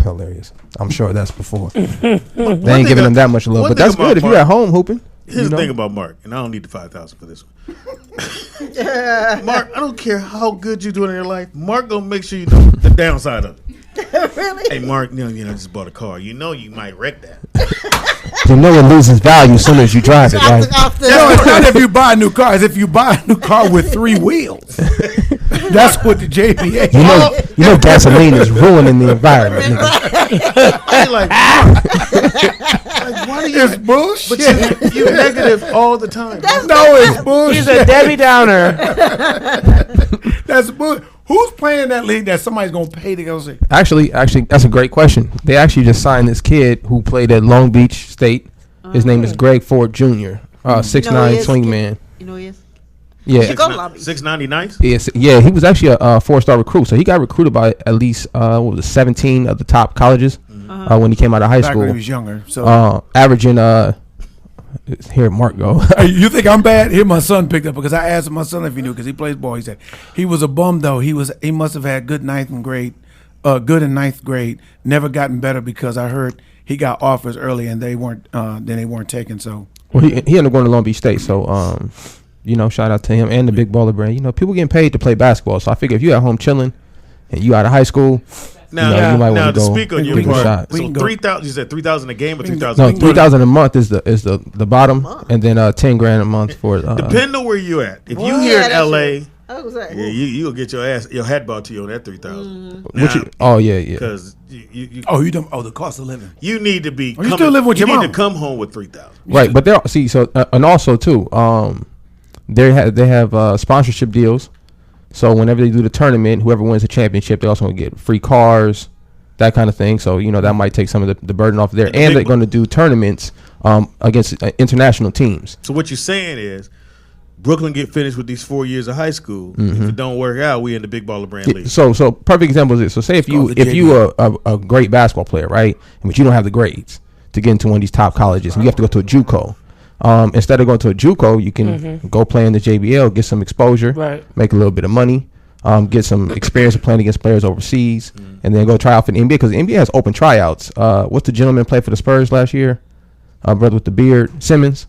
Hilarious. I'm sure that's before. They ain't giving them that much love, but that's good if you're at home hooping. Here's the thing about Mark, and I don't need the 5,000 for this one. Mark, I don't care how good you're doing in your life. Mark gonna make sure you know the downside of it. Really? Hey, Mark, I just bought a car. You might wreck that. You know it loses value as soon as you drive it, right? No, it's not if you buy a new car. It's if you buy a new car with 3 wheels. That's what the JBA. You know gasoline is ruining the environment. Hey, like, Mark, why do you? It's bullshit. But you negative all the time. No, it's bullshit. He's a Debbie Downer. That's bullshit. Who's playing that league that somebody's gonna pay to go see? Actually, that's a great question. They actually just signed this kid who played at Long Beach State. His name is Greg Ford Jr. 6'9" swingman. You know who he is? Yeah. You go to Long Beach. 690 nice. Yeah, he was actually a 4-star recruit. So he got recruited by at least 17 of the top colleges when he came out of high Back school. when he was younger. So Averaging here Mark go. Hey, you think I'm bad? Here my son picked up because I asked my son if he knew because he plays ball. He said he was a bum though. He must have had good in ninth grade. Never gotten better because I heard he got offers early and they weren't taken. So Well, he ended up going to Long Beach State. So shout out to him and the Big Baller brand. People getting paid to play basketball. So I figure if you at home chilling and you out of high school. Now, you might now want to to go speak on your take a part, shot. so 3,000. You said 3,000 a game or 3,000? No, 3,000 a month is the bottom, and then $10,000 a month for. Depending on where you at. If you here in LA, you'll get your hat bought to you on that 3,000. Because the cost of living. You need to be. You still living with your mom. You need to come home with 3,000. Right, but they're and also too, they have sponsorship deals. So whenever they do the tournament, whoever wins the championship, they also going to get free cars, that kind of thing. So that might take some of the burden off there. And they're going to do tournaments against international teams. So what you're saying is, Brooklyn get finished with these 4 years of high school. If it don't work out, we in the big baller brand league. So perfect example is this. So say if you are a great basketball player, right, but you don't have the grades to get into one of these top colleges, and you have to go to a JUCO. Instead of going to a JUCO, you can go play in the JBL, get some exposure, make a little bit of money, get some experience of playing against players overseas, and then go try out for the NBA, because the NBA has open tryouts. What's the gentleman played for the Spurs last year? Brother with the beard, Simmons.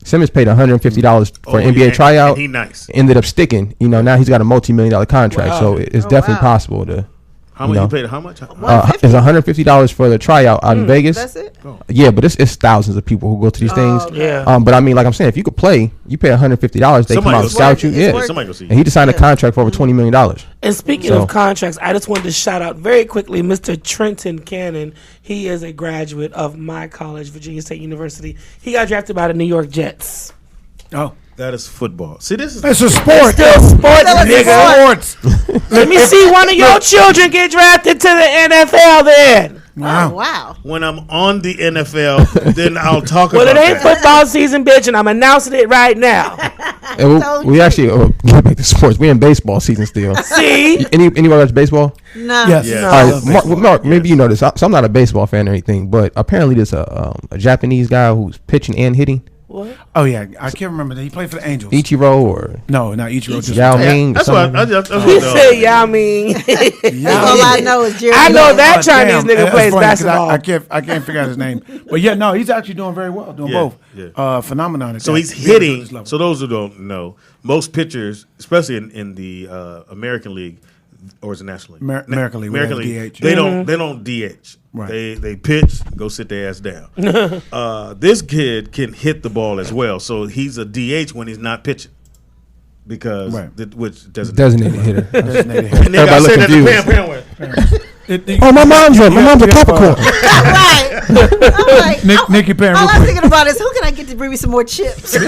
Simmons paid $150 for an NBA tryout. And he nice. Ended up sticking. Now he's got a multi-million-dollar contract, so it's definitely possible to. How much you paid? How much? It's $150 for the tryout out in Vegas. That's it? Oh. Yeah, but it's thousands of people who go to these things. Okay. But I mean, like I'm saying, if you could play, you pay $150. They come out and scout you. Yeah, somebody go see you. and he just signed a contract for over $20 million. And speaking of contracts, I just wanted to shout out very quickly Mr. Trenton Cannon. He is a graduate of my college, Virginia State University. He got drafted by the New York Jets. Oh. That is football. See, this is It's a sport. Still sports, nigga. Sports. Let me see one of your children get drafted to the NFL then. Wow. Oh, wow. when I'm on the NFL, then I'll talk Well, about it ain't that. football season, bitch, and I'm announcing it right now. And we actually get back to sports. We're in baseball season still. See? Anybody watch baseball? No. Yes. Yeah. All right, Mark, maybe you know this. So I'm not a baseball fan or anything, but apparently there's a Japanese guy who's pitching and hitting. What? Oh yeah, I can't remember that. He played for the Angels. Ichiro or No, not Ichiro. Just Yao Ming. That's what that's what He I said Yao Ming. That's all I know is Jerry. I know Love. that Chinese Damn, nigga that's plays funny 'cause basketball. I can't figure out his name. But yeah, no, he's actually doing very well. Doing Yeah, both. Phenomenon. at So that. he's Really good at hitting. this level. So those who don't know, most pitchers, especially in the American League, or is it National League? American League, American we League. have DH. They don't DH. Right. They pitch, go sit their ass down. This kid can hit the ball as well, so he's a DH when he's not pitching. Because which doesn't designated hitter. Designated hitter. Nigga, I Everybody said look that to confused. Pam Oh, my mom's a Capricorn. Right. I'm like, Nikki Pam. all I'm thinking about is who can I get to bring me some more chips? Who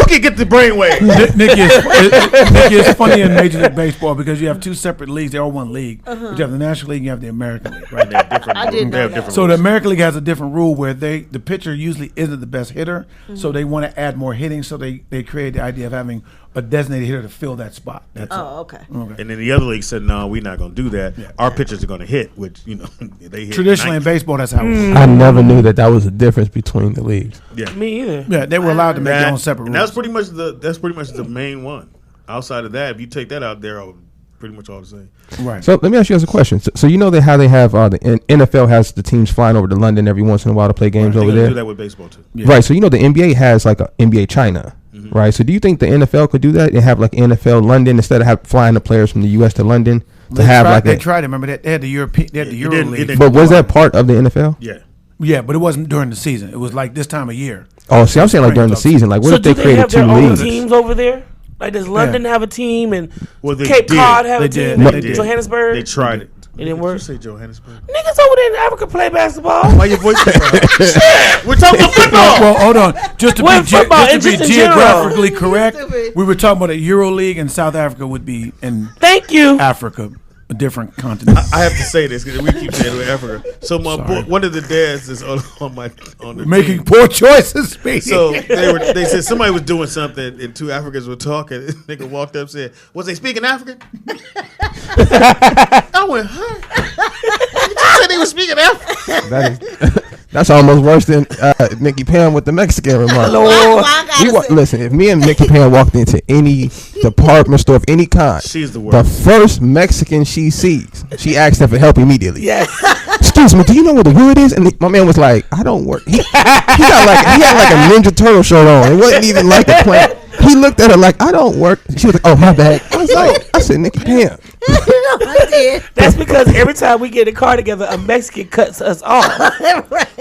can get the brainwave? Nikki is funny in Major League Baseball because you have two separate leagues. They're all one league. But you have the National League and you have the American League. Right? They have different I didn't they know have that. different So rules. the American League has a different rule where the pitcher usually isn't the best hitter, so they want to add more hitting. So they create the idea of having a designated hitter to fill that spot. That's it. Oh, okay. And then the other league said, "No, we're not going to do that. Our pitchers are going to hit," which they hit. Traditionally in 90. baseball, that's how it works. I never knew that was the difference between the leagues. Yeah, Me either. Yeah, they were allowed to make their own separate and rules. that's pretty much the main one. Outside of that, if you take that out, they're all pretty much all the same. Right. So let me ask you guys a question. So you know how they have the NFL has the teams flying over to London every once in a while to play games They're over gonna there. do that with baseball too. Yeah. Right. So you know the NBA has like a NBA China. Right. So do you think the NFL could do that and have like NFL London instead of flying the players from the US to London to have like they tried it. Remember that they had the European, they had the Euro League. didn't- But was that part of the NFL? Yeah. Yeah, but it wasn't during the season. It was like this time of year. Oh, see, I'm saying like during the season. Like, what So if they do they created have their two own leagues? teams over there? Like, does London have a team and Well, they Cape did. Cod have They a did. team? They and did. Johannesburg? They tried it. It didn't Did work. you say Johannesburg? Niggas over there in Africa play basketball. Why your voice? We're talking about football. Well, hold on. Just to Well, be, football, just to be just in general. geographically correct, we were talking about a Euro League, and South Africa would be in Thank you. Africa, a different continent. I have to say this because we keep saying it with Africa. So my one of the dads is on the Making team. poor choices, speaking. So they said somebody was doing something and two Africans were talking. This nigga walked up and said, "Was they speaking African?" I went, "Huh?" You said they were speaking African. That's almost worse than Nikki Pam with the Mexican remark. Listen, if me and Nikki Pam walked into any department store of any kind, She's the the worst. first Mexican she sees, she asks them for help immediately. Yes. Excuse me, do you know where the wood is? And my man was like, I don't work. He had like a Ninja Turtle shirt on. It wasn't even like a plant. He looked at her like, I don't work. She was like, oh, my bad. I was like, I said, Nikki Pam. That's because every time we get in a car together, a Mexican cuts us off.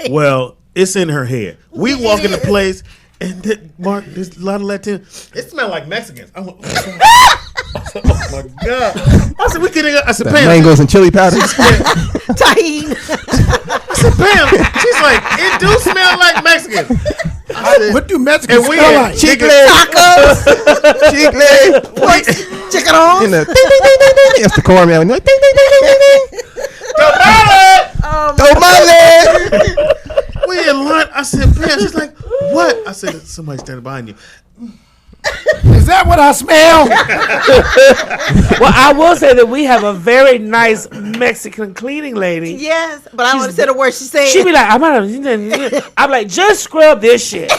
Well, it's in her head. We walk in the place and Mark, there's a lot of Latin. It smelled like Mexicans. I went, oh my god! I said we could. I said, Pam. Mangoes and chili powder. Tahine. I said, Pam. She's like, it do smell like Mexican. I said, What do Mexicans and we smell had like? Chicle. Tacos. Chicle. Chicken on. And the ding, ding, ding, ding, ding. That's the corn man. Ding, ding, ding, ding, ding, ding. Tamale. We in line. I said, Pam. She's like, what? I said, somebody standing behind you. Is that what I smell? Well, I will say that we have a very nice Mexican cleaning lady. Yes, but I don't want to say the word she said. She be like, I'm like, just scrub this shit.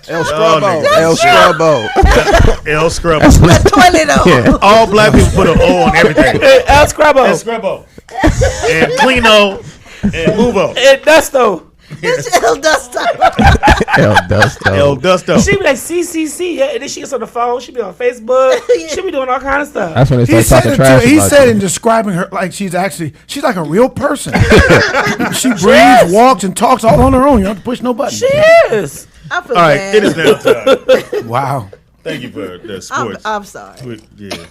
El Scrubbo. El Scrubbo. El Scrubbo. The toilet O. Yeah. All black people put an O on everything. El Scrubbo. El Scrubbo. And Cleano. And Muvo. And Dusto. It's El Dusto. El Dusto. El Dusto. She be like, CCC. Yeah, and then she gets on the phone. She be on Facebook. She be doing all kind of stuff. That's when they start talking trash. He about said you. in describing her like she's like a real person. She breathes, walks, and talks all on her own. You don't have to push no button. She is. I feel All right, bad. it is now time. Wow. Thank you for the sports. I'm sorry. Yeah.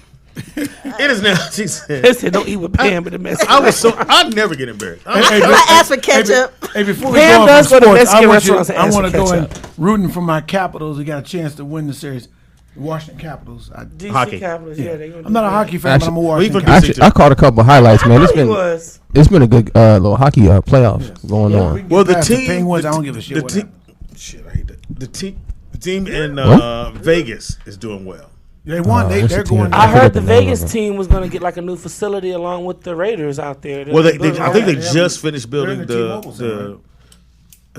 It is now. She said, They said, don't eat with Pam, but the mess. I'd never get embarrassed. I asked for ketchup. Hey, before we Pam go does on go to from sports, Mexican I restaurants and ask want to for go in ketchup. rooting for my Capitals. We got a chance to win the series. The Washington Capitals. DC Hockey. Capitals, yeah. They gonna I'm not a do hockey fan, but I'm a Washington. even- Actually, I caught a couple highlights, man. that. He was. It's been a good little hockey playoffs going We on. can Well, get the past team. Penguins. I don't give a shit. The what team. happened. Shit, I hate that. The team in What? Vegas is doing well. They won. that's They're a team. going. I heard the forget the name Vegas of it. team was going to get like a new facility along with the Raiders out there. Well, I think they Yeah, just finished building in the T-Mobile Center,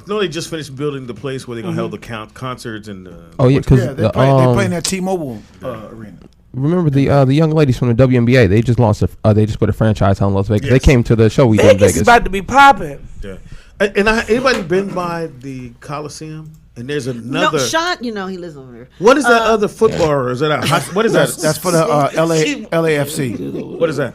No, they just finished building the place where they're gonna hold the concerts and. Oh yeah, because Yeah, they play in that T-Mobile arena. remember the young ladies from the WNBA? They just launched they just put a franchise out in Las Vegas. They Yes. came to the show we did in Vegas is Vegas. about to be popping. Yeah. And anybody been by the Coliseum? And there's another. No, Sean, you know he lives over here. What is that other football? Or is that what is that? That's for the LAFC, What is that?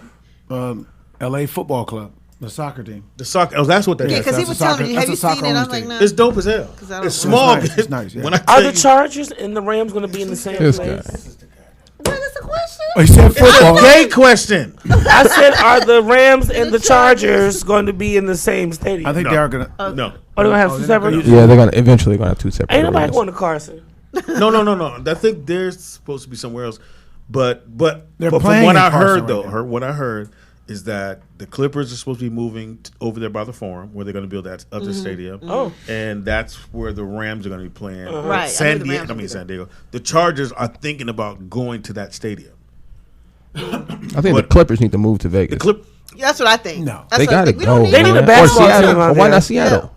LA Football Club, the soccer team. The soccer. Oh, that's what that Yeah, is. because he that's was a telling soccer- me, have that's you a seen soccer it? I'm only like, thing. no. It's dope as hell. I don't It's know. small. It's nice, it's nice, yeah. When I Are tell the you- Chargers and the Rams going to be in the same This place? What is the question? Oh, he said It's a football. gay question. I said, are the Rams and the Chargers going to be in the same stadium? I think they are gonna. No. Are they going to have two separate? Yeah, they're gonna eventually have two separate. Ain't nobody arenas. going to Carson. No. I think they're supposed to be somewhere else. But They're from playing what in I Carson heard right though, now. what I heard is that the Clippers are supposed to be moving over there by the Forum, where they're going to build that other stadium. Oh. And that's where the Rams are going to be playing. Right, I San knew the Diego. Rams I would mean be San Diego. The Chargers are thinking about going to that stadium. I think the But- Clippers need to move to Vegas. The Clip. That's what I think. No. That's They what I got think. it. We don't go, need They need man. a basketball Or Seattle. team out Or why there. not Seattle?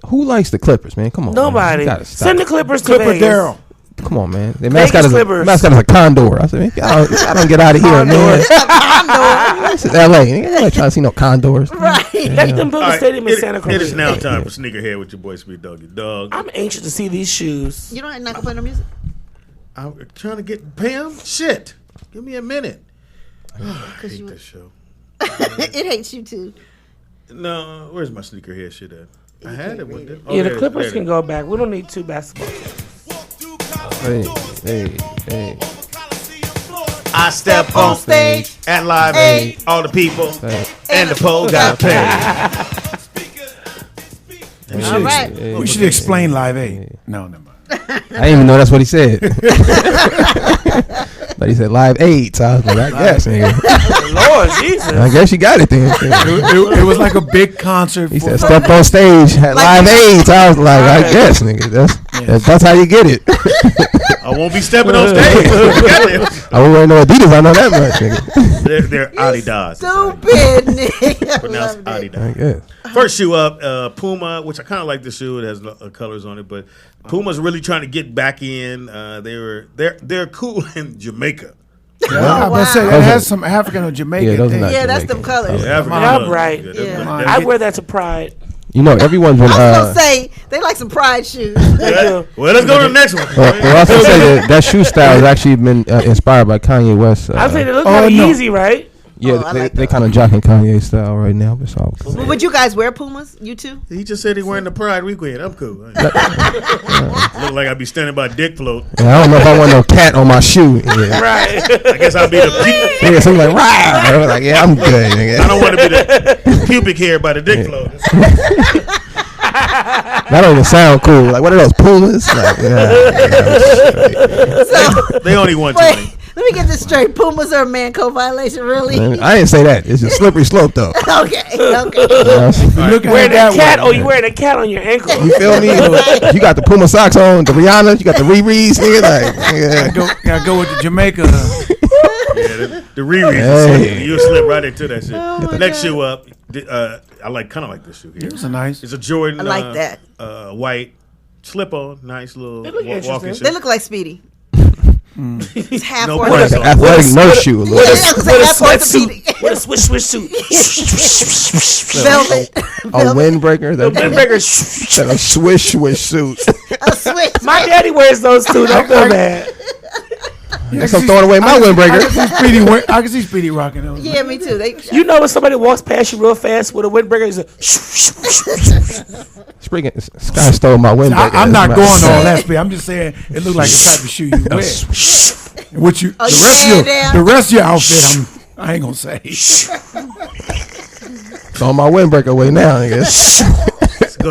Who likes the Clippers, man? Come on. Nobody. Man. You gotta stop. Send the Clippers to Clipper Vegas. Daryl. Come on, man. The Vegas mascot Clippers. is a condor. I said, man, I don't get out of here, man. This is LA. You ain't trying to see no condors. Right. Let them build All a right, stadium in Santa Cruz. it is now time for Sneakerhead with your boy Speed Doggy Dog. I'm anxious to see these shoes. You don't not gonna play no music? I'm trying to get Pam. Shit. Give me a minute. I hate this show. It hates you too. No, where's my Sneakerhead shit at? I had it one day. Yeah, the Clippers can go back. We don't need two basketball teams. Hey. I step on stage at Live Aid. All the people and the pole got paid. All right. We should explain Live Aid. No, never mind. I didn't even know that's what he said. But he said Live 8. So I was like, I guess, nigga. Lord Jesus. I guess you got it then. It was like a big concert. He said, step on stage at Live 8. So I was like, I guess, nigga. That's how you get it. I won't be stepping on stage. I won't wear no Adidas. I know that much, nigga. They're Adidas. Stupid nigga. Pronounced I Adidas. guess. First shoe up, Puma, which I kind of like the shoe. It has colors on it, but Puma's really trying to get back in. They're cool in Jamaica. Yeah, I was about to say that has some African or Jamaican. Yeah, those are not Yeah, that's them Jamaican. colors. African Yeah, colors. right. Yeah. I wear that to Pride. You know, everyone's been. I was gonna say they like some pride shoes. Well, let's go to the next one. Well, I was gonna say that shoe style has actually been inspired by Kanye West. I say they look kind of easy, right? Yeah, Oh, I like they those. kind of jocking Kanye style right now. But it's all cool. Would you guys wear Pumas? You too? He just said he wearing the Pride weekend. I'm cool. Look like I'd be standing by Dick Float. Yeah, I don't know if I want no cat on my shoe. Yeah, Right. I guess I'll be the yeah so I'm like, right. I was like, yeah, I'm good. Nigga. I don't want to be the pubic hair by the Dick Float. That don't even sound cool. Like, what are those Pumas? Like, So They only want 20. Let me get this straight. Pumas are a man code violation, really? I didn't say that. It's a slippery slope, though. Okay. Wearing that cat. Oh, you wearing a cat on your ankle. You feel me? You got the Puma socks on, the Rihanna. You got the Riri's. Nigga, like, Gotta go with the Jamaica. The Riri's. You'll slip right into that shit. Next shoe up. I kind of like this shoe here. It's a nice. It's a Jordan. I like that. White slip on. Nice little They walking shoe. look like Speedy. It's half No orthopedic. price. athletic nurse shoe. A little. Yeah, it looks like half orthopedic. With a swish suit. Velvet. A windbreaker. The windbreaker. Like a swish suit. A switch. My daddy wears those too. Don't feel bad. Yes, I'm throwing away my windbreaker. I can see Speedy rocking those. Yeah, me too. You know when somebody walks past you real fast with a windbreaker, it's Sky stole my windbreaker. I'm not going all that speed. I'm just saying it looked like the type of shoe you wear. Which you the rest of your outfit, I ain't gonna say. Throwing my windbreaker away now, I guess.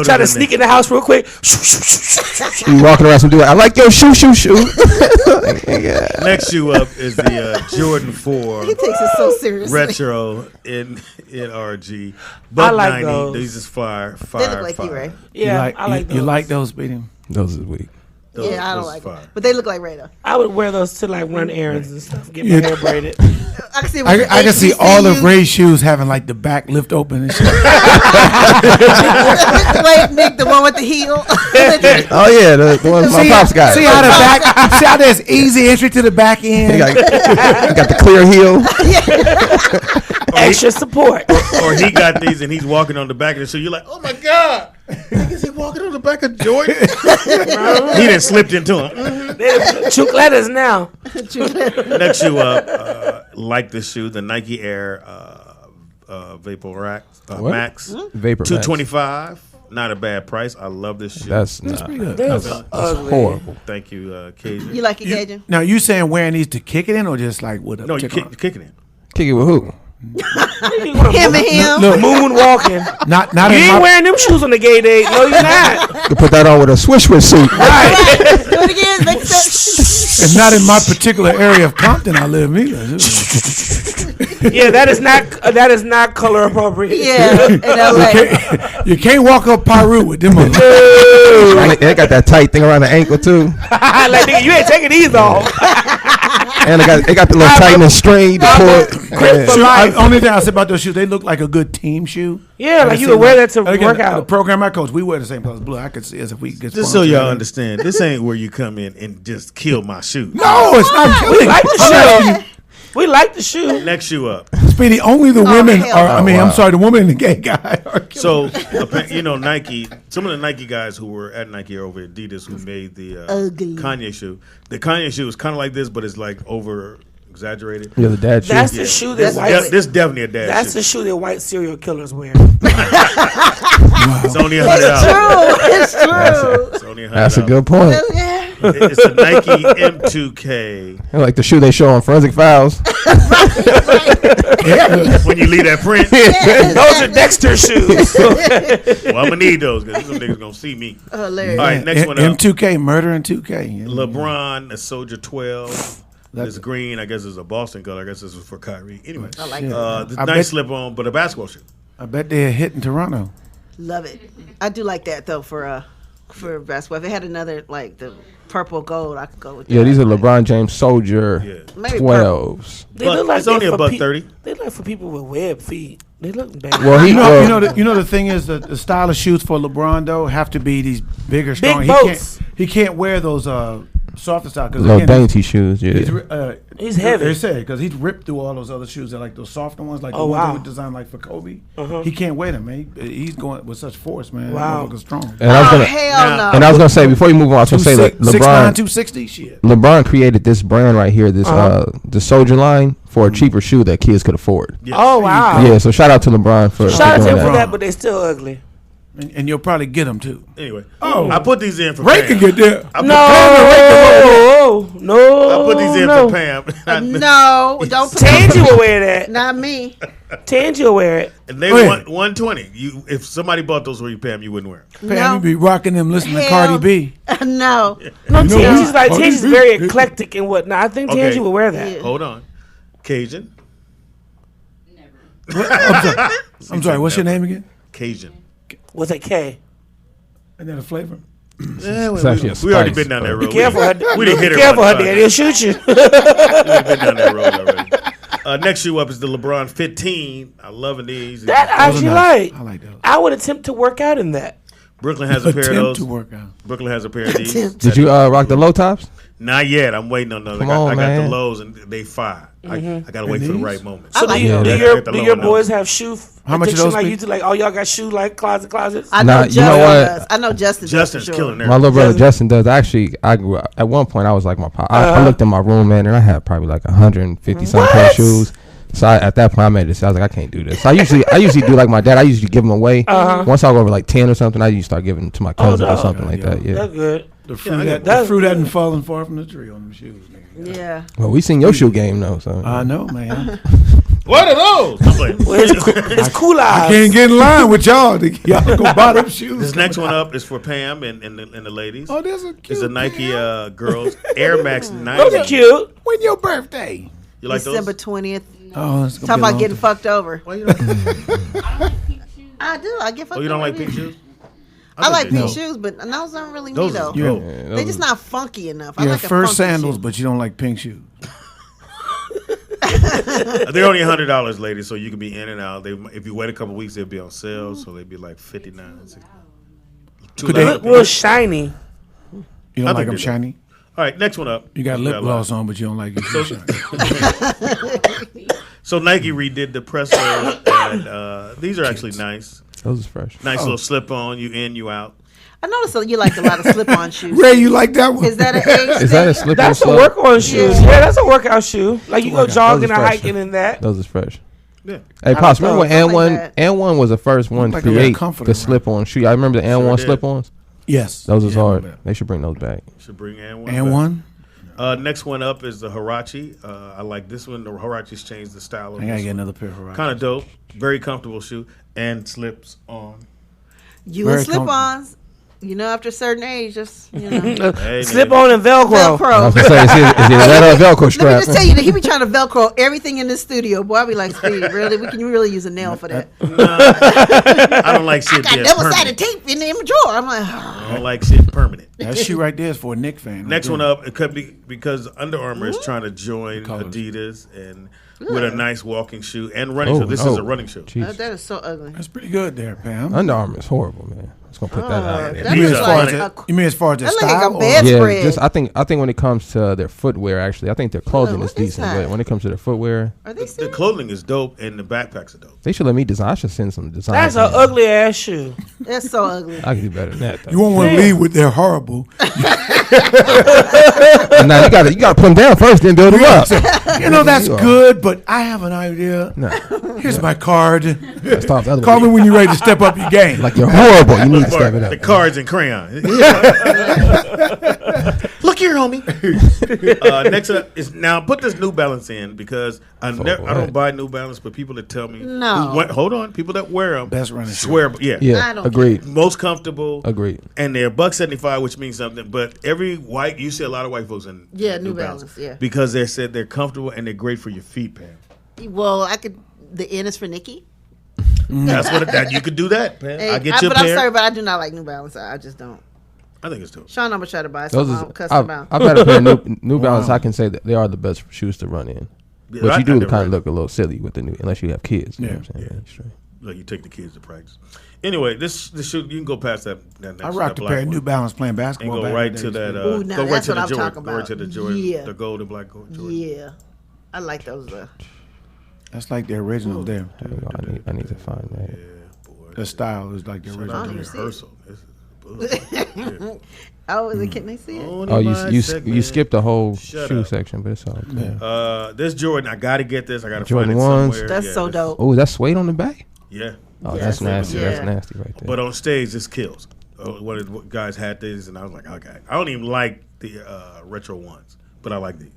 Try to sneak in the house real quick. You walking around some dude. I like your shoe. Next shoe up is the Jordan 4. He takes it so seriously. Retro in RG. Buck I like 90. those. These is fire. They look like you, Ray. Yeah, I like those. You like those, Speedy? Those is weak. Yeah, I don't like it. But they look like Ray, though. I would wear those to like run errands and stuff. Get my hair braided. I can see, I can see all of Ray's shoes having like the back lift open and shit. Wait, Nick, the one with the heel. Oh yeah, the one my pops got. See how the back? See how there's easy entry to the back end. You got the clear heel. Extra support. Or he got these and he's walking on the back of the shoe. You're like, oh my God. Is he walking on the back of Jordan? He done slipped into him. They're true letters now. Next shoe up, like this shoe, the Nike Air Vapor Max. Vapor Max. $225. Not a bad price. I love this shoe. That's pretty good. That's horrible. Thank you, Cajun. You like it, Cajun? Now you saying wearing these to kick it in or just like with a No, you kicking it. Kick it with who? Him and him. Look, moonwalking. Not You in ain't my, wearing them shoes on the gay day. No, you're not. You put that on with a swish suit. Do it again. Make sense. it's not in my particular area of Compton I live either. Yeah, that is not color appropriate. Yeah, in LA. You can't walk up Piru with them. They got that tight thing around the ankle too. Like nigga, you ain't taking these off. And they got the little tightening string to pull. Only thing I say about those shoes, they look like a good team shoe. Yeah, like you would wear that to work The out. program I coach, we wear the same colors blue. I could see as if we get Just so y'all understand, this ain't where you come in and just kill my shoe. No, it's not. We like the shoe. We like the shoe. Next shoe up. Speedy, only the women hell are. no. I'm sorry, the woman and the gay guy are. So, Nike, some of the Nike guys who were at Nike or over at Adidas who made the Kanye shoe. The Kanye shoe is kind of like this, but it's like over exaggerated. Yeah, the dad shoe. That's the shoe that This definitely a dad That's shoe. the shoe that white serial killers wear. It's only $100. It's true. It's only $100. That's a good point. It's a Nike M2K. Like the shoe they show on Forensic Files. When you leave that print, Those are Dexter shoes. well, I'm gonna need those because some niggas gonna see me. Hilarious. All right, next one up. M2K, murder in 2K. LeBron, a Soldier 12. This green, I guess, is a Boston color. I guess this was for Kyrie. Anyway, I like the I nice bet- slip on, but a basketball shoe. I bet they're hitting Toronto. Love it. I do like that though for basketball. If it had another like the purple gold, I could go with that. Yeah, these are LeBron James Soldier Maybe 12s. They But look like it's only they a for buck 30. They look for people with web feet. They look bad. Well, You know the thing is that the style of shoes for LeBron though have to be these bigger, strong. boats. He can't wear those softer style because little dainty shoes. Yeah. He's heavy. They say because he's ripped through all those other shoes that like those softer ones, like the Oh, ones wow. that were designed like for Kobe. He can't wear them, man. He's going with such force, man. Wow. That strong. And I was gonna, Hell no. and I was gonna say before you move on, I was gonna say that 6'9", LeBron 260, shit. LeBron created this brand right here, this the Soldier line for a cheaper shoe that kids could afford. Yes. Oh wow! Yeah, so shout out to LeBron for Shout out to doing him for that. that, but they still ugly. And you'll probably get them too. Anyway, I put these in for Ray Cam. can get there. I put- No, No. I put these in no. for Pam. No, don't put Tangy will wear that. Not me. Tangy will wear it. And they want 120. If somebody bought those for you, Pam, you wouldn't wear them. Pam, you be rocking them listening to Hell. Cardi B. No. No, You know Tangy's what? Tangy's very eclectic and whatnot. I think Tangy will wear that. Hold on. Cajun. I'm sorry, what's your name again? Cajun. With a K. Isn't that a flavor? Yeah, It's actually a we already spice, been down that road. Be careful, we didn't hit be her. careful, her one time. daddy will shoot you. We've been down that road already. Next shoe up is the LeBron 15. I love these. That I actually like. I like those. I would attempt to work out in that. Brooklyn has a pair of those. To work out. Brooklyn has a pair of these. Did you rock the low tops? Not yet. I'm waiting on those. Come I on, got the man. lows and they fire. I gotta wait for the right moment. So like do those. do your boys have shoe How much of addiction those like be? you do? Like, oh, y'all got shoe like closets? I know Nah, Justin you know what? does. I know Justin does. Justin's for sure. killing My there. little brother Justin does. Actually, I grew up, at one point I was like my pop. I looked in my room, man, and I had probably like 150 something pair of shoes. So at that point I made this. I was like, I can't do this. I usually do like my dad. I usually give them away. Once I go over like 10 or something, I usually start giving them to my cousin or something like that. Yeah. That's good. The fruit hadn't fallen far from the tree on them shoes, nigga. Yeah. Well, we seen your shoe game though. So I know, man. What are those? Well, it's cool eyes. Can't get in line with y'all. Y'all go buy them shoes. This next one up is for Pam and the ladies. Oh, there's a cute. It's a Nike girls Air Max 90. Those are cute. When your birthday? You like December those? 20th. Oh, it's Talk about getting fucked over. Why you don't? I do. I get fucked over. Oh, you don't like yeah. pink shoes? I like No. pink shoes, but those aren't really me Those though. are dope. They just not funky enough. I Your like a first funky sandals, shoe. but you don't like pink shoes. They're only $100, ladies, so you can be in and out. If you wait a couple weeks, they'll be on sale, so they'd be like $59. Could they Look real shiny. You don't I like think them they shiny? All right, next one up. You got lip a gloss lot. on, but you don't like your shoes shiny. So Nike redid the presser, and these are actually nice. those is fresh. Nice little slip on. You in, you out. I noticed that you like a lot of slip-on shoes. Ray, you like that one? Is that an age Is that thing? a slip That's a slope? work-on shoe. Yeah, that's a workout shoe. Like you go Those jogging is or fresh. hiking in that. Those is fresh. Yeah. Hey, Pops, remember when those. and I like one that. and one was the first one to Like a little create comforter, the right? slip-on shoe. I remember the and Sure one did. slip-ons. Yes. Those is Yeah, I hard. remember They should bring those back. Should bring and one. that. And back. one? Next one up is the Huarache. I like this one. The Huarache's changed the style of I gotta this get one. another pair of Kind of dope. Very comfortable shoe and slips on. You Very and slip-ons. You know, after a certain age, just Hey, Slip man. on and Velcro. I was Velcro. gonna say, is it that Velcro Let me strap? just tell you that he be trying to Velcro everything in the studio. Boy, I be like, Speed, really? We can really use a nail for that. I don't like shit Got that's double-sided permanent. tape in the drawer. I'm like, I don't like shit permanent. That shoe right there is for a Knicks fan. right Next there. one up, it could be because Under Armour is trying to join Adidas and with a nice walking shoe and running Oh, shoe. This is a running shoe. Jeez. that is so ugly. That's pretty good there, Pam. Under Armour is horrible, man. Let's gonna put that out there. That You mean, looks as far like as a- the, you mean as far as the that look like a style? or- bed- Yeah, spread. just I think when it comes to their footwear, actually, I think their clothing what is is decent. that? But when it comes to their footwear, Are they The serious? clothing is dope and the backpacks are dope. they should let me design. I should send some designs. That's an ugly ass shoe. That's so ugly. I can do better than that. Though. You won't want to lead with they're horrible. Now you gotta put them down first, then build them up. You know, that's You are- good, but I have an idea. No, Here's my card. stop the other Call me way. when you're ready to step up your game. Like you're horrible. You need to step it The up. cards and crayon. Look here, homie. Next up is now put this New Balance in because I don't buy New Balance, but people that tell me No. hold on, people that wear them Best running shoe. swear, I Yeah, don't agreed. most comfortable. Agreed. And they're $175, which means something. But you see a lot of white folks in New Balance, yeah. because they said they're comfortable and they're great for your feet, Pam. Well, the N is for Nikki. That's what you could do that, Pam. Hey, I get you a but I'm pair. sorry, but I do not like New Balance. I just don't. I think it's dope. Sean, I'm gonna try to buy Those some is, custom out. I've had a pair of New Balance. I can say that they are the best shoes to run in. Yeah, But I you do never kind heard of look a little silly with the new, unless you have kids. You know what I'm saying? Yeah, straight. Like you take the kids to practice. Anyway, this shoe you can go past that. I rocked a pair of New Balance playing basketball. And go back right in the to days. that. Ooh, now go right that's to what the I'm Jordan. talking Go right about. to the Jordan. Yeah. The gold and black Jordan. Yeah, I like those. That's like the original there. I need to find that. The style is like the It's original. like a rehearsal. This is bullshit. Oh, can they see it? Oh, you skipped the whole Shut shoe up. section, but it's all good. This Jordan, I gotta get this. I gotta Jordan find it ones. somewhere. That's Yeah, so this- dope. Oh, that's suede on the back. Yeah. Oh, Yeah, that's nasty. yeah. That's nasty right there. But on stage, this kills. one of the guys had these, and I was like, okay. I don't even like the retro ones, but I like these.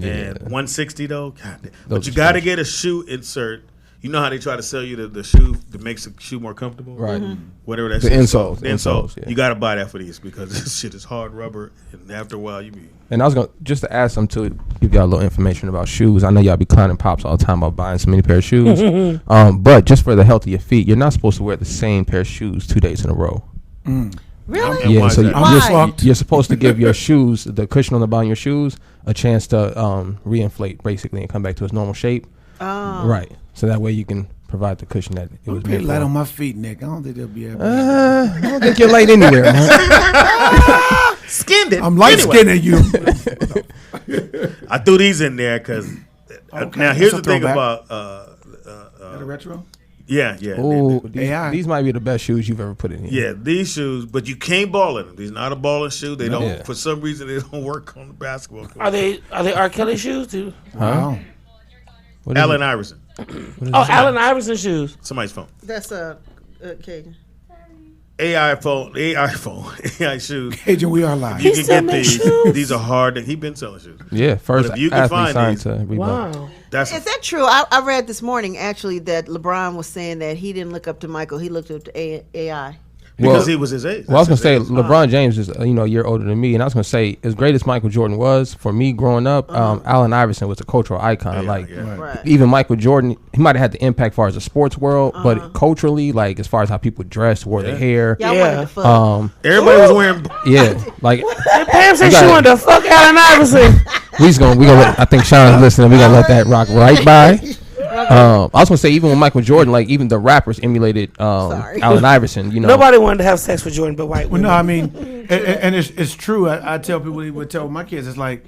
And 160 though, God, but you got to get a shoe insert. You know how they try to sell you the shoe that makes the shoe more comfortable, right? Whatever that The insoles, the insoles. yeah. You got to buy that for these because this shit is hard rubber, and after a while you be. And I was just to add something to give y'all a little information about shoes. I know y'all be clowning pops all the time about buying so many pair of shoes, but just for the health of your feet, you're not supposed to wear the same pair of shoes 2 days in a row. Really? Yeah, so Why? you're supposed to give your shoes, the cushion on the bottom of your shoes, a chance to reinflate basically and come back to its normal shape. Oh. Right. So that way you can provide the cushion that it was Pretty made light for. on my feet, Nick. I don't think they'll be able. I don't think you're light anywhere, man. Skinned it. I'm light skinned at you. I threw these in there because now here's the thing about the retro. Yeah. Ooh, these might be the best shoes you've ever put in here. Yeah, these shoes, but you can't ball in them. These not a balling shoe. They don't. Yeah. For some reason, they don't work on the basketball court. Are they R. Kelly shoes too? Huh? What is Allen it? Iverson. Oh, Allen Iverson shoes. Somebody's phone. That's okay. AI shoes. Agent, we are live. You can get these. These are hard. He been selling shoes. Yeah, first But if you can athlete find signed these, to Reebok. Wow. that's Is that true? I read this morning actually that LeBron was saying that he didn't look up to Michael. He looked up to AI. because he was his age. Well, I was gonna That's say his age. LeBron James is a year older than me, and I was gonna say as great as Michael Jordan was for me growing up, Allen Iverson was a cultural icon. Right. Even Michael Jordan, he might have had the impact as far as the sports world, but culturally, like as far as how people dressed, wore their hair, Y'all wanted to fuck. Everybody was wearing. yeah, like Pam said she wanted to fuck Allen Iverson. we gonna let, I think Sean's listening. We gonna let that rock right by. I was gonna say even with Michael Jordan, like even the rappers emulated Allen Iverson. Nobody wanted to have sex with Jordan but white Well, women. no, I mean, and it's true. I tell people, would tell my kids, it's like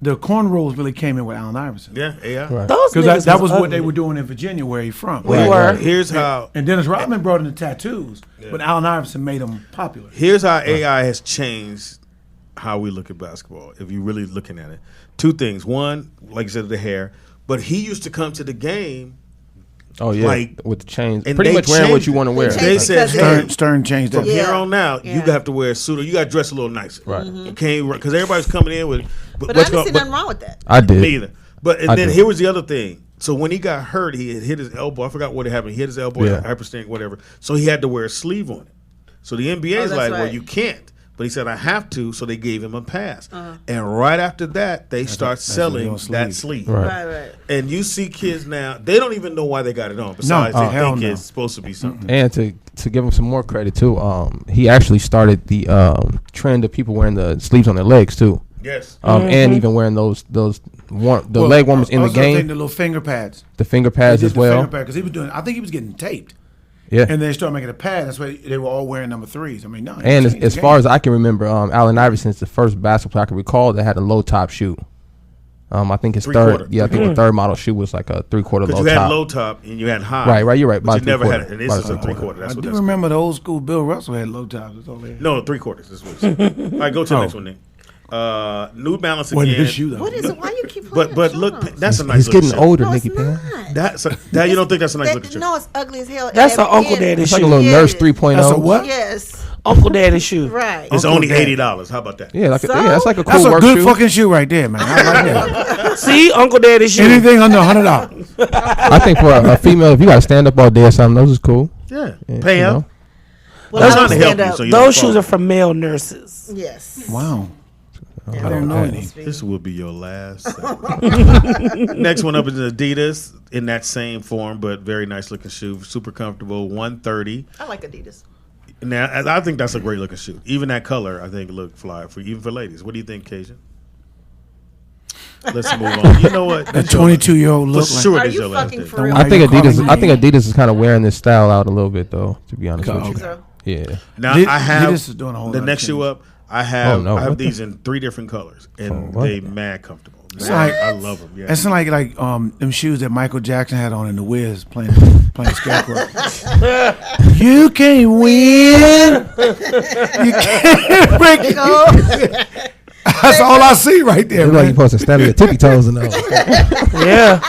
the cornrows really came in with Allen Iverson. Yeah. Right. Those Because niggas that was what ugly. they were doing in Virginia, where he from. We were. Here's how. And Dennis Rodman brought in the tattoos, but Allen Iverson made them popular. Here's how AI has changed how we look at basketball. If you're really looking at it, two things. One, like you said, the hair. But he used to come to the game. Oh yeah, Like, with the chains, and pretty they much wearing what changed you want to wear. They said, hey, Stern changed from that. here on out, you have to wear a suit or you got to dress a little nicer. Right. Okay, because everybody's coming in with. But I didn't see nothing wrong with that. I did. Me either. But and I then did. here was the other thing. So when he got hurt, he had hit his elbow. I forgot what happened. He hit his elbow, Yeah. hyperextend, whatever. So he had to wear a sleeve on it. So the NBA is that's like, well, right. you can't. But he said, I have to. So they gave him a pass. And right after that, they start selling real that sleeve. sleeve. Right. And you see kids now, they don't even know why they got it on. Besides, they hell think no. it's supposed to be something. And to give him some more credit too, he actually started the trend of people wearing the sleeves on their legs too. Yes. And even wearing leg warmers in the also game, the little finger pads. the finger pads as well. Because he was doing, I think he was getting taped. Yeah. And they started making a pad. That's why they were all wearing number 3s. I mean, no. And as far as I can remember, Allen Iverson is the first basketball player I can recall that had a low top shoe. I think his Three-quarter. third, I think the third model shoe was like a 3/4 Because low you had top. low top and you had high. Right, you're right. But About you never had three-quarter. it. And this About is a three-quarter. 3/4. That's I what do that's remember the old school Bill Russell had low tops. That's all they had. No, 3/4. This was. All right, go to the next one, Nick. New Balance Wasn't again. his shoe, though. What is it? Why you keep playing But that look, song? that's a nice. He's getting looking shoe. older, No, it's Nicky Pan. not. That you don't think that's a nice looking shoe? No, it's ugly as hell. That's And an Uncle it- Daddy It's shoe. like a little Yeah. Nurse 3.0. That's a what? Yes. Uncle Daddy shoe. Right. It's Uncle only Daddy. $80. How about that? Yeah, like So? that's like a cool That's a work good shoe. fucking shoe right there, man. I like that. See, Uncle Daddy shoe. Anything under $100. I think for a female, if you got to stand up all day or something, those is cool. Yeah. Yeah, Pay you up. know. Well, That's I trying to don't help stand you. up. So you Those don't shoes fall. are for male nurses. Yes. Wow. I don't know any. This will be your last segment. Next one up is Adidas in that same form, but very nice looking shoe. Super comfortable. 130. I like Adidas. Now, I think that's a great looking shoe. Even that color, I think, look fly even for ladies. What do you think, Cajun? Let's move on. You know what? That 22-year-old For look sure, like. Are this you your last fucking day. for real? I think Why you Adidas. calling I me? think Adidas is kind of wearing this style out a little bit, though. To be honest with you. So, Yeah. Now Adidas I have is doing a whole the lot of next shoe changes. up. I have Oh, no. I have What the- these in 3 different colors, and what? they mad comfortable. It's like- I love them. Yeah. It's like them shoes that Michael Jackson had on in The Wiz playing Scarecrow. You can't win. You can't break it. That's all I see right there, It's like you're man. supposed to stand on your tippy toes and all. Yeah.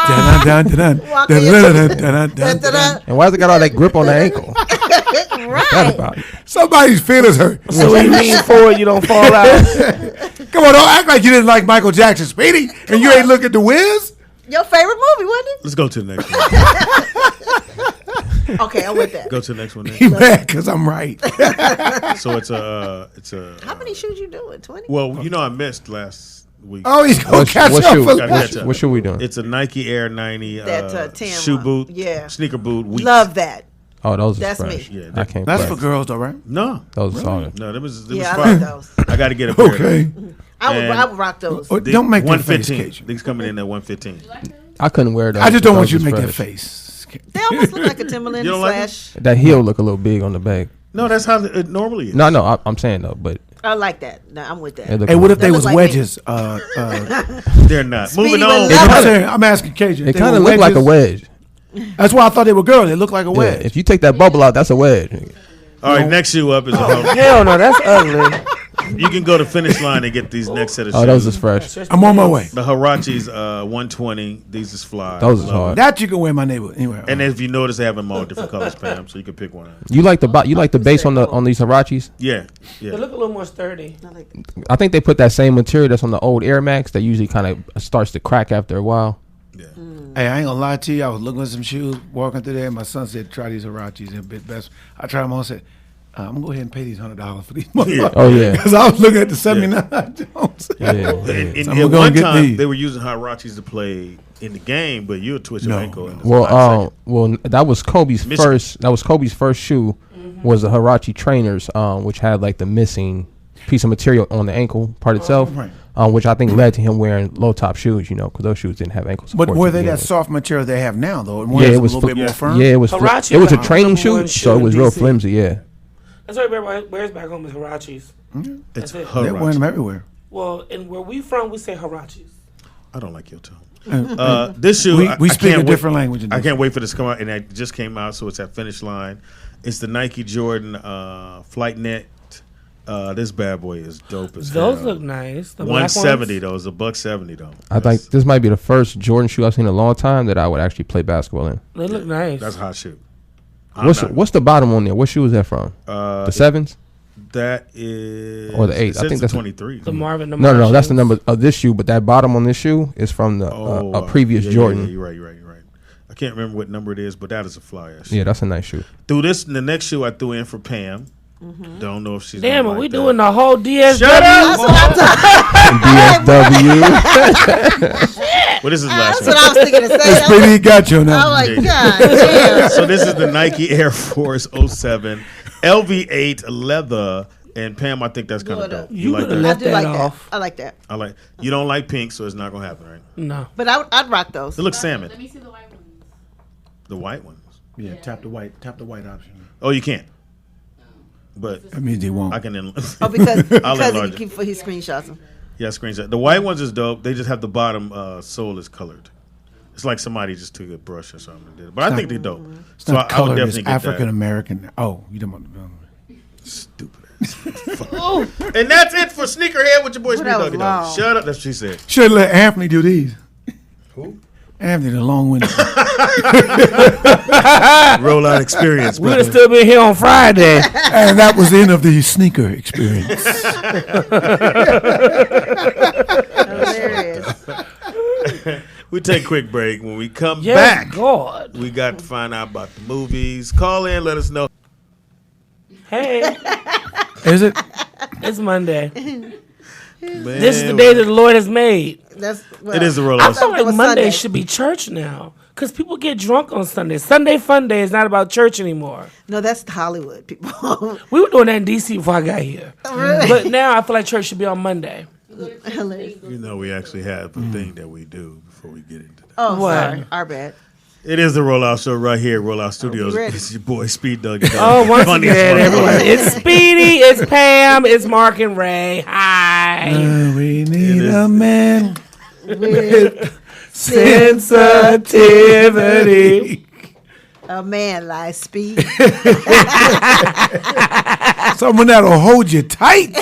Dun, dun, dun, dun, Walking dun, dun, dun, dun, dun, dun, dun. And why has it got all that grip on the ankle? Right. Somebody's feelings hurt. So when you lean forward, you don't fall out. Come on, don't act like you didn't like Michael Jackson, Speedy, and you ain't look at The Wiz. Your favorite movie, wasn't it? Let's go to the next one. Okay, I'm with that. Go to the next one. He mad because I'm right. So it's a. How many shoes you doing? 20? Well, I missed last week. Oh, he's gonna catch up. What shoe we doing? It's a Nike Air 90 That tan shoe one. boot. Yeah. Sneaker boot. Wheat. Love that. Oh, those That's are fresh. me. Yeah, I can't. That's play. for girls, though, right? No, Those are solid. no, that was Yeah, I fine. like those. I got to get a pair. Okay. I would rock those. Oh, don't make that face, 115. Cajun. These coming in at 115. I couldn't wear those. I just don't want Those you to was make that fresh. face. They almost look like a Timberland You don't like slash. That heel look a little big on the back. No, that's how it normally is. No, I'm saying though, but I like that. No, I'm with that. it look Hey, what if That they look was like wedges? They're not. Speedy Moving would on. love I'm asking Cajun. it They kind of were look like a wedges? wedge. That's why I thought they were girls. They look like a Yeah, wedge. if you take that bubble out, that's a wedge. All right, next shoe up is Hell no, that's ugly. you can go to Finish Line and get these next set of Oh, shoes. those is fresh. I'm on my way. The Hirachis 120. These is fly. Those is Love hard. That you can wear in my neighborhood. Anyway. And if you notice, they have them all different colors, Pam, so you can pick one out. You like the base on these Hirachis? Yeah, They yeah. look a little more sturdy. I think they put that same material that's on the old Air Max that usually kind of starts to crack after a while. Hey, I ain't gonna lie to you. I was looking at some shoes, walking through there, and my son said, "Try these Hirachis. They're a bit best." I tried them on. Said, "I'm gonna go ahead and pay these $100 for these." Oh yeah, Because I was looking at the 79 Jones. yeah. And So at we're gonna one get time, these. they were using Hirachis to play in the game, but you would twitch your ankle. In the Well, spot second. that was Kobe's Michigan. first. That was Kobe's first shoe. Was the Hirachi trainers, which had like the missing piece of material on the ankle part itself, Right. which I think led to him wearing low top shoes. Because those shoes didn't have ankle support. But to were they begin that with. soft material they have now, though? Yeah, it was a little bit more firm. Yeah, it was. Hirachi It was a is the training number shoe, one so it shoe was in real DC. flimsy. Yeah. That's what everybody wears back home is Hirachis. It's That's it. They're wearing them everywhere. Well, and where we from, we say Hirachis. I don't like your tone. This shoe, We I speak can't a different language in I this. can't wait for this to come out, and it just came out, so it's at Finish Line. It's the Nike Jordan Flight Net. This bad boy is dope as hell. Those look nice. The black 170 ones? though. It's $170 though. I think this might be the first Jordan shoe I've seen in a long time that I would actually play basketball in. They look nice. That's a hot shoe. What's the bottom on there? What shoe is that from? The sevens That is or the eight? It I says think the that's 23. The Marvin. The No, that's the Martians. number of this shoe. But that bottom on this shoe is from the a previous Jordan. Yeah, you're right. I can't remember what number it is, but that is a fly ass shoe. Yeah, that's a nice shoe. Through this, the next shoe I threw in for Pam. Don't know if she's. Damn, gonna are we like that. doing the whole DSW? Shut up! DSW. What is his last That's one? what I was thinking to say. Speedy got you I'm now. like, Yeah. God damn. So this is the Nike Air Force 07 LV8 leather, and Pam, I think that's kind of Blow it up. dope. You like coulda that? I left do that like off. that. I like that. I like. You don't like pink, so it's not gonna happen, right? No. But I'd rock those. It looks salmon. Let me see the white ones. The white ones. Yeah, tap the white option. Oh, you can't. But That means they won't. I can. Oh, because I'll enlarge he screenshots them. Yeah, screenshot. The white ones is dope. They just have the bottom sole is colored. It's like somebody just took a brush or something and did it. But I think they're dope. It's So not I would colored. It's definitely get African that. American. Oh, you don't want to. Stupid ass. And that's it for Sneakerhead with your boy Speed that was Doggy long. Dog. Shut up. That's what she said. Should let Anthony do these. Who? Anthony, the long-winded. Roll out experience. We would brother. have still been here on Friday. And that was the end of the sneaker experience. Hilarious. We take a quick break. When we come Yeah, back, God. we got to find out about the movies. Call in, let us know. Hey, Is it? it's Monday. Man, This is the day that the Lord has made. That's it is the roll I out. feel It like was Monday Sunday. should be church now. Because people get drunk on Sunday. Sunday Fun Day is not about church anymore. No, that's Hollywood people. We were doing that in D.C. before I got here. Really? But now I feel like church should be on Monday. Hilarious. You know, we actually have a thing that we do before we get into that. Oh, What? sorry. Our bad. It is the Rollout Show right here, Rollout Studios. ready. It's your boy Speed Doggy Dog. Oh, once Funniest again, motherfucker. everyone. It's Speedy, it's Pam, it's Mark and Ray. Hi. We need a man With Sensitivity. a man like Speed. someone that'll hold you tight.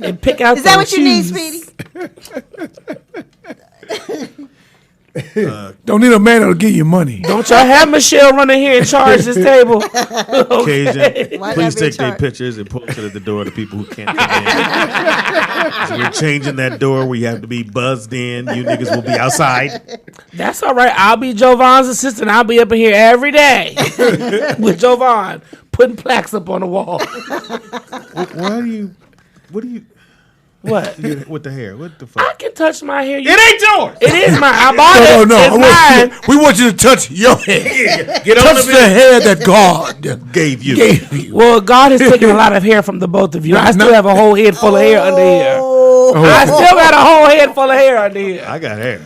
And pick out Is that those what you need, shoes. Speedy? Don't need a man that'll give you money. Don't y'all have Michelle run in here and charge this table? Occasion, Why please not be take their charged? pictures and post it at the door to people who can't come in. So we're changing that door where you have to be buzzed in. You niggas will be outside. That's all right. I'll be Jovan's assistant. I'll be up in here every day with Jovan putting plaques up on the wall. Why do you? What do you? What? With the hair? What the I fuck? can touch my hair. It ain't yours. It is mine. I bought it. No. It's We want you to touch your hair. Get on Touch the hair that God gave you. gave you. Well, God has taken a lot of hair from the both of you. I still have a whole head full of hair under here. I still got a whole head full of hair under here. I got hair.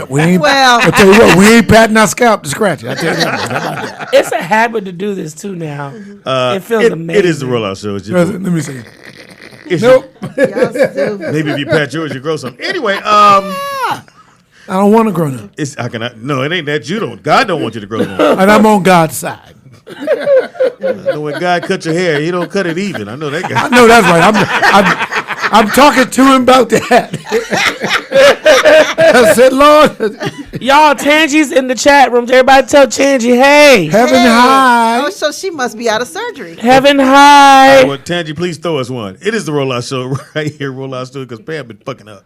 We ain't. Well. I tell you what, we ain't patting our scalp to scratch it. I tell you that. It's a habit to do this too now. It feels amazing. It is the rollout show. It's Let me see. nope. Y'all stupid. Maybe if you pat yours, you grow some. Anyway, I don't want to grow them. it's I cannot. No, it ain't that you don't. God don't want you to grow them. And I'm on God's side. I know when God cut your hair, He don't cut it even. I know that guy. I know that's right. I'm talking to him about that. I said, Lord, Y'all, Tangi's in the chat room. Everybody tell Tangi, hey. heaven high. Oh, so she must be out of surgery. Heaven high. Well, Tangi, please throw us one. It is the rollout show right here, rollout studio, because Pam been fucking up.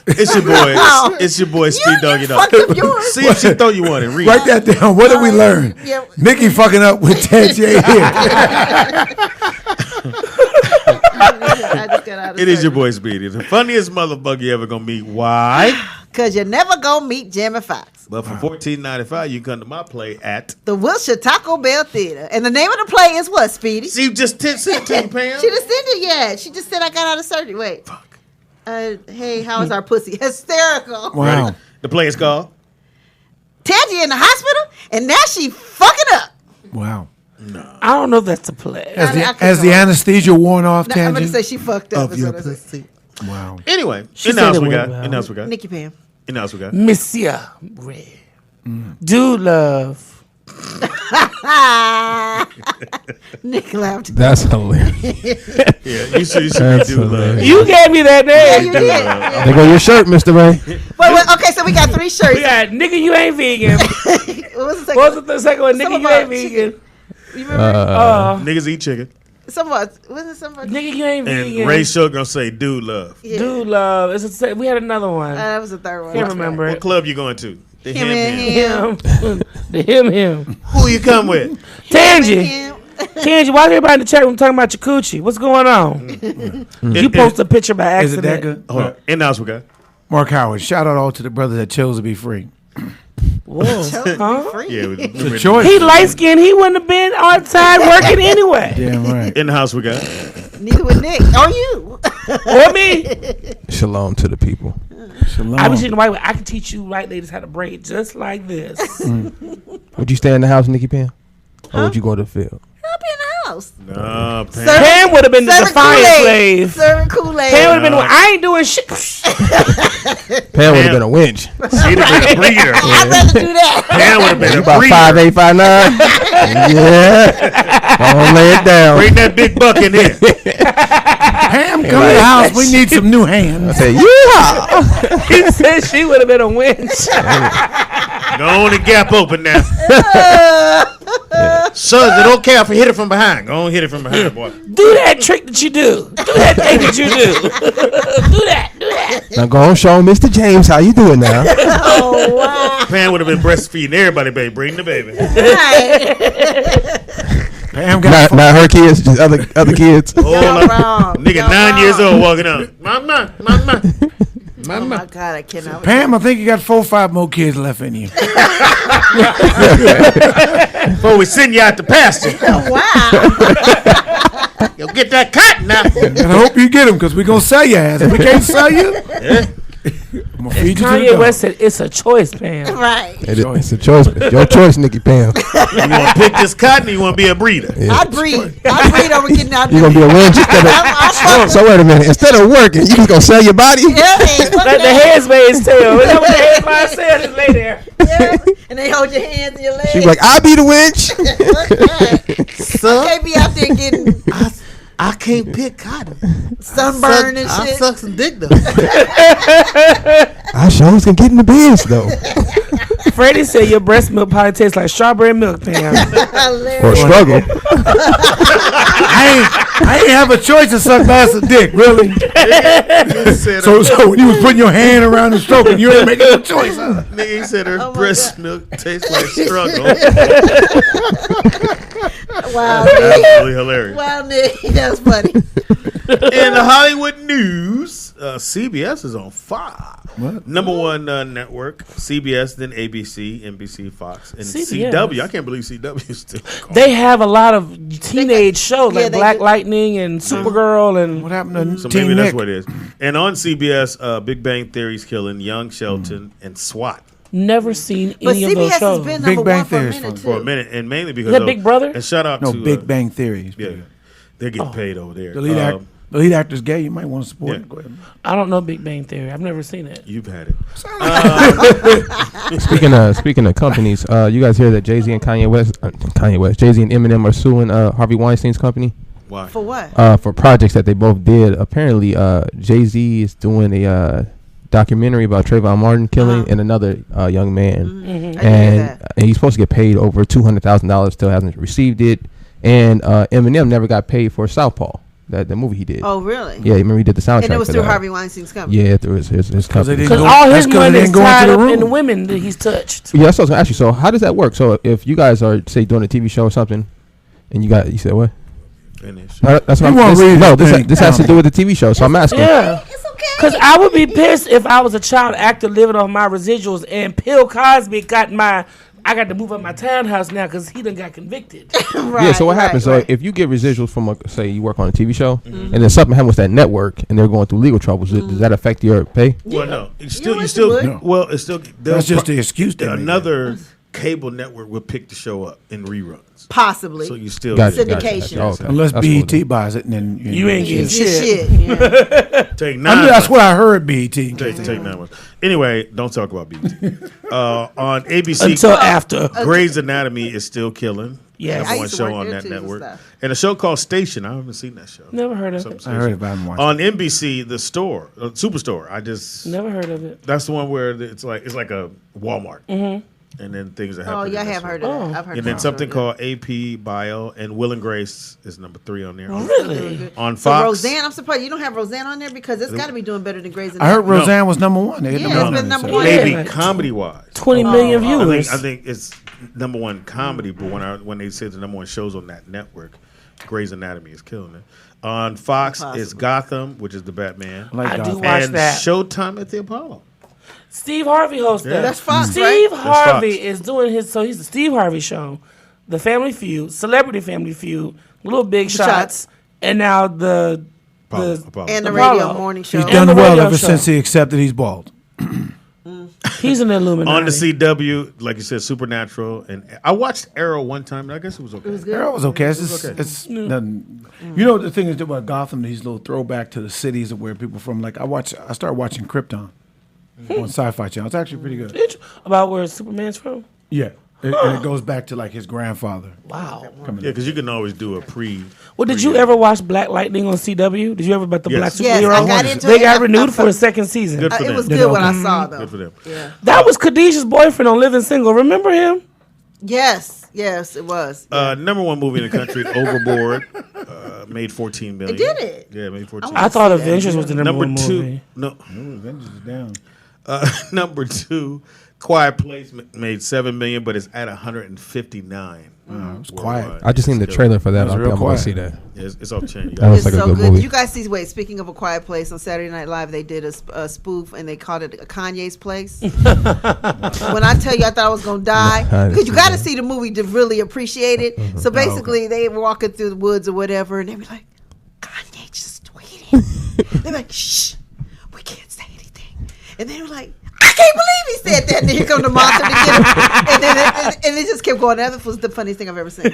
It's your boy. It's your boy, Street Doggy Dog. fucked up yours. See if she throw you one and read. Write that down. What did we learn? Yeah. Nikki fucking up with Tangi here. I just got out of It is your surgery. boy Speedy, the funniest motherfucker you ever gonna meet. Why? Cause you're never gonna meet Jamie Foxx. But for $14.95, you can come to my play at. The Wilshire Taco Bell Theater. And the name of the play is what, Speedy? See, just said to you, Pam. She just said it yet. She just said I got out of surgery. Wait. Fuck. Hey, how is our pussy? Hysterical. Wow. Ready? The play is called. Tangi in the hospital, and now she fucking up. Wow. I don't know if that's a play. Has the anesthesia worn off, No, I'm Tangi? going to say she fucked up. Of is your what I said. Wow. Anyway, She in said the house it we went got. well. In the house we got. Nikki Pam. In the house we got. Monsieur Red. Dude love. Nick laughed. That's hilarious. Yeah, you should That's do love. hilarious. You gave me that name. you Do did. love. There go your shirt, Mr. Ray. Wait, okay, so we got 3 shirts. We got nigga, you ain't vegan. What was the second What was one? the second one? Some Nigga, of you our ain't vegan. You remember? Niggas eat chicken. Some of us. Wasn't some of us? Nigga, you ain't And vegan. Ray Show gonna say, dude love. Yeah. Dude love. We had another one. That was the third one. Can't remember What it. club you going to? The Him him. and Him. The him. Who you come with? Tangi. Him. Tangi, why is everybody in the chat room talking about your coochie? What's going on? You post a picture by Is it accident. that good? Hold on. In the house we got. Mark Howard, shout out all to the brothers that chose to be free. Whoa. Huh? Free. Yeah, It's a choice. He light skinned. He wouldn't have been outside working anyway. Damn right. In the house we got. Neither with Nick. Or you. Or me. Shalom to the people. Shalom. I was in the white way. I can teach you white ladies how to braid just like this. Would you stay in the house, Nikki Pam? Or would you go to the field? I'll be in the house. No, Pam. Pam would have been the Serving defiant Kool-Aid. slave. Serving Kool-Aid. Pam would have been. I ain't doing shit. Pam would have been a winch. She'd have been a breeder. I'd rather do that. Pam would have been You a about breeder. 5'8", 5'9". Yeah. Don't lay it down. Bring that big buck in here. Pam, come to the house. We need some new hands. I said, yeah. He said she would have been a winch. Go on and gap open now. Sons, they don't care if you hit it from behind. Go on, hit it from behind, boy. Do that trick that you do. Do that thing that you do. Do that. Do that. Now go on, show Mr. James how you doing now. Oh, wow. Pam would have been breastfeeding everybody, baby. Bring the baby. Pam got Not her kids, just other kids. Hold up. wrong. Nigga Y'all 9 wrong. years old walking up. Mama. Oh, my God, I cannot. Pam, I think you got 4 or 5 more kids left in you. Before we send you out to pasture. Wow. Yo, get that cotton now. And I hope you get them because we're going to sell your ass. If we can't sell you, I'm going to feed you to the Kanye dog. West said it's a choice, Pam. Right. It's a choice. It's your choice, Nikki Pam. You want to pick this cotton or you want to be a breeder? Yeah. I'd breed. I'd breed over getting out You're going to be a winch instead of... So wait a minute. Instead of working, you just going to sell your body? Yeah, man. Like the headsman's tail. Is that what the headline said? Just lay there. Yeah. And they hold your hands and your legs. She's like, I'll be the winch. I can't be out there getting I can't pick cotton. sunburn and I shit. suck some dick though. I sure can get in the biz, though. Freddie said your breast milk probably tastes like strawberry milk, Pam. Or struggle. I ain't have a choice to suck Master dick, really. So when you was putting your hand around and stroking, you ain't making a choice. Huh? Nigga, he said her breast milk tastes like struggle. Wow, Absolutely hilarious. Wow, Nick, that's funny. In the Hollywood news, CBS is on fire. What? Number one network, CBS, then ABC, NBC, Fox, and CBS. CW. I can't believe CW is still going. They have a lot of teenage shows Yeah, like they Black do. Lightning and Supergirl and What happened to So Team maybe that's Nick? what it is. And on CBS, Big Bang Theory's killing, Young Shelton, and SWAT never seen But any of those CBS has shows. been Big number Bang one for a Theory's minute, fun. too. for a minute, and mainly because that Big Brother? And shout out No, to Big Bang Theory. Yeah, they're getting paid over there. The lead actor's gay. You might want to support Yeah. it. Go ahead. I don't know Big Bang Theory. I've never seen it. You've had it. Speaking of companies, you guys hear that Jay-Z and Jay-Z and Eminem are suing Harvey Weinstein's company Why? For what? for projects that they both did. Apparently, Jay-Z is doing a documentary about Trayvon Martin killing and another young man, I did hear and that. he's supposed to get paid over $200,000. Still hasn't received it, and Eminem never got paid for Southpaw, the movie he did. Oh, really? Yeah, remember he did the soundtrack. And it was for through that. Harvey Weinstein's company. Yeah, through his company. didn't Because go- all that's his 'cause it money is didn't go into tied the up in room. the women that he's touched. Yeah, that's what I was gonna ask you. So how does that work? So if you guys are say doing a TV show or something, and you said what? Finish. No, that's what You won't read no, this thing. this has to do with the TV show. So I'm asking. Yeah. It's okay. Because I would be pissed if I was a child actor living off my residuals and Bill Cosby I got to move up my townhouse now because he done got convicted. Right, Yeah. So what right, happens? right. So if you get residuals from say you work on a TV show, and then something happens with that network, and they're going through legal troubles, does that affect your pay? Well, no. It's You still, would. No. well, it's still. That's just the excuse they make. Another cable network will pick the show up in reruns. Possibly. So you still Gotcha, get Syndication. gotcha. Okay. Unless That's BET cool. buys it, and then You ain't getting It's shit. shit. Yeah. take I nine. mean, that's months. what I heard. BET. Take 9 months. Anyway, don't talk about BT. On ABC, Until after. Grey's Anatomy is still killing. Yes. Number I one used to show work on there that too and network. stuff. And a show called Station. I haven't seen that show. Never heard of Some it. I heard it, but I haven't watched On NBC, the store, Superstore. I just Never heard of it. that's the one where it's like a Walmart, and then things are Oh, happening. yeah, I in that have store. heard of that. I've heard And of then that. something called AP Bio, and Will and Grace is number 3 on there. Really? On So Fox, Roseanne, I'm surprised you don't have Roseanne on there because it's got to be doing better than Grey's it. I heard Anatomy. Roseanne was number one. They hit Yeah, number it's one been on number it. one. maybe Yeah. comedy wise. 20 million viewers. I think it's number one comedy, but when they say the number one shows on that network, Grey's Anatomy is killing it. On Fox is Gotham, which is the Batman, I like I do Gotham. watch and that. Showtime at the Apollo. Steve Harvey hosts that. That's Fox, Steve right? That's Harvey Fox. is doing he's the Steve Harvey show, the Family Feud, Celebrity Family Feud, Little Big Shots, and now the Apollo. And the Apollo. radio morning show. He's And done the well radio ever show. since he accepted he's bald. he's an Illuminati. On the CW, like you said, Supernatural, and I watched Arrow one time, and I guess it was okay. It was good. Arrow was okay. It's, just, okay. it's nothing. You know the thing is about Gotham, these little throwback to the cities of where people from. Like I started watching Krypton on Sci-Fi Channel. It's actually pretty good. About where Superman's from. Yeah, and it goes back to like his grandfather. Wow. Coming Yeah, up. because you can always do a pre. Well, did you ever watch Black Lightning on CW? Did you ever about the Yes. Black Yes, superhero? I got into They it. got renewed for a second season. Good for It them. was Did good it when I okay? saw though. Good for them. Yeah. That was Khadijah's boyfriend on Living Single. Remember him? Yes, it was. Number one movie in the country, Overboard, made 14 million. It did it? Yeah, it made 14. I thought Avengers was the number number one two. movie. No, Avengers is down. number 2, Quiet Place made 7 million, but it's at 159. It was quiet. I just seen the trailer for that. That was I real think I'm gonna quiet. see that. It's off the chain. You That guys. was It's like a so good good. movie. You guys see? Wait, speaking of A Quiet Place on Saturday Night Live, they did a spoof and they called it Kanye's Place. When I tell you, I thought I was gonna die I because you didn't got to see see the movie to really appreciate it. So basically, they were walking through the woods or whatever, and they were like, "Kanye just tweeted." They're like, "Shh, we can't say anything," and they were like, "I can't believe he said that." And then here come the monster to get him, and then it just kept going. That was the funniest thing I've ever seen.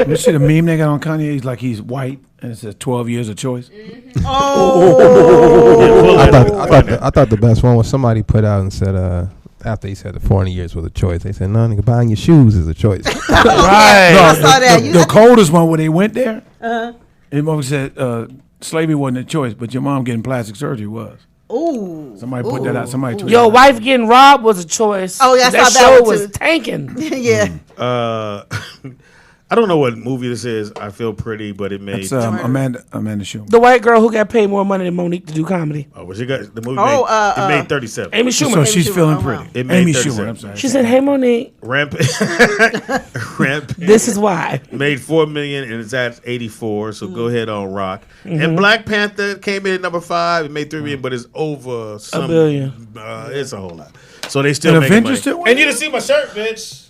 You see the meme they got on Kanye? He's like he's white and it says 12 years of choice. Oh, I thought the best one was somebody put out and said after he said the 40 years was a choice, they said no, nigga, buying your shoes is a choice. Right. I saw that. The coldest one where they went there, and mom said slavery wasn't a choice, but your mom getting plastic surgery was. Ooh. Somebody put that out. Somebody tweeted. Your wife getting robbed was a choice. Oh, yeah, I that saw that show one, was too. tanking. Yeah. I don't know what movie this is. I Feel Pretty, but it made. It's Amanda Schumer. The white girl who got paid more money than Monique to do comedy. Oh, was it got the movie? Oh, it made 37. Amy Schumer. So she's Schumer. feeling Oh, pretty. wow. It made Amy 37. Schumer. I'm sorry. She said, "Hey, Monique, Rampage. this is why." Made $4 million and it's at 84. So go ahead on Rock. And Black Panther came in at number 5. It made $3 million, but it's over some $1 billion. It's a whole lot. So they still And making Avengers money. still And you didn't see my shirt, bitch.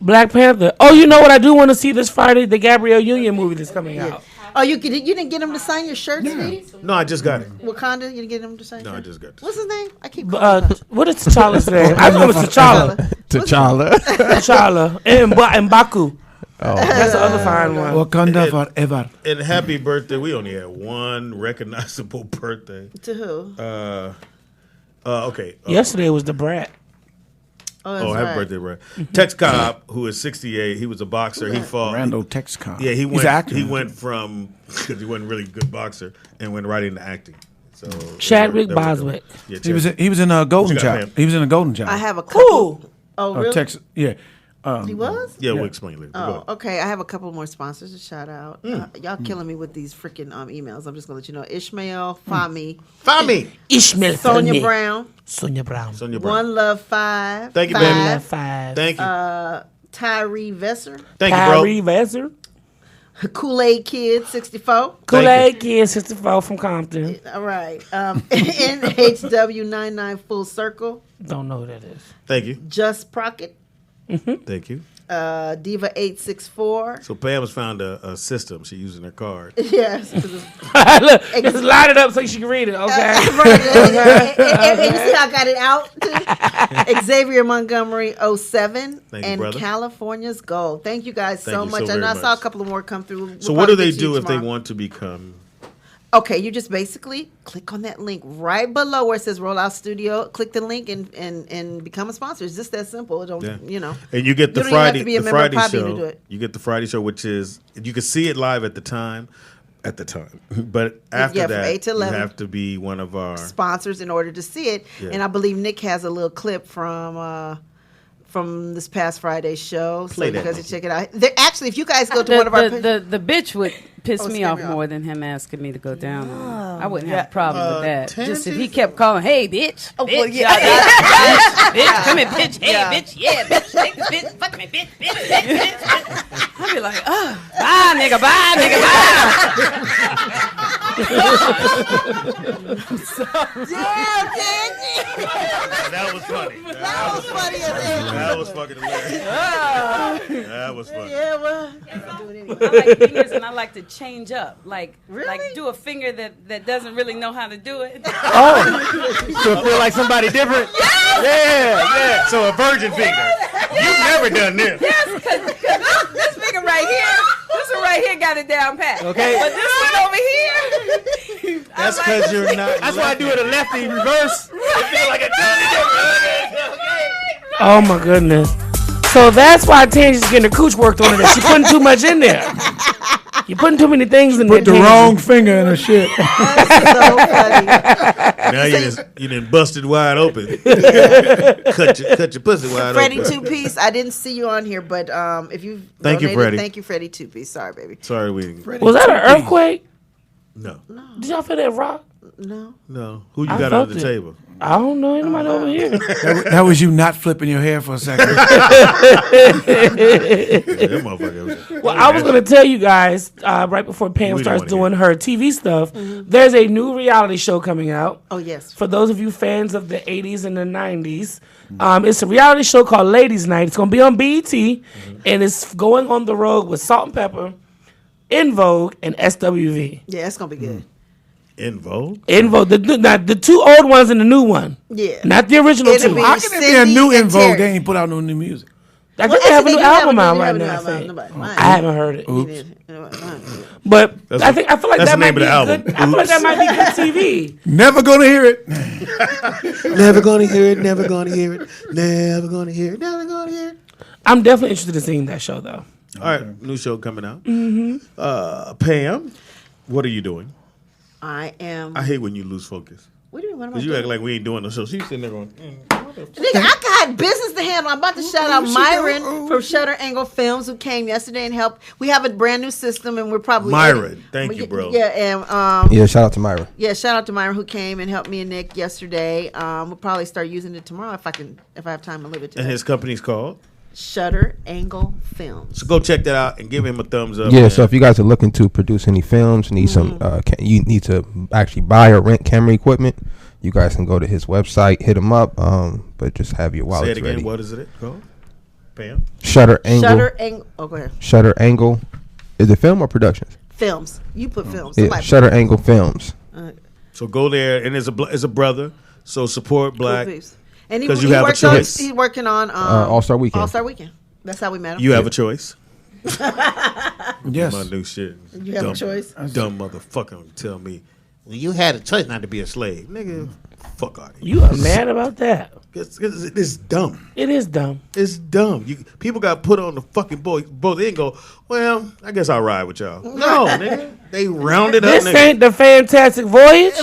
Black Panther. Oh, you know what I do want to see this Friday? The Gabrielle Union movie that's coming out. Oh, you didn't get him to sign your shirt, Steve? No, I just got it. Wakanda, you didn't get him to sign? No, your I shirt? just got it. What's his name? I keep calling him. What is T'Challa's name? I know it's T'Challa. T'Challa. T'Challa and M'Baku. Oh, That's the other fine one. Wakanda forever. And happy birthday. We only had one recognizable birthday. To who? Okay. Yesterday was the Brat. Oh, happy right. birthday, Brad. Tex Cobb, who is 68, he was a boxer. He fought. Randall Tex Cobb. Yeah, he He's went. an actor. He went from because he wasn't really a good boxer and went right into acting. So Chadwick that was- Boswick. Yeah, He was in a Golden What you got, Child. ma'am? He was in a Golden Child. I have a couple. Who? Oh, really? Texas. Yeah. He was? Yeah, we'll explain later. Go Oh, ahead. okay. I have a couple more sponsors to shout out. Y'all killing me with these freaking emails. I'm just gonna let you know. Ishmael, Fami, Ishmael. Sonia Femi. Brown, Sonia Brown. Sonia Brown. One Love 5. Thank you, Five, baby. Love 5. Thank you. Tyree Vesser, Thank you, bro. Kyrie Vesser. Kool-Aid Kid 64. Kool-Aid Kid 64 from Compton. All right. NHW99 Full Circle. Don't know who that is. Thank you. Just Procket. Thank you. Diva 864. So Pam has found a system. She's using her card. Yes. Look, just line it up so she can read it, okay? And you see how I got it out too? Xavier Montgomery 07 Thank you, and brother. California's Gold. Thank you guys Thank so you much. so I know I very saw a much. couple of more come through. We'll So what do probably they get to you do if they tomorrow. want to become? Okay, you just basically click on that link right below where it says Rollout Studio. Click the link and become a sponsor. It's just that simple. It don't you know? And you get the You don't even have Friday, to be a the member of Friday Poppy to show. do it. You get the Friday show, which is you can see it live at the time, but after Yeah, from that 8 to 11. you have to be one of our. Sponsors in order to see it. Yeah. And I believe Nick has a little clip from this past Friday's show. Play so that, you guys Nikki. can check it out. Actually, if you guys go to one of our the bitch would piss Oh, me scare off me off. more than him asking me to go down. on it. I wouldn't yeah. have a problem with that. Just if Tansy? he kept calling, "Hey, bitch, Oh, bitch, well, yeah. bitch, come here, bitch, hey, bitch, yeah, bitch, take this bitch, fuck me, bitch, bitch." I'd be like, "Oh, bye, nigga, bye, nigga, That was funny. That was funny as hell. That was fucking hilarious. That was funny. Yeah, well, I like fingers and I like to change up, like do a finger that doesn't really know how to do it. So it feel like somebody different. Yeah. So a virgin finger. You've never done this. Yes, because this finger right here, this one right here got it down pat. Okay. But this one over here, That's because you're not. That's why I do it a lefty reverse. It feel like a Oh my goodness. So that's why Tangy's getting her cooch worked on today. She's putting too much in there. You're putting too many things in there. Put the Tangy. wrong finger in the shit. so funny. Now you done busted wide open. cut your pussy wide Freddie open. Two Piece. I didn't see you on here, but if you Thank you, donated, Freddie. thank you, Freddie Two Piece. Sorry, baby. Sorry, we. Was that an earthquake? No. Did y'all feel that rock? No. Who you I got felt under the it. table? I don't know anybody over here. That was you not flipping your hair for a second. That motherfucker. Well, I was going to tell you guys right before Pam We starts don't wanna doing her TV stuff, there's a new reality show coming out. Oh yes. For those of you fans of the 80s and the 90s, it's a reality show called Ladies Night. It's going to be on BET, and it's going on the road with Salt and Pepper, In Vogue, and SWV. Yeah, it's gonna be good. In Vogue? In Vogue, the two old ones and the new one. Yeah. Not the original It'll two. be How can there be a Cindy new and In Vogue? Terry. They ain't put out no new music. I Well, think they have a actually, new they do album out they right have a now. new I album. think. Nobody- I haven't heard it. Oops. But That's I feel like that's that the might name of be the album. good. I feel like that might be good TV. Never gonna hear it. Never gonna hear it. Never gonna hear it. Never gonna hear it. Never gonna hear it. I'm definitely interested in seeing that show though. All right, new show coming out. Pam, what are you doing? I am. I hate when you lose focus. What do you mean? What am I Because you doing? act like we ain't doing no show. She's sitting there going, Nigga, I got business to handle. I'm about to shout out Myron from Shutter Angle Films who came yesterday and helped. We have a brand new system and we're probably Myron, thank you, bro. Yeah, and Yeah, shout out to Myra. yeah, shout out to Myron who came and helped me and Nick yesterday. We'll probably start using it tomorrow if I have time to live it today. And his company's called? Shutter Angle Films. So go check that out and give him a thumbs up. Yeah, man. so if you guys are looking to produce any films, need some, you need to actually buy or rent camera equipment, you guys can go to his website, hit him up, but just have your Say wallets it again. ready. What is it called? Pam? Shutter Angle. Shutter Angle. Oh, go ahead. Shutter Angle. Is it film or productions? Films. You put films. Yeah, Somebody Shutter Angle Films. So go there, and it's a brother. So support Black. And because you have a choice. He's working on All-Star Weekend. All-Star Weekend. That's how we met him. You have a choice. Yes. My new shit. You have a choice. Dumb motherfucker tell me, Well, you had a choice not to be a slave. nigga, fuck out of here. You are mad about that? It's dumb. It is dumb. It's dumb. People got put on the fucking boat and go, well, I guess I'll ride with y'all. No, nigga. They rounded up. This nigga. ain't the Fantastic Voyage.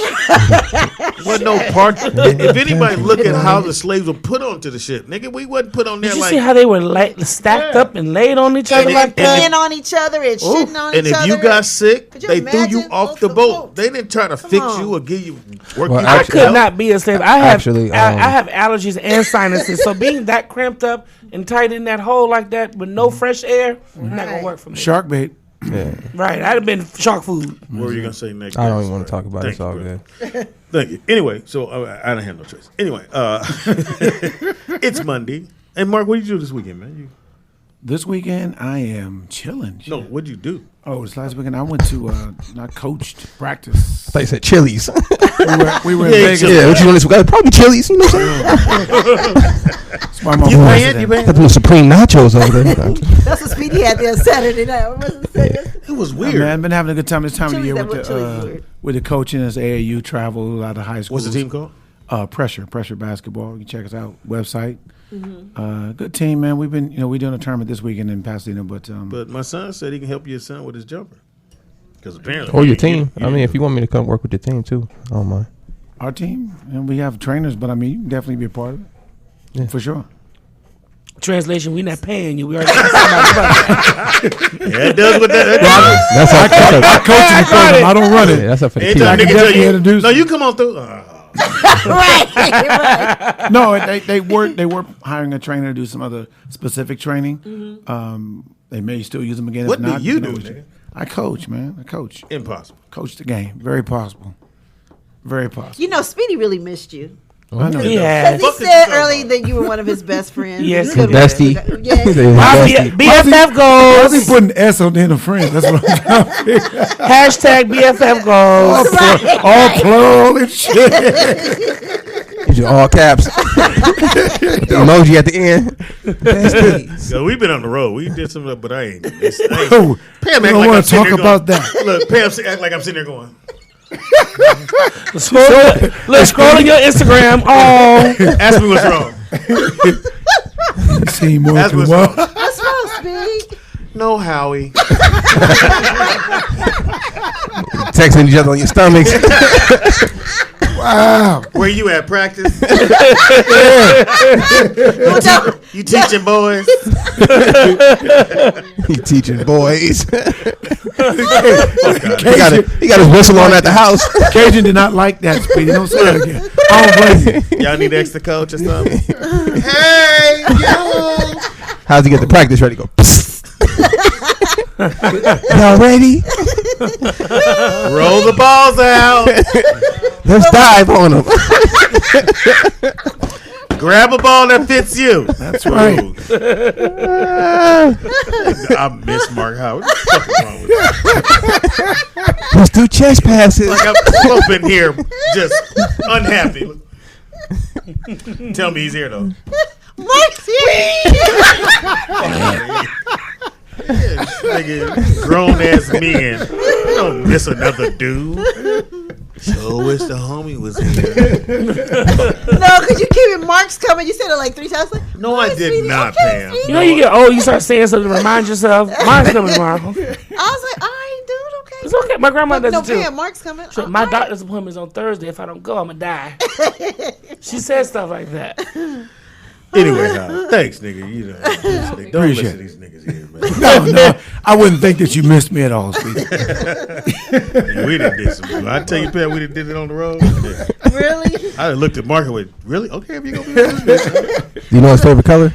Wasn't no part. If anybody look at how the slaves were put onto the ship, nigga, we wasn't put on there Did you like. see how they were stacked up and laid on each other like that? Peeing on each other and shitting on And each if other. you got sick, Could you they threw you imagine? off the boat. They didn't try to fix you or give you work. Well, you I back could out. not be a slave. I have Actually, I have allergies and sinuses, so being that cramped up and tight in that hole like that with no fresh air, not gonna work for me. Shark bait. Yeah. Right, I'd have been shark food. What were you gonna say next? I don't even want to talk about it. It's all Thank good. you. Thank you. Anyway, so I don't have no choice. Anyway, it's Monday. And Mark, what did you do this weekend, man? This weekend, I am chilling. No, what'd you do? Oh, this last weekend, I went to, I coached practice. I thought you said Chili's. We were in Yeah, Vegas. Yeah, what you doing this week? Probably Chili's. You know what I'm saying? That's why my You boys paying? did You that. paying? Got the little Supreme nachos over there. That's what Speedy had there Saturday night. What was it saying? It was Oh, weird. man, I've been having a good time this time of Chili's, year that with what Chili's weird. with the coaching as AAU travel, a lot of high schools. What's the team called? Pressure Basketball. You can check us out. Website. Good team, man. We've been, we're doing a tournament this weekend in Pasadena, but But my son said he can help your son with his jumper. Because apparently, Or your team. I mean, if you want me to come work with your team too, I don't mind. our team, and we have trainers, but I mean, you can definitely be a part of it. Yeah. For sure. Translation: we not paying you. We already got somebody about yeah, it does what that. That's I coach in the program. I don't run it. Yeah, that's up for the Anytime team. nigga can tell definitely you, introduce no, you. you come on through. Right. No, they were hiring a trainer to do some other specific training. They may still use them again. What if do not, you know, do, it's- nigga? I coach, man. I coach. Impossible. Coach the game. Very possible. Very possible. You know, Speedy really missed you. I know. He that. has. He Fuck is you said talking earlier about? that you were one of his best friends. Yes, You he could've- Bestie. Yeah. My Bestie. BFF Why is he goes. putting S on the end of friend? That's what I'm trying to figure out. Hashtag BFF goes. All plural and shit. These are all caps. With the emoji at the end. Besties. So we've been on the road. We did some, but I ain't. Oh, Pam we act don't like want I'm to sitting talk there about going, that. Look, Pam act like I'm sitting there going. Let's scroll on your Instagram. Oh, Ask me what's wrong. See more Ask me than what's one. wrong. What's wrong, Speedy? No, Howie. Texting each other on your stomachs. Wow. Where you at practice? No. You teaching boys? He teaching boys. Cajun, he got his whistle on at the house. Cajun did not like that, Speedy. Don't say that again. I don't blame you. Y'all need an extra coach or something? Hey, yo! How's he get the practice ready? Go. Y'all ready? Roll the balls out. Let's dive on him. Grab a ball that fits you. That's right. I miss Mark Howard. What the fuck is wrong with you? Let's do chest passes. Like I'm up in here just unhappy. Tell me he's here though. Mark's here. Yeah, nigga, grown ass men. You don't miss another dude. So wish the homie was here. No, because you keep it. Mark's coming. You said it like 3 times. Like, No, I did Speedy, not, okay, Pam. Speedy. you know you get old, you start saying something to remind yourself. Mine's coming tomorrow. I was like, all right, dude, okay. It's okay. My grandma does No, it too. Pam, Mark's coming. So my doctor's appointment is on Thursday. If I don't go, I'm gonna die. She says stuff like that. Anyway, thanks, nigga. You know, don't listen to these niggas here, man. No, I wouldn't think that you missed me at all, Speedy. We done did some. I tell you, Pat, we done did it on the road. Yeah. Really? I done looked at Mark and went, really? Okay, if you gonna be with this bitch. Do you know his favorite color?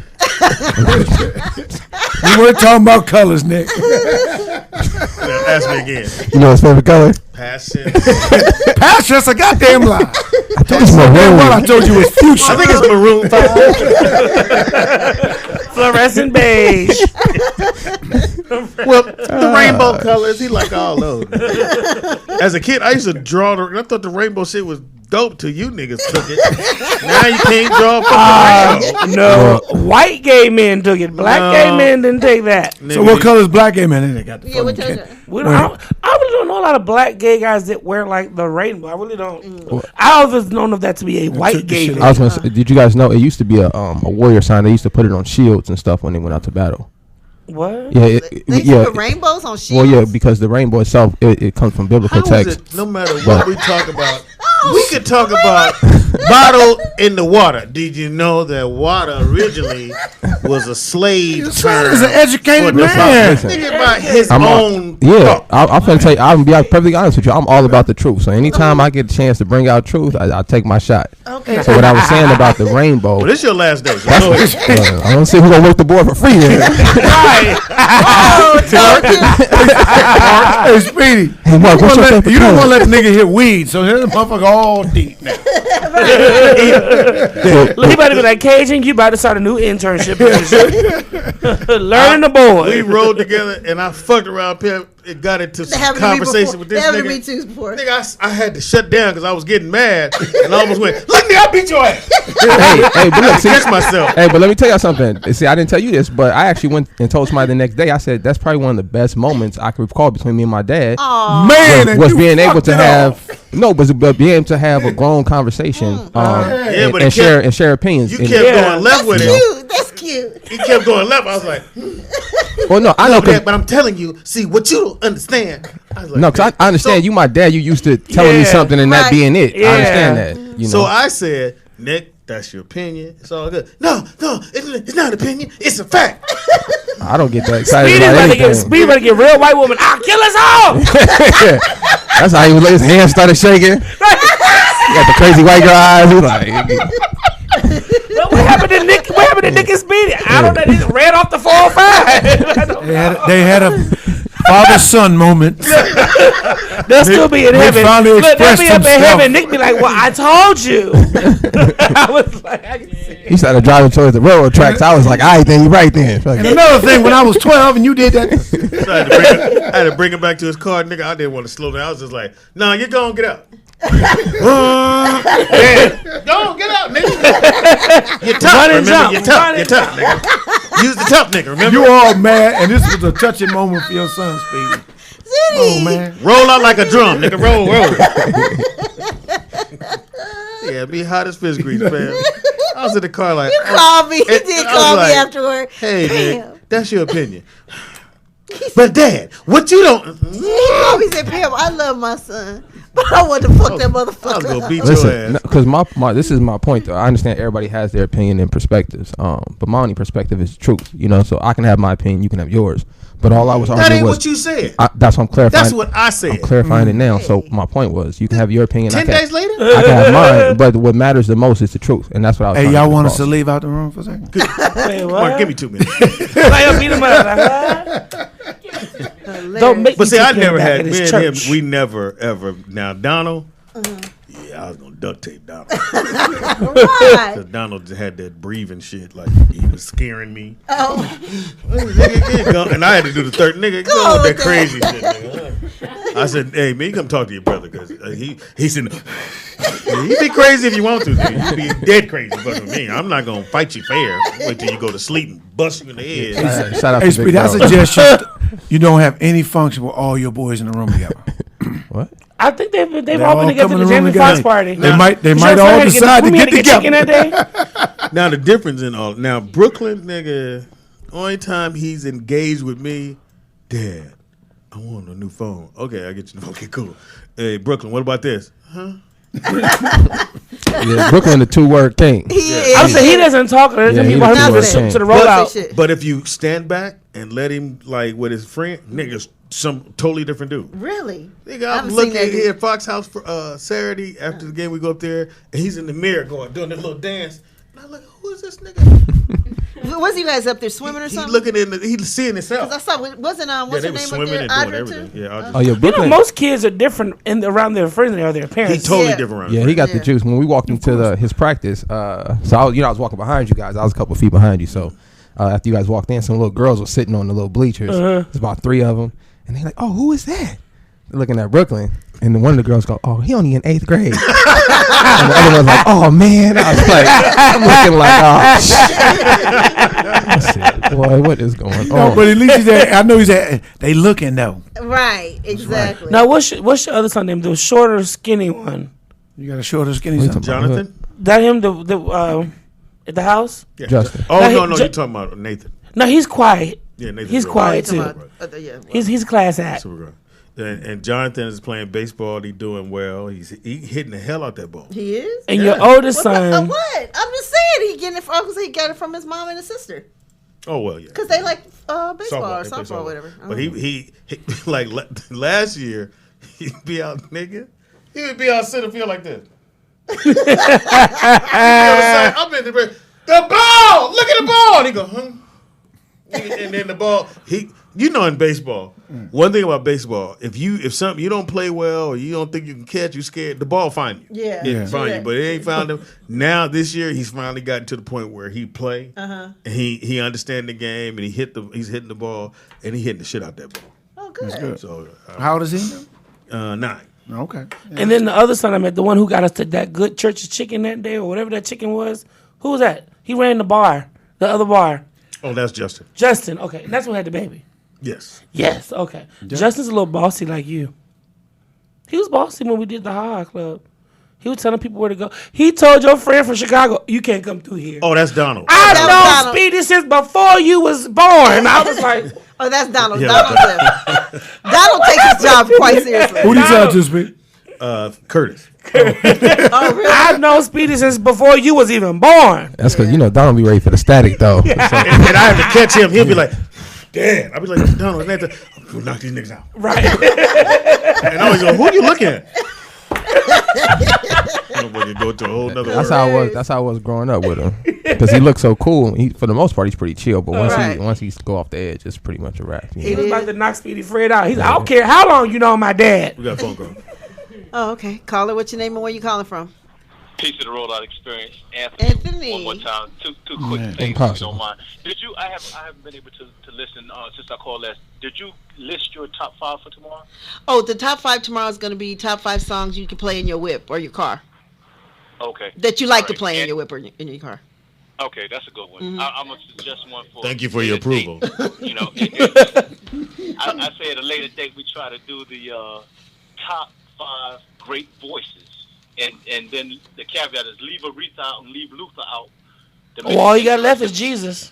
We weren't talking about colors, Nick. Ask me again. You know his favorite color? Passion. Passion's a goddamn lie. I told you it's maroon. What I told you was fuchsia. I think it's maroon 5. Fluorescent beige. Well, the rainbow colors, he like all those. As a kid, I used to draw. I thought the rainbow shit was dope till you niggas took it. Now you can't draw fucking rainbow. No, white gay men took it. Black gay men didn't take that. So what color is black gay man? They got the What fucking color? I really don't know a lot of black gay guys that wear like the rainbow. I really don't. I always known of that to be a white gay man. I was gonna say, did you guys know it used to be a warrior sign? They used to put it on shields and stuff when they went out to battle. What? Yeah, They put rainbows on shields. Well, yeah, because the rainbow itself it comes from biblical How is text. it, no matter what we talk about, we could talk about bottle in the water. Did you know that water originally was a slave term? He's an educated for the man. Think about his I'm own. I'm gonna tell you. I'm gonna be perfectly honest with you. I'm all about the truth. So anytime I get a chance to bring out truth, I take my shot. Okay. So what I was saying about the rainbow. Well, this your last day. So That's go what, ahead. I want to see who's gonna work the board for free. Then. Right. Hey, Speedy. Hey, Mark, what's your favorite you don't color? want to let the nigga hit weed, so here's the motherfucker all deep now. Look, he about to be like, Cajun, you about to start a new internship position. Learning the board. We rode together, and I fucked around. It got into some conversation with this They nigga. me too before. Nigga, I had to shut down because I was getting mad, and I almost went, "Look, nigga, I beat your ass." Hey, but look, see, catch myself. Hey, but let me tell y'all something. See, I didn't tell you this, but I actually went and told somebody the next day. I said that's probably one of the best moments I could recall between me and my dad. Aww. Man, was you being able to fucked it have off. but being able to have a grown conversation but and share opinions. You And- kept going left with it. Cute. That's cute. He kept going left. I was like, Well, no, I know, but I'm telling you, see what you don't understand. I was like, no, because I understand you, my dad. You used to telling me Yeah, something and that right. being it. Yeah. I understand that. You know, So I said, Nick, that's your opinion. It's all good. No, it's not an opinion. It's a fact. I don't get that excited Speedy about about to anything. get real white woman. I'll kill us all. That's how he was. His hands started shaking. He got the crazy white girl eyes. He was like, But what happened to Nick? What happened to Nick and Speedy? I don't know. They just ran off the 405. They had a father-son moment. They'll still be in Nick heaven. finally Look, they'll expressed be up in himself. heaven. Nick be like, "Well, I told you." I was like, I can see it. he started driving towards the railroad tracks. I was like, all right, then you right then. And another thing, when I was 12 and you did that, So I had to bring him back to his car, nigga. I didn't want to slow down. I was just like, "No, you're gonna get out." Go on, get out, nigga. You're tough, Run and remember? jump. You're tough. Run You're and tough, nigga. Use the tough, nigga. Remember? you all mad, and this was a touching moment for your son, Speedy. Oh man, Roll out like a drum, nigga. Roll. Yeah, be hot as fish grease, man. I was in the car like, You called me. He and did I was call me like, afterward. Hey, Nick, Damn. that's your opinion. But Dad, what you don't? He called me and said, Pam, I love my son, but I want to fuck that I was motherfucker. gonna beat Listen, your ass. because my this is my point though. I understand everybody has their opinion and perspectives. But my only perspective is truth. You know, so I can have my opinion, you can have yours. But all I was That arguing ain't was what you said. that's what I'm clarifying. That's what I said. I'm clarifying it now. So my point was, you can have your opinion. 10 days later? I can have mine. But what matters the most is the truth, and that's what I was. hey, trying y'all get want us across. to leave out the room for a second? Wait, what? Mark, give me 2 minutes. Like, beat him up. Like, what? Don't make But me see, I take him never back had in me his and him. church. We never ever. Now Donald, yeah, I was gonna duct tape Donald Why? because Donald just had that breathing shit. Like he was scaring me, Oh, and I had to do the third nigga. Go on on with with that crazy shit. Nigga. I said, "Hey man, you come talk to your brother because he said." You be crazy if you want to. Nigga. You be dead crazy fucking with me. I'm not gonna fight you fair. Wait till you go to sleep and bust you in the head. Shout out Hey, to Big Speedy, I Bro. suggest you don't have any function with all your boys in the room together. What? I think they've all been all together come to in the the room Jamie Foxx together. party. They might You all had decide to we had get chicken that together. day. Now the difference in all now Brooklyn nigga, only time he's engaged with me, Dad, I want a new phone. Okay, I get you. Okay, cool. Hey, Brooklyn, what about this? Huh? Yeah, Brooklyn, the 2-word king. I'm saying he doesn't talk. He he people the to the 2-word king. rollout. But if you stand back and let him like with his friend, niggas, some totally different dude. Really? Nigga, I I'm haven't seen looking that here dude. at Fox House for Saturday after the game. We go up there and he's in the mirror doing this little dance. And I'm like, who is this nigga? Was you guys up there swimming or He's something? looking he's seeing himself. Because I saw, wasn't what's they her were name up swimming there? and doing Audra everything. too? Yeah, Oh, yeah, Brooklyn. Most kids are different around their friends than they are their parents. He's totally different around. Yeah, he got the juice. When we walked into his practice, so I was walking behind you guys. I was a couple feet behind you. So after you guys walked in, some little girls were sitting on the little bleachers. There's about 3 of them, and they're like, "Oh, who is that?" They're looking at Brooklyn, and then one of the girls go, "Oh, he only in 8th grade." And the other one's like, "Oh man," I was like, I'm looking like, "Oh shit, boy, what is going on?" No, but at least he's at, I know he's at. They looking though. Right, exactly. Now, what's your other son name? The shorter, skinny one. You got a shorter, skinny son. Jonathan? That him? At the house? Yeah. Justin. Oh no, you're talking about Nathan. Oh, No, he's quiet. Yeah, Nathan's he's real quiet quiet. too. He's a class act. Super good. And Jonathan is playing baseball. He's doing well. He's hitting the hell out that ball. He is. And your oldest What? son. What? I'm just saying he getting it from. He got it from his mom and his sister Oh well, yeah. because they like baseball They play or softball or whatever. But he like last year he'd be out, nigga. He would be out center field like this. I'm in the ball. Look at the ball. And he go, huh? And then the ball. In baseball, one thing about baseball, if something you don't play well or you don't think you can catch, you scared, the ball find you. Yeah. It find you, but it ain't found him. Now this year he's finally gotten to the point where he play. And he understand the game and he's hitting the ball and he hitting the shit out that ball. Oh, good. That's good. So How old is he? 9. Okay. And then the other son I met, the one who got us to that good church's chicken that day or whatever that chicken was. Who was that? He ran the bar, the other bar. Oh, that's Justin. Justin. Okay, and that's who had the baby. Yes. Yes. Okay. Justin's a little bossy like you. He was bossy when we did the Ha Club. He was telling people where to go. He told your friend from Chicago, "You can't come through here." Oh, that's Donald. I That was know Donald. Speedy since before you was born. I was like, Oh, that's Donald. Yeah. Donald takes his job quite seriously. Who do you tell to speak? Curtis. Oh, really? I've known Speedy since before you was even born. That's because Donald be ready for the static though. So, and I have to catch him. He'll be like, "Dad," I'll be like, "Donald, Nathan, we'll knock these niggas out." Right. And I always go, "Who are you looking at?" Nobody go to a whole nother. that's world. how I was. That's how I was growing up with him because he looked so cool. For the most part, he's pretty chill. But once he go off the edge, it's pretty much a wrap. He was about to knock Speedy Fred out. He's like, I don't care how long you know my dad. We got a phone call. Oh, okay. Caller, what's your name and where you calling from? Piece of the rollout experience, Anthony. One more time, two quick things, if you impossible. don't mind. Did you? I haven't been able to listen since I called last. Did you list your top 5 for tomorrow? Oh, the top 5 tomorrow is going to be top 5 songs you can play in your whip or your car Okay. that you like All to right. play in And- your whip or in your car. Okay, that's a good one. Mhm. I'm gonna suggest one for. Thank you for your approval. You know, I say at a later date we try to do the top 5 great voices, and then the caveat is leave Aretha out and leave Luther out. Well, all you got left is Jesus.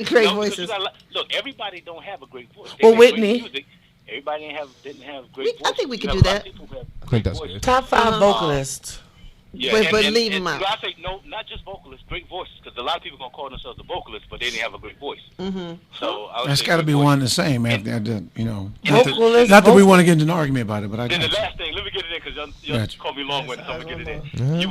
Great No, voices. Look, everybody don't have a great voice. Well, make great Whitney. music. Everybody didn't have great voices. I think we You can have do a lot of that. people who have I think great that's voices. good. Top 5 vocalists. Yeah, But leave them and out. I say no, not just vocalists, great voices, because a lot of people gonna call themselves a vocalist, but they didn't have a great voice. Mm-hmm. So I would That's say got to great be voices. one and the same. After Vocalist, not that we want to get into an argument about it, but I Then the got last thing, let me get it in because you Gotcha. call me long-winded. So I'm gonna get it in. You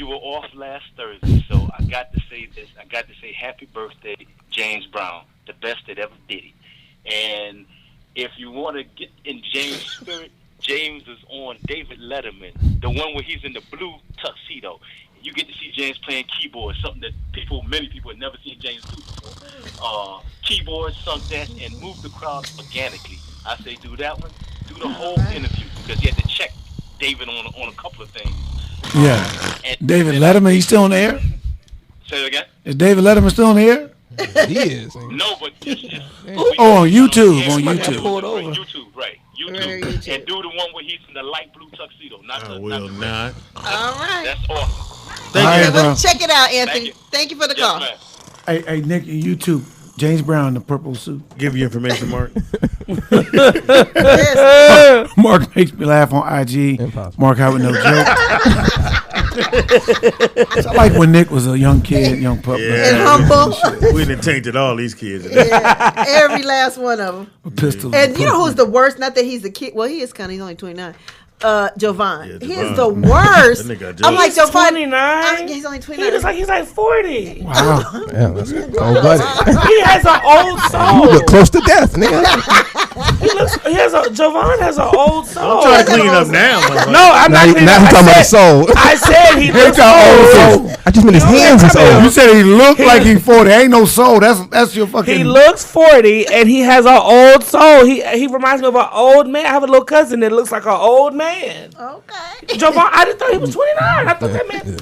were off last Thursday, so I got to say this. I got to say happy birthday, James Brown, the best that ever did it. And if you want to get in James' spirit, James is on David Letterman, the one where he's in the blue tuxedo. You get to see James playing keyboard, something that many people have never seen James do before. Keyboard, sung that, and move the crowd organically. I say do that one. Do the whole interview because you had to check David on a couple of things. yeah. And David Letterman, he's still on the air? say it again. Is David Letterman still on the air? He is. No, but it's Oh, on YouTube. Yeah, On right, YouTube. Pulled over. YouTube, right? YouTube. Right, YouTube. And do the one where he's in the light blue tuxedo. Not I the, will not. All right. That's awesome. Thank All you. right, bro. Check it out, Anthony. you. Thank you for the Yes, call. ma'am. Hey, Nick, YouTube. James Brown, the purple suit. Give you information, Mark. Mark makes me laugh on IG. Impossible. Mark Howard, no joke. I like when Nick was a young kid, young pup. And humble. We done tainted all these kids. Yeah, every last one of them. Pistol. And you know who's the worst? Not that he's a kid. Well, he is kind of. He's only 29. Jovan. Yeah, He Jovan. is the worst. That nigga I'm like, He's Jovan. 29. He's only He 29. looks like he's like 40. Wow. Yeah, that's cold blooded. He has an old soul. You look close to death, nigga. Jovan has an old soul. I'm trying to clean up now. motherfucker. No, I'm Now not. he talking about his soul. I said he looks old. old. I just meant his hands is old. You said he looked like he's 40. Ain't no soul. That's your fucking. He looks 40 and he has an old soul. He reminds me of an old man. I have a little cousin that looks like an old man. Okay. Jovan, I just thought he was 29. I thought that man.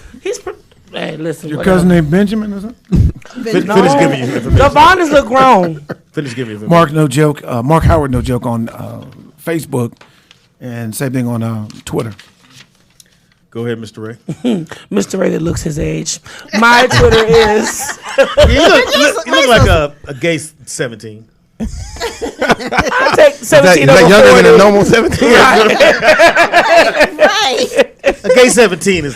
Hey, listen. Your whatever. cousin named Benjamin or something? Finish giving you information. Jovan is look grown. Finish giving you information. Mark, no joke. Mark Howard, no joke on Facebook, and same thing on Twitter. Go ahead, Mr. Ray. Missterray that looks his age. My Twitter is. You look like a gay 17. I'll take 17 Is that over younger 40. than a normal 17? Right. A gay 17 is.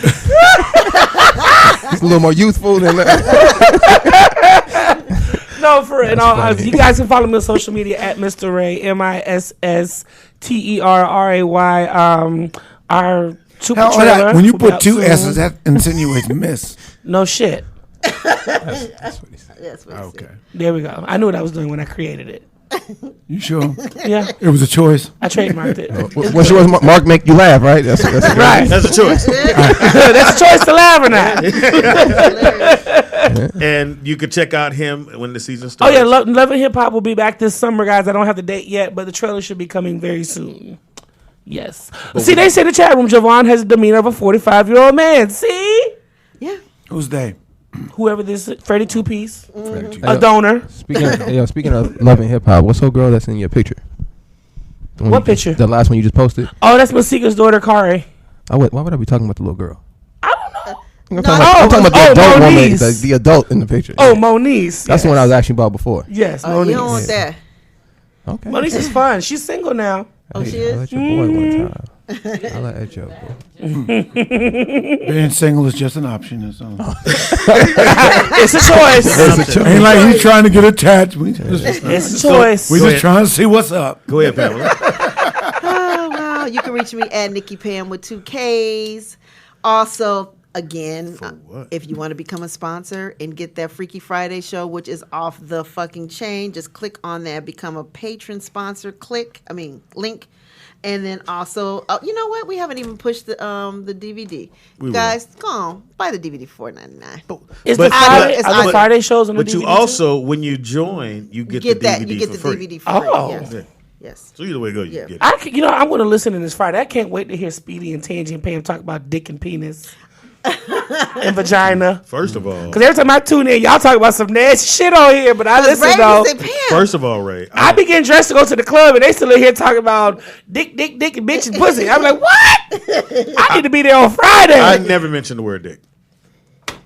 He's a little more youthful than that. No, for in all honesty, you guys can follow me on social media at Missterray, MISSTERRAY. Our super trailer. When you will be put out two soon. S's, that insinuates miss. No shit. That's what he said. That's what he Okay. said. There we go. I knew what I was doing when I created it. You sure? Yeah, It was a choice. I trademarked it. What's yours? Mark make you laugh, right? That's Right. That's a choice. That's a choice to laugh or not. And you can check out him when the season Oh starts. yeah, Love and Hip Hop will be back this summer, guys. I don't have the date yet, but the trailer should be coming very soon. Yes. See, they say in the chat room, Jovan has the demeanor of a 45-year-old man. See? Yeah. Who's they? Whoever this is, Freddie Two Piece, Mm-hmm. a donor. Speaking of Love and Hip Hop, what's old girl that's in your picture? The one What you just- picture? The last one you just posted. Oh, that's Masika's daughter, Kari. Why would I be talking about the little girl? I don't know. I'm talking about the adult woman, Moniece. the adult in the picture. Oh, Moniece. That's the one I was asking about before. Yes, Oh, you don't Moniece. want that. Okay. Moniece is fun. She's single now. Oh, she I is? let your boy one time. I let that joke. Being single is just an option. It's It's a choice. Ain't like he's trying to get attached. It's a choice. We just trying to see what's up. Go ahead, Pamela. Oh, wow. You can reach me at Nikki Pam with 2 Ks. Also, again, if you want to become a sponsor and get that Freaky Friday show, which is off the fucking chain, just click on that, become a patron sponsor, link. And then also, you know what? We haven't even pushed the DVD. Guys, go on, buy the DVD for $4.99. Is the Friday shows on the DVD? But you also, when you join, you get the DVD You get for the free. DVD for free. Oh. Yes. Yeah. Yes. So either way it goes, you get it. I'm going to listen to this Friday. I can't wait to hear Speedy and Tangy and Pam talk about dick and penis and vagina. First of all, Because every time I tune in, y'all talk about some nasty shit on here, but I listen though. First of all, Ray, I be getting dressed to go to the club, and they still in here talking about dick, and bitch and pussy. I'm like, what? I need to be there on Friday. I never mentioned the word dick.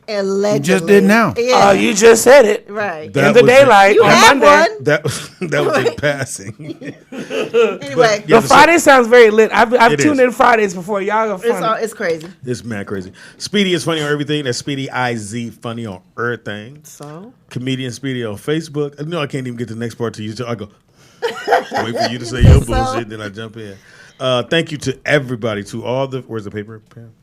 Allegedly. You just did now. Yeah. Oh, you just said it. Right. In the daylight on Monday. One. That was in passing. Anyway. The Friday sounds very lit. I've It tuned is. in Fridays before. Y'all are funny. It's crazy. It's mad crazy. Speedy is funny on everything. That's Speedy IZ funny on everything. So? Comedian Speedy on Facebook. No, I can't even get to the next part to you. I go, wait for you to say your bullshit, then I jump in. Thank you to everybody, to all the, where's the paper, Pam?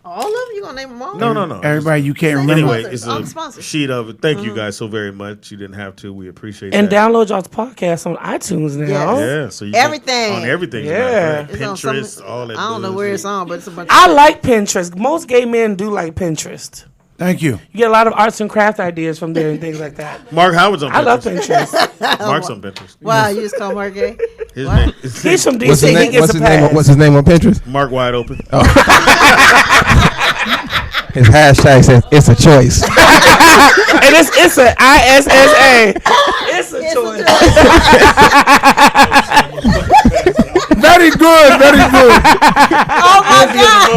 All of them? You gonna name them all? No. Everybody you can't remember. Anyway, it's All a the sponsors. sheet of it. Thank you guys so very much. You didn't have to. We appreciate And that. download y'all's podcast on iTunes now. Yeah, so you Everything. on everything. Yeah. It's on Pinterest, some- all that. I don't know where it's on, but it's a bunch I like Pinterest. Most gay men do like Pinterest. Thank you. You get a lot of arts and craft ideas from there and things like that. Mark Howard's on Pinterest. I love Pinterest. Mark's on Pinterest. Wow, you just call Mark gay? His name, He's from DC. What's his He name? gets a pass. What's his name on Pinterest? Mark Wide Open. His hashtag says it's a choice. And it's a ISSA. It's a choice. Very good. Very good. Oh my God!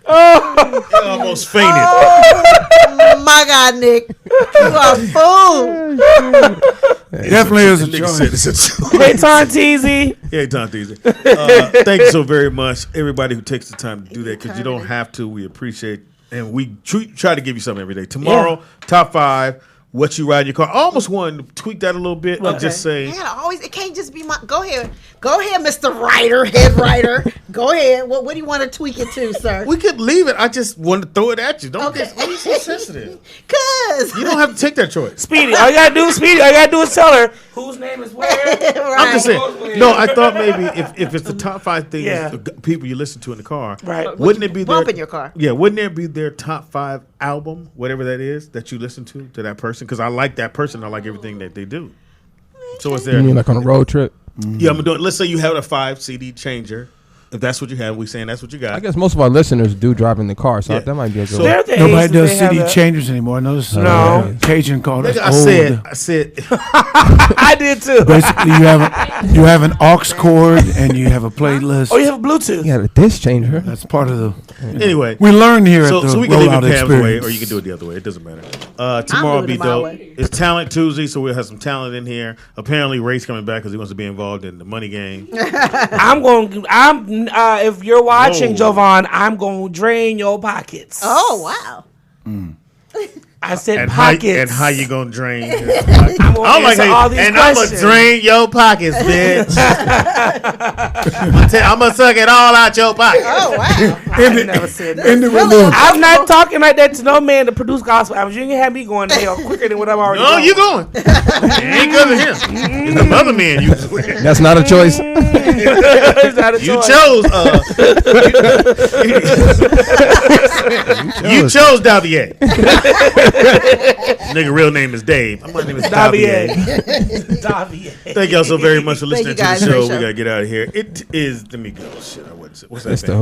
I almost fainted. Oh my lie, Nick. You are a fool. Definitely is a Nigga choice. said it's a choice. Hey, Tonteezy. Hey, Tonteezy. Thank you so very much, everybody who takes the time to do that, because you don't have to. We appreciate, and we try to give you something every day. Tomorrow, top 5. What you ride in your car. I almost wanted to tweak that a little bit and just say. Yeah, always. It can't just be my. Go ahead, Mr. Writer, head writer. Go ahead. What do you want to tweak it to, sir? We could leave it. I just wanted to throw it at you. Don't get so sensitive. Cause you don't have to take that choice. Speedy, all you gotta do is tell her whose name is where. I'm just saying. No, I thought maybe if it's the top 5 things people you listen to in the car, right? Wouldn't it be bump in your car? Yeah, wouldn't there be their top 5 album, whatever that is, that you listen to that person? Because I like that person. I like everything that they do. So is there? You mean like on a road trip? Yeah, I'm doing. Let's say you have a 5 CD changer. If that's what you have, we saying that's what you got. I guess most of our listeners do drive in the car, so that might be a good one. Nobody does CD changers anymore. I noticed Cajun called us I old. said. I did too. Basically, you have an aux cord and you have a playlist. Oh, you have a Bluetooth. You got a disc changer. That's part of the. Anyway, we learned here at the so we can leave it rollout Pam's way, experience. or you can do it the other way. It doesn't matter. Tomorrow will be dope. It's Talent Tuesday, so we'll have some talent in here. Apparently, Ray's coming back because he wants to be involved in the money game. If you're watching, Jovan, I'm going to drain your pockets. Oh, wow. I said and pockets. How you gonna drain? I'm gonna answer all these questions. I'm gonna drain your pockets, bitch. I'm gonna suck it all out your pockets. Oh wow! I never said that. I'm not talking like that to no man to produce gospel albums. You ain't gonna have me going to hell quicker than what I'm already. No, you going? It ain't because of him. It's the other man you. That's not a choice. It's not a You choice. chose. You chose Davier. Nigga, real name is Dave. My name is Davier. Thank y'all so very much for listening to the show. We gotta get out of here. It is. Let me go. Shit, what's that? It's the thing?